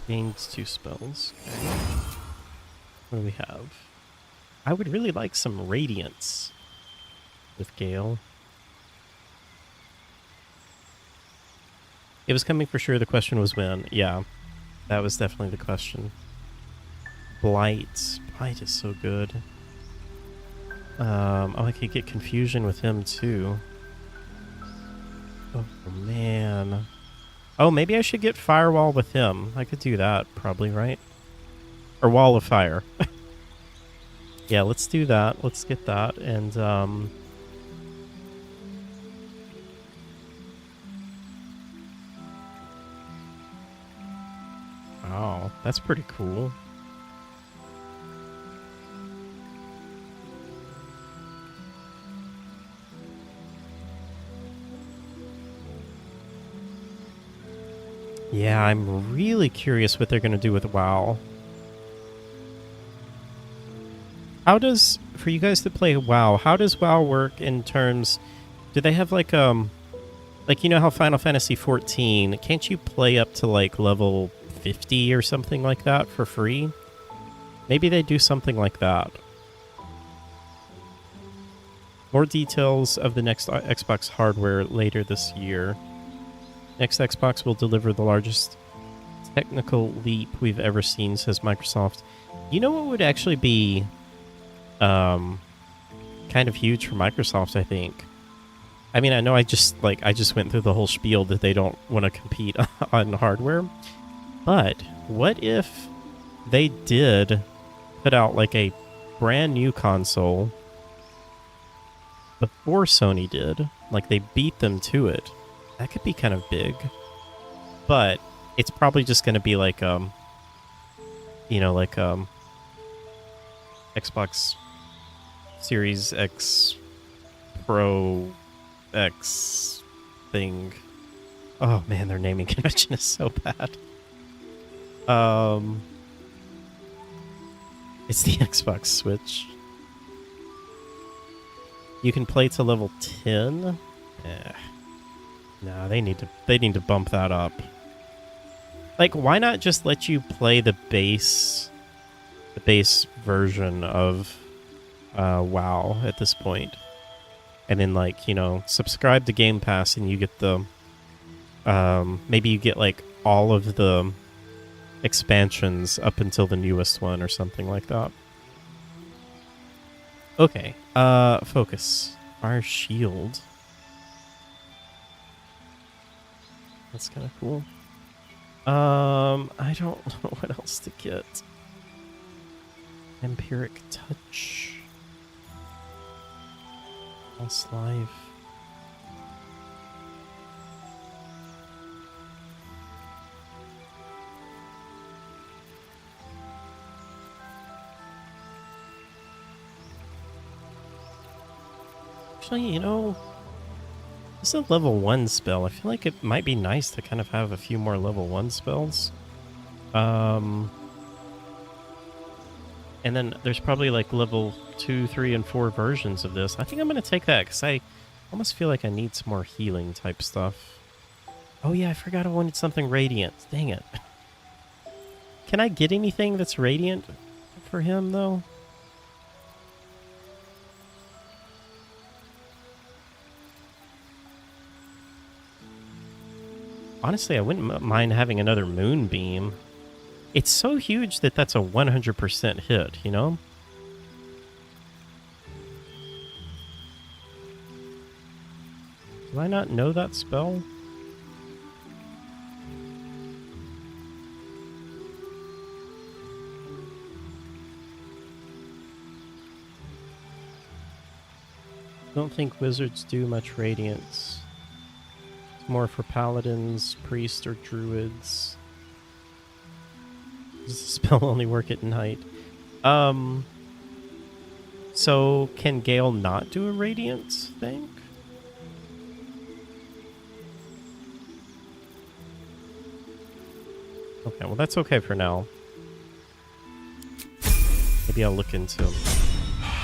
Gains 2 spells. Okay. What do we have? I would really like some Radiance with Gale. It was coming for sure. The question was when. Yeah, that was definitely the question. Blight. Blight is so good. Oh, I could get Confusion with him too. Oh, man. Oh, maybe I should get Firewall with him. I could do that, probably, right? Or Wall of Fire. Yeah, let's do that. Let's get that. And, oh, that's pretty cool. Yeah, I'm really curious what they're going to do with WoW. How does, for you guys to play WoW, how does WoW work in terms, do they have like you know how Final Fantasy 14, can't you play up to like level 50 or something like that for free? Maybe they do something like that. More details of the next Xbox hardware later this year. Next Xbox will deliver the largest technical leap we've ever seen, says Microsoft. You know what would actually be kind of huge for Microsoft, I think? I mean, I know I just went through the whole spiel that they don't want to compete on hardware. But what if they did put out like a brand new console before Sony did? Like they beat them to it. That could be kind of big, but it's probably just going to be like, Xbox Series X Pro X thing. Oh man, their naming convention is so bad. It's the Xbox Switch. You can play to level 10. No, they need to bump that up. Like, why not just let you play the base version of WoW at this point, and then subscribe to Game Pass and you get the Maybe you get like all of the expansions up until the newest one or something like that. Okay, focus. Fire shield. That's kind of cool. I don't know what else to get. Empiric touch. Lost life. Actually, you know, this is a level 1 spell. I feel like it might be nice to kind of have a few more level 1 spells. And then there's probably like level 2, 3, and 4 versions of this. I think I'm going to take that because I almost feel like I need some more healing type stuff. Oh yeah, I forgot I wanted something radiant. Dang it. Can I get anything that's radiant for him though? Honestly, I wouldn't mind having another moonbeam. It's so huge that that's a 100% hit, you know? Do I not know that spell? Don't think wizards do much radiance. It's more for paladins, priests, or druids. Does the spell only work at night? So can Gale not do a radiance thing? Okay, well that's okay for now. Maybe I'll look into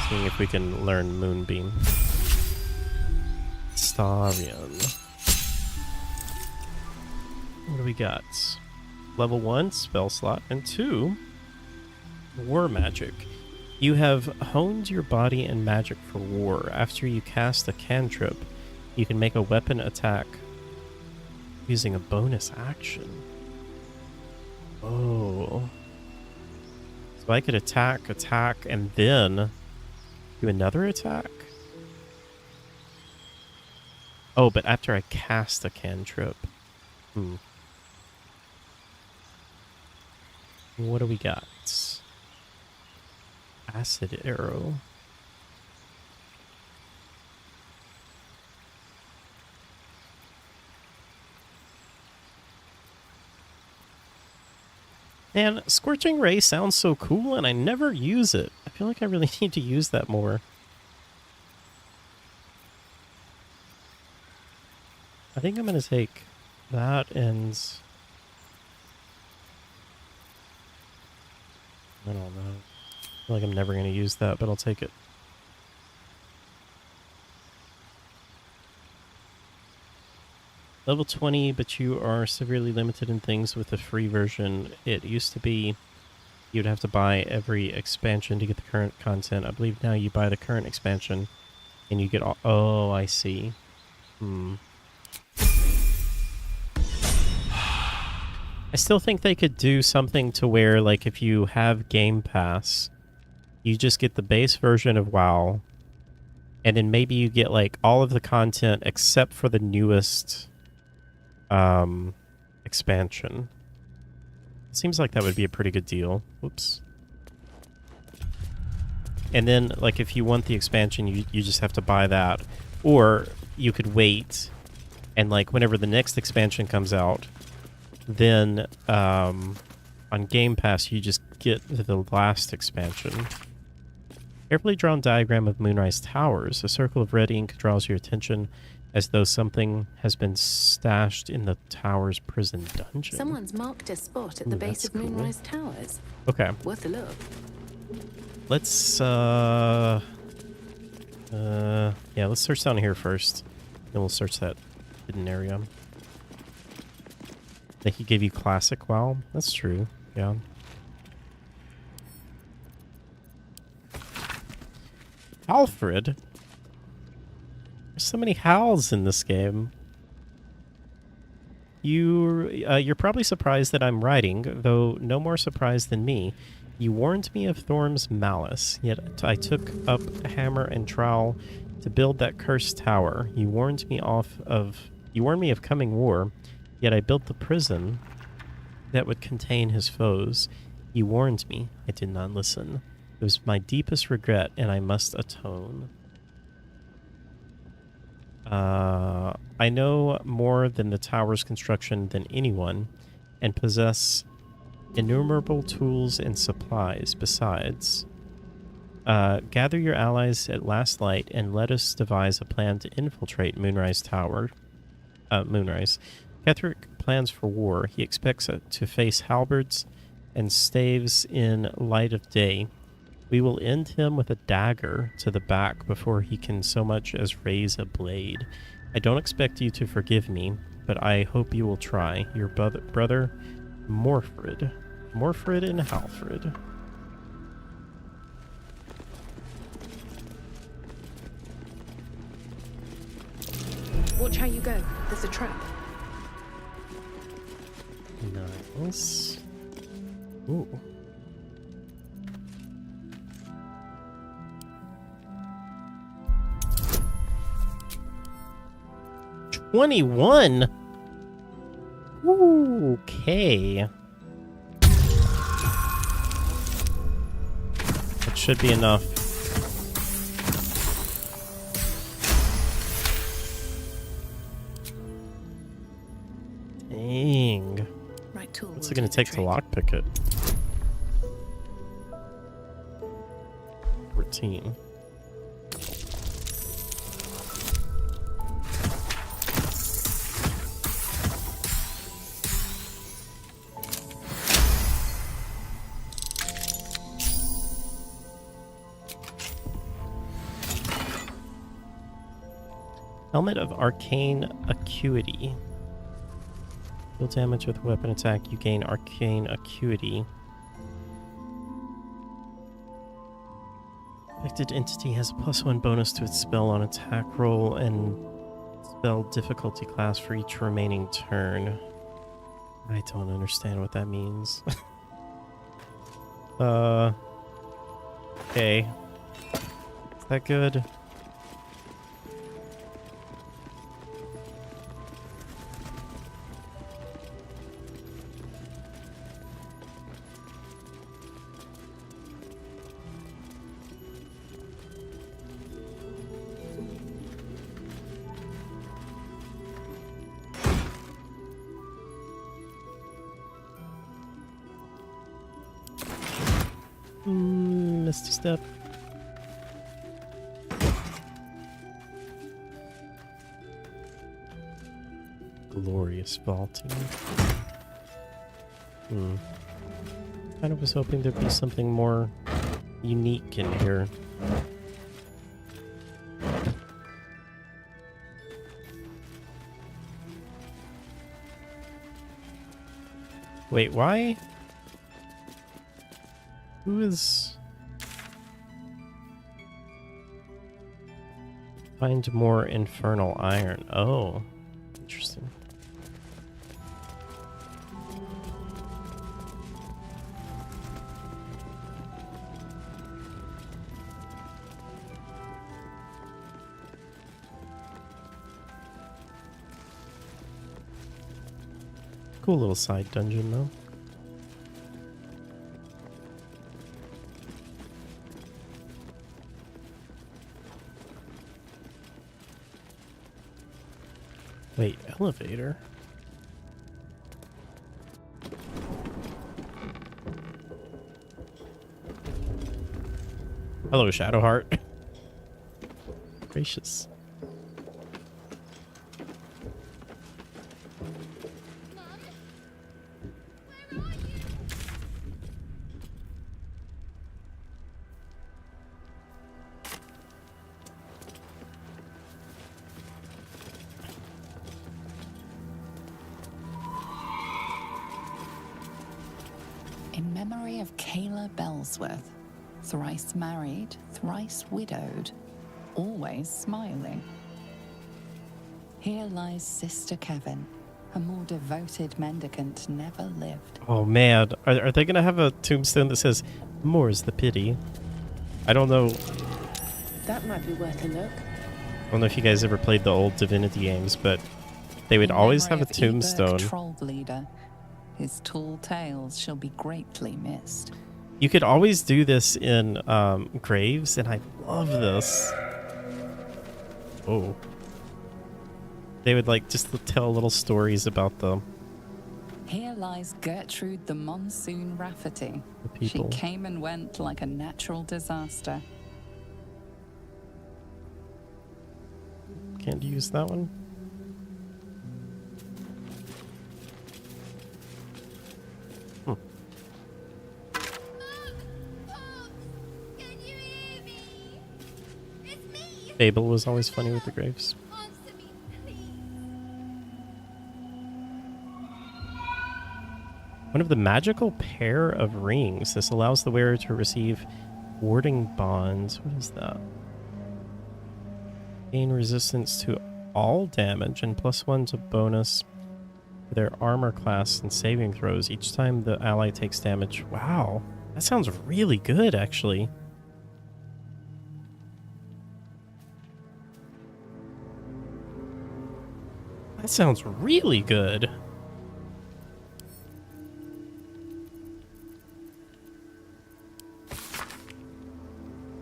seeing if we can learn Moonbeam. Starion. What do we got? Level 1 spell slot and 2 war magic. You have honed your body and magic for war. After you cast a cantrip, you can make a weapon attack using a bonus action. Oh. So I could attack, and then do another attack? Oh, but after I cast a cantrip. What do we got? Acid arrow. Man, Scorching Ray sounds so cool and I never use it. I feel like I really need to use that more. I think I'm going to take that and... I don't know. I feel like I'm never going to use that, but I'll take it. Level 20, but you are severely limited in things with the free version. It used to be you'd have to buy every expansion to get the current content. I believe now you buy the current expansion and you get all... Oh, I see. I still think they could do something to where, like, if you have Game Pass, you just get the base version of WoW, and then maybe you get, like, all of the content except for the newest expansion. Seems like that would be a pretty good deal. Whoops. And then, like, if you want the expansion, you just have to buy that. Or you could wait, and, like, whenever the next expansion comes out, then on Game Pass, you just get the last expansion. Carefully drawn diagram of Moonrise Towers. A circle of red ink draws your attention as though something has been stashed in the tower's prison dungeon. Someone's marked a spot at the base of Moonrise Towers. Okay. Worth a look. Let's, yeah, let's search down here first. Then we'll search that hidden area. They could give you classic WoW. That's true. Yeah. Alfred? There's so many Hals in this game. You're probably surprised that I'm writing, though no more surprised than me. You warned me of Thorm's malice, yet I took up a hammer and trowel to build that cursed tower. You warned me of coming war, yet I built the prison that would contain his foes. You warned me. I did not listen. It was my deepest regret, and I must atone. I know more than the tower's construction than anyone, and possess innumerable tools and supplies. Besides, gather your allies at last light, and let us devise a plan to infiltrate Moonrise Tower. Moonrise. Ketherick plans for war. He expects to face halberds and staves in light of day. We will end him with a dagger to the back before he can so much as raise a blade. I don't expect you to forgive me, but I hope you will try. Your brother, Morfred. Morfred and Halfred. Watch how you go. There's a trap. Nice. Ooh. $21. Okay. That should be enough. Dang. Right tool. What's it going to take to lockpick it? 14. Helmet of Arcane Acuity. Deal damage with weapon attack, you gain Arcane Acuity. Affected entity has a +1 bonus to its spell on attack roll and spell difficulty class for each remaining turn. I don't understand what that means. Okay. Is that good? Missed a step. Glorious vaulting. Kind of was hoping there'd be something more unique in here. Wait, why? Who is... Find more infernal iron. Oh, interesting. Cool little side dungeon, though. Wait, elevator? Hello, Shadowheart. Gracious. In memory of Kayla Bellsworth, thrice married, thrice widowed, always smiling. Here lies Sister Kevin, A more devoted mendicant never lived. Oh man, are they gonna have a tombstone that says "More's the pity"? I don't know. That might be worth a look. I don't know if you guys ever played the old Divinity games, but they would In always have memory a of Eberg tombstone. Trollbleeder, his tall tales shall be greatly missed. You could always do this in graves, and I love this. Oh. They would like just tell little stories about them. Here lies Gertrude the Monsoon Rafferty. The She people. came and went like a natural disaster. Can't use that one. Fable was always funny with the graves. One of the magical pair of rings. This allows the wearer to receive warding bonds. What is that? Gain resistance to all damage and +1 to bonus for their armor class and saving throws each time the ally takes damage. Wow, that sounds really good, actually. That sounds really good.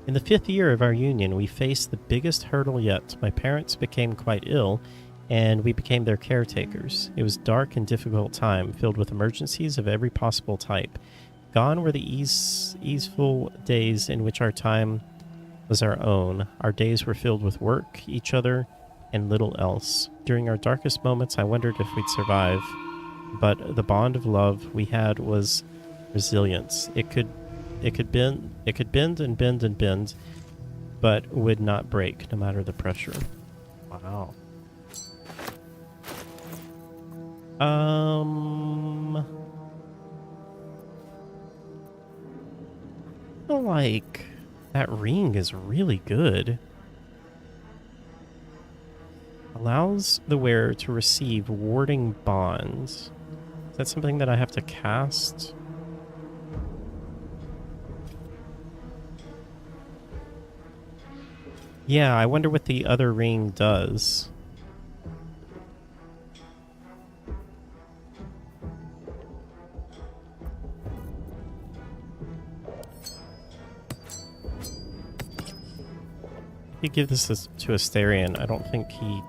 In the 5th year of our union, we faced the biggest hurdle yet. My parents became quite ill, and we became their caretakers. It was a dark and difficult time, filled with emergencies of every possible type. Gone were the easeful days in which our time was our own. Our days were filled with work, each other, and little else. During our darkest moments, I wondered if we'd survive. But the bond of love we had was resilience. It could bend and bend and bend, but would not break no matter the pressure. Wow. I feel like that ring is really good. Allows the wearer to receive warding bonds. Is that something that I have to cast? Yeah, I wonder what the other ring does. You give this to Asterion. I don't think he...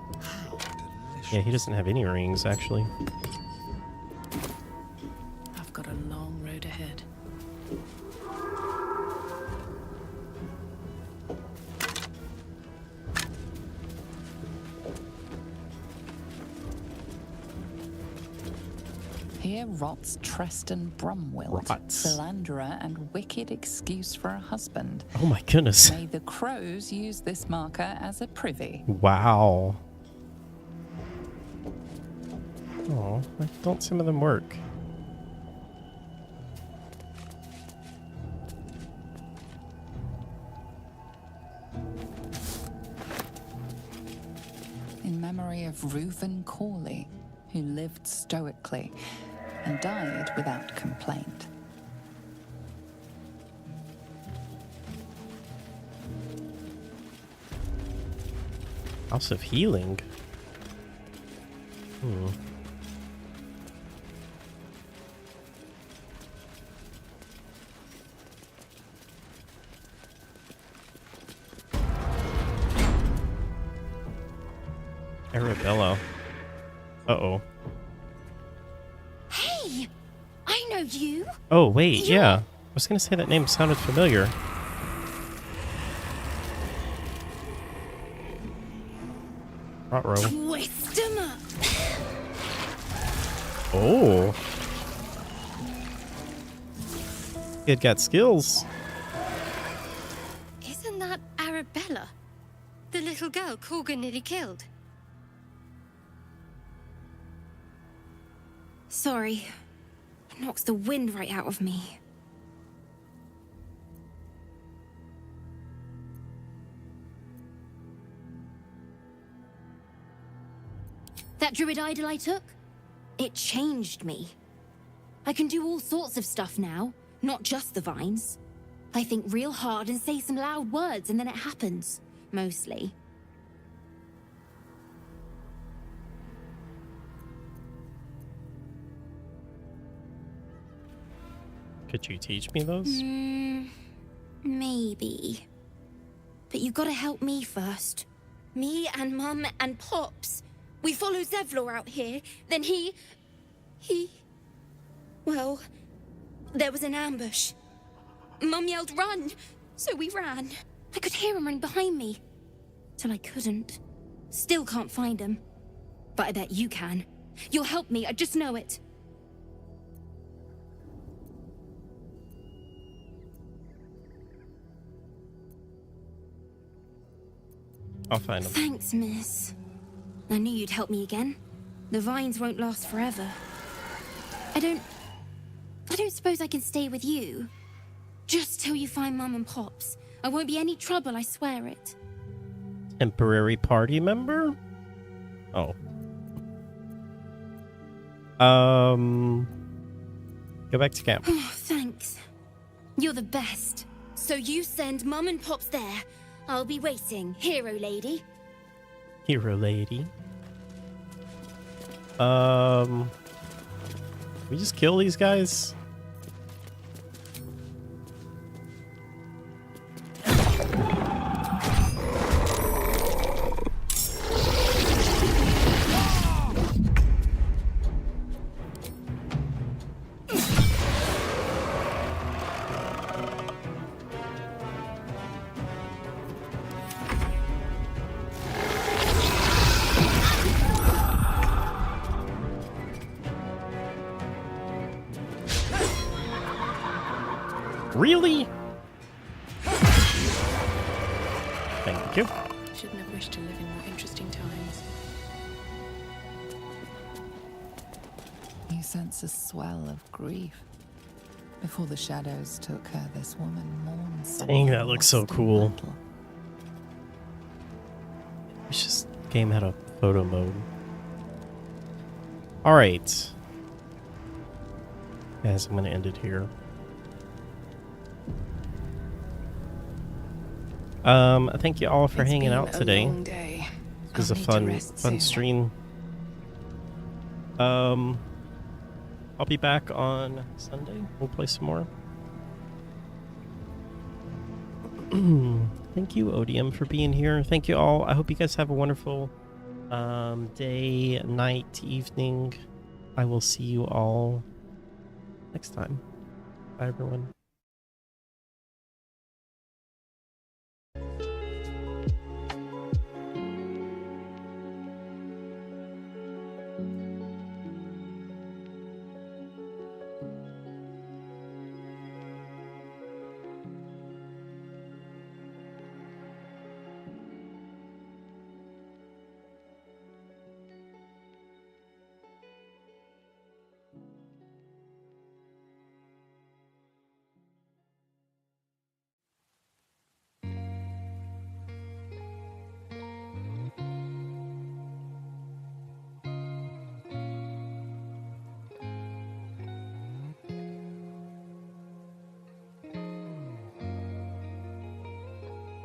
Yeah, he doesn't have any rings, actually. I've got a long road ahead. Here rots Treston Brumwilt, Rots. philanderer and wicked excuse for a husband. Oh my goodness. May the crows use this marker as a privy. Wow. Oh, why don't some of them work? In memory of Reuven Corley, who lived stoically and died without complaint. House of Healing. Arabella. Uh-oh. Hey! I know you! Oh, wait, yeah. I was gonna say that name sounded familiar. Ruh-roh. Twist 'em up! Oh. It got skills. Isn't that Arabella? The little girl Corgan nearly killed. Sorry. It knocks the wind right out of me. That druid idol I took? It changed me. I can do all sorts of stuff now, not just the vines. I think real hard and say some loud words and then it happens. Mostly. Could you teach me those? Maybe. But you gotta help me first. Me and Mum and Pops. We follow Zevlor out here, then he... Well, there was an ambush. Mum yelled, "Run!" So we ran. I could hear him running behind me. Till I couldn't. Still can't find him. But I bet you can. You'll help me, I just know it. I'll find him. Thanks, miss. I knew you'd help me again. The vines won't last forever. I don't suppose I can stay with you. Just till you find Mum and Pops. I won't be any trouble, I swear it. Temporary party member? Oh. Go back to camp. Oh, thanks. You're the best. So you send Mum and Pops there. I'll be waiting, hero lady. Hero lady. We just kill these guys? Really? Thank you. Shouldn't have wished to live in more interesting times. You sense a swell of grief. Before the shadows took her, this woman mourns. Dang, that looks so cool. Wish this game had a photo mode. Alright. Guys, I'm gonna end it here. Thank you all for hanging out today. It was a fun stream. I'll be back on Sunday. We'll play some more. Thank you, Odium, for being here. Thank you all. I hope you guys have a wonderful day, night, evening. I will see you all next time. Bye, everyone.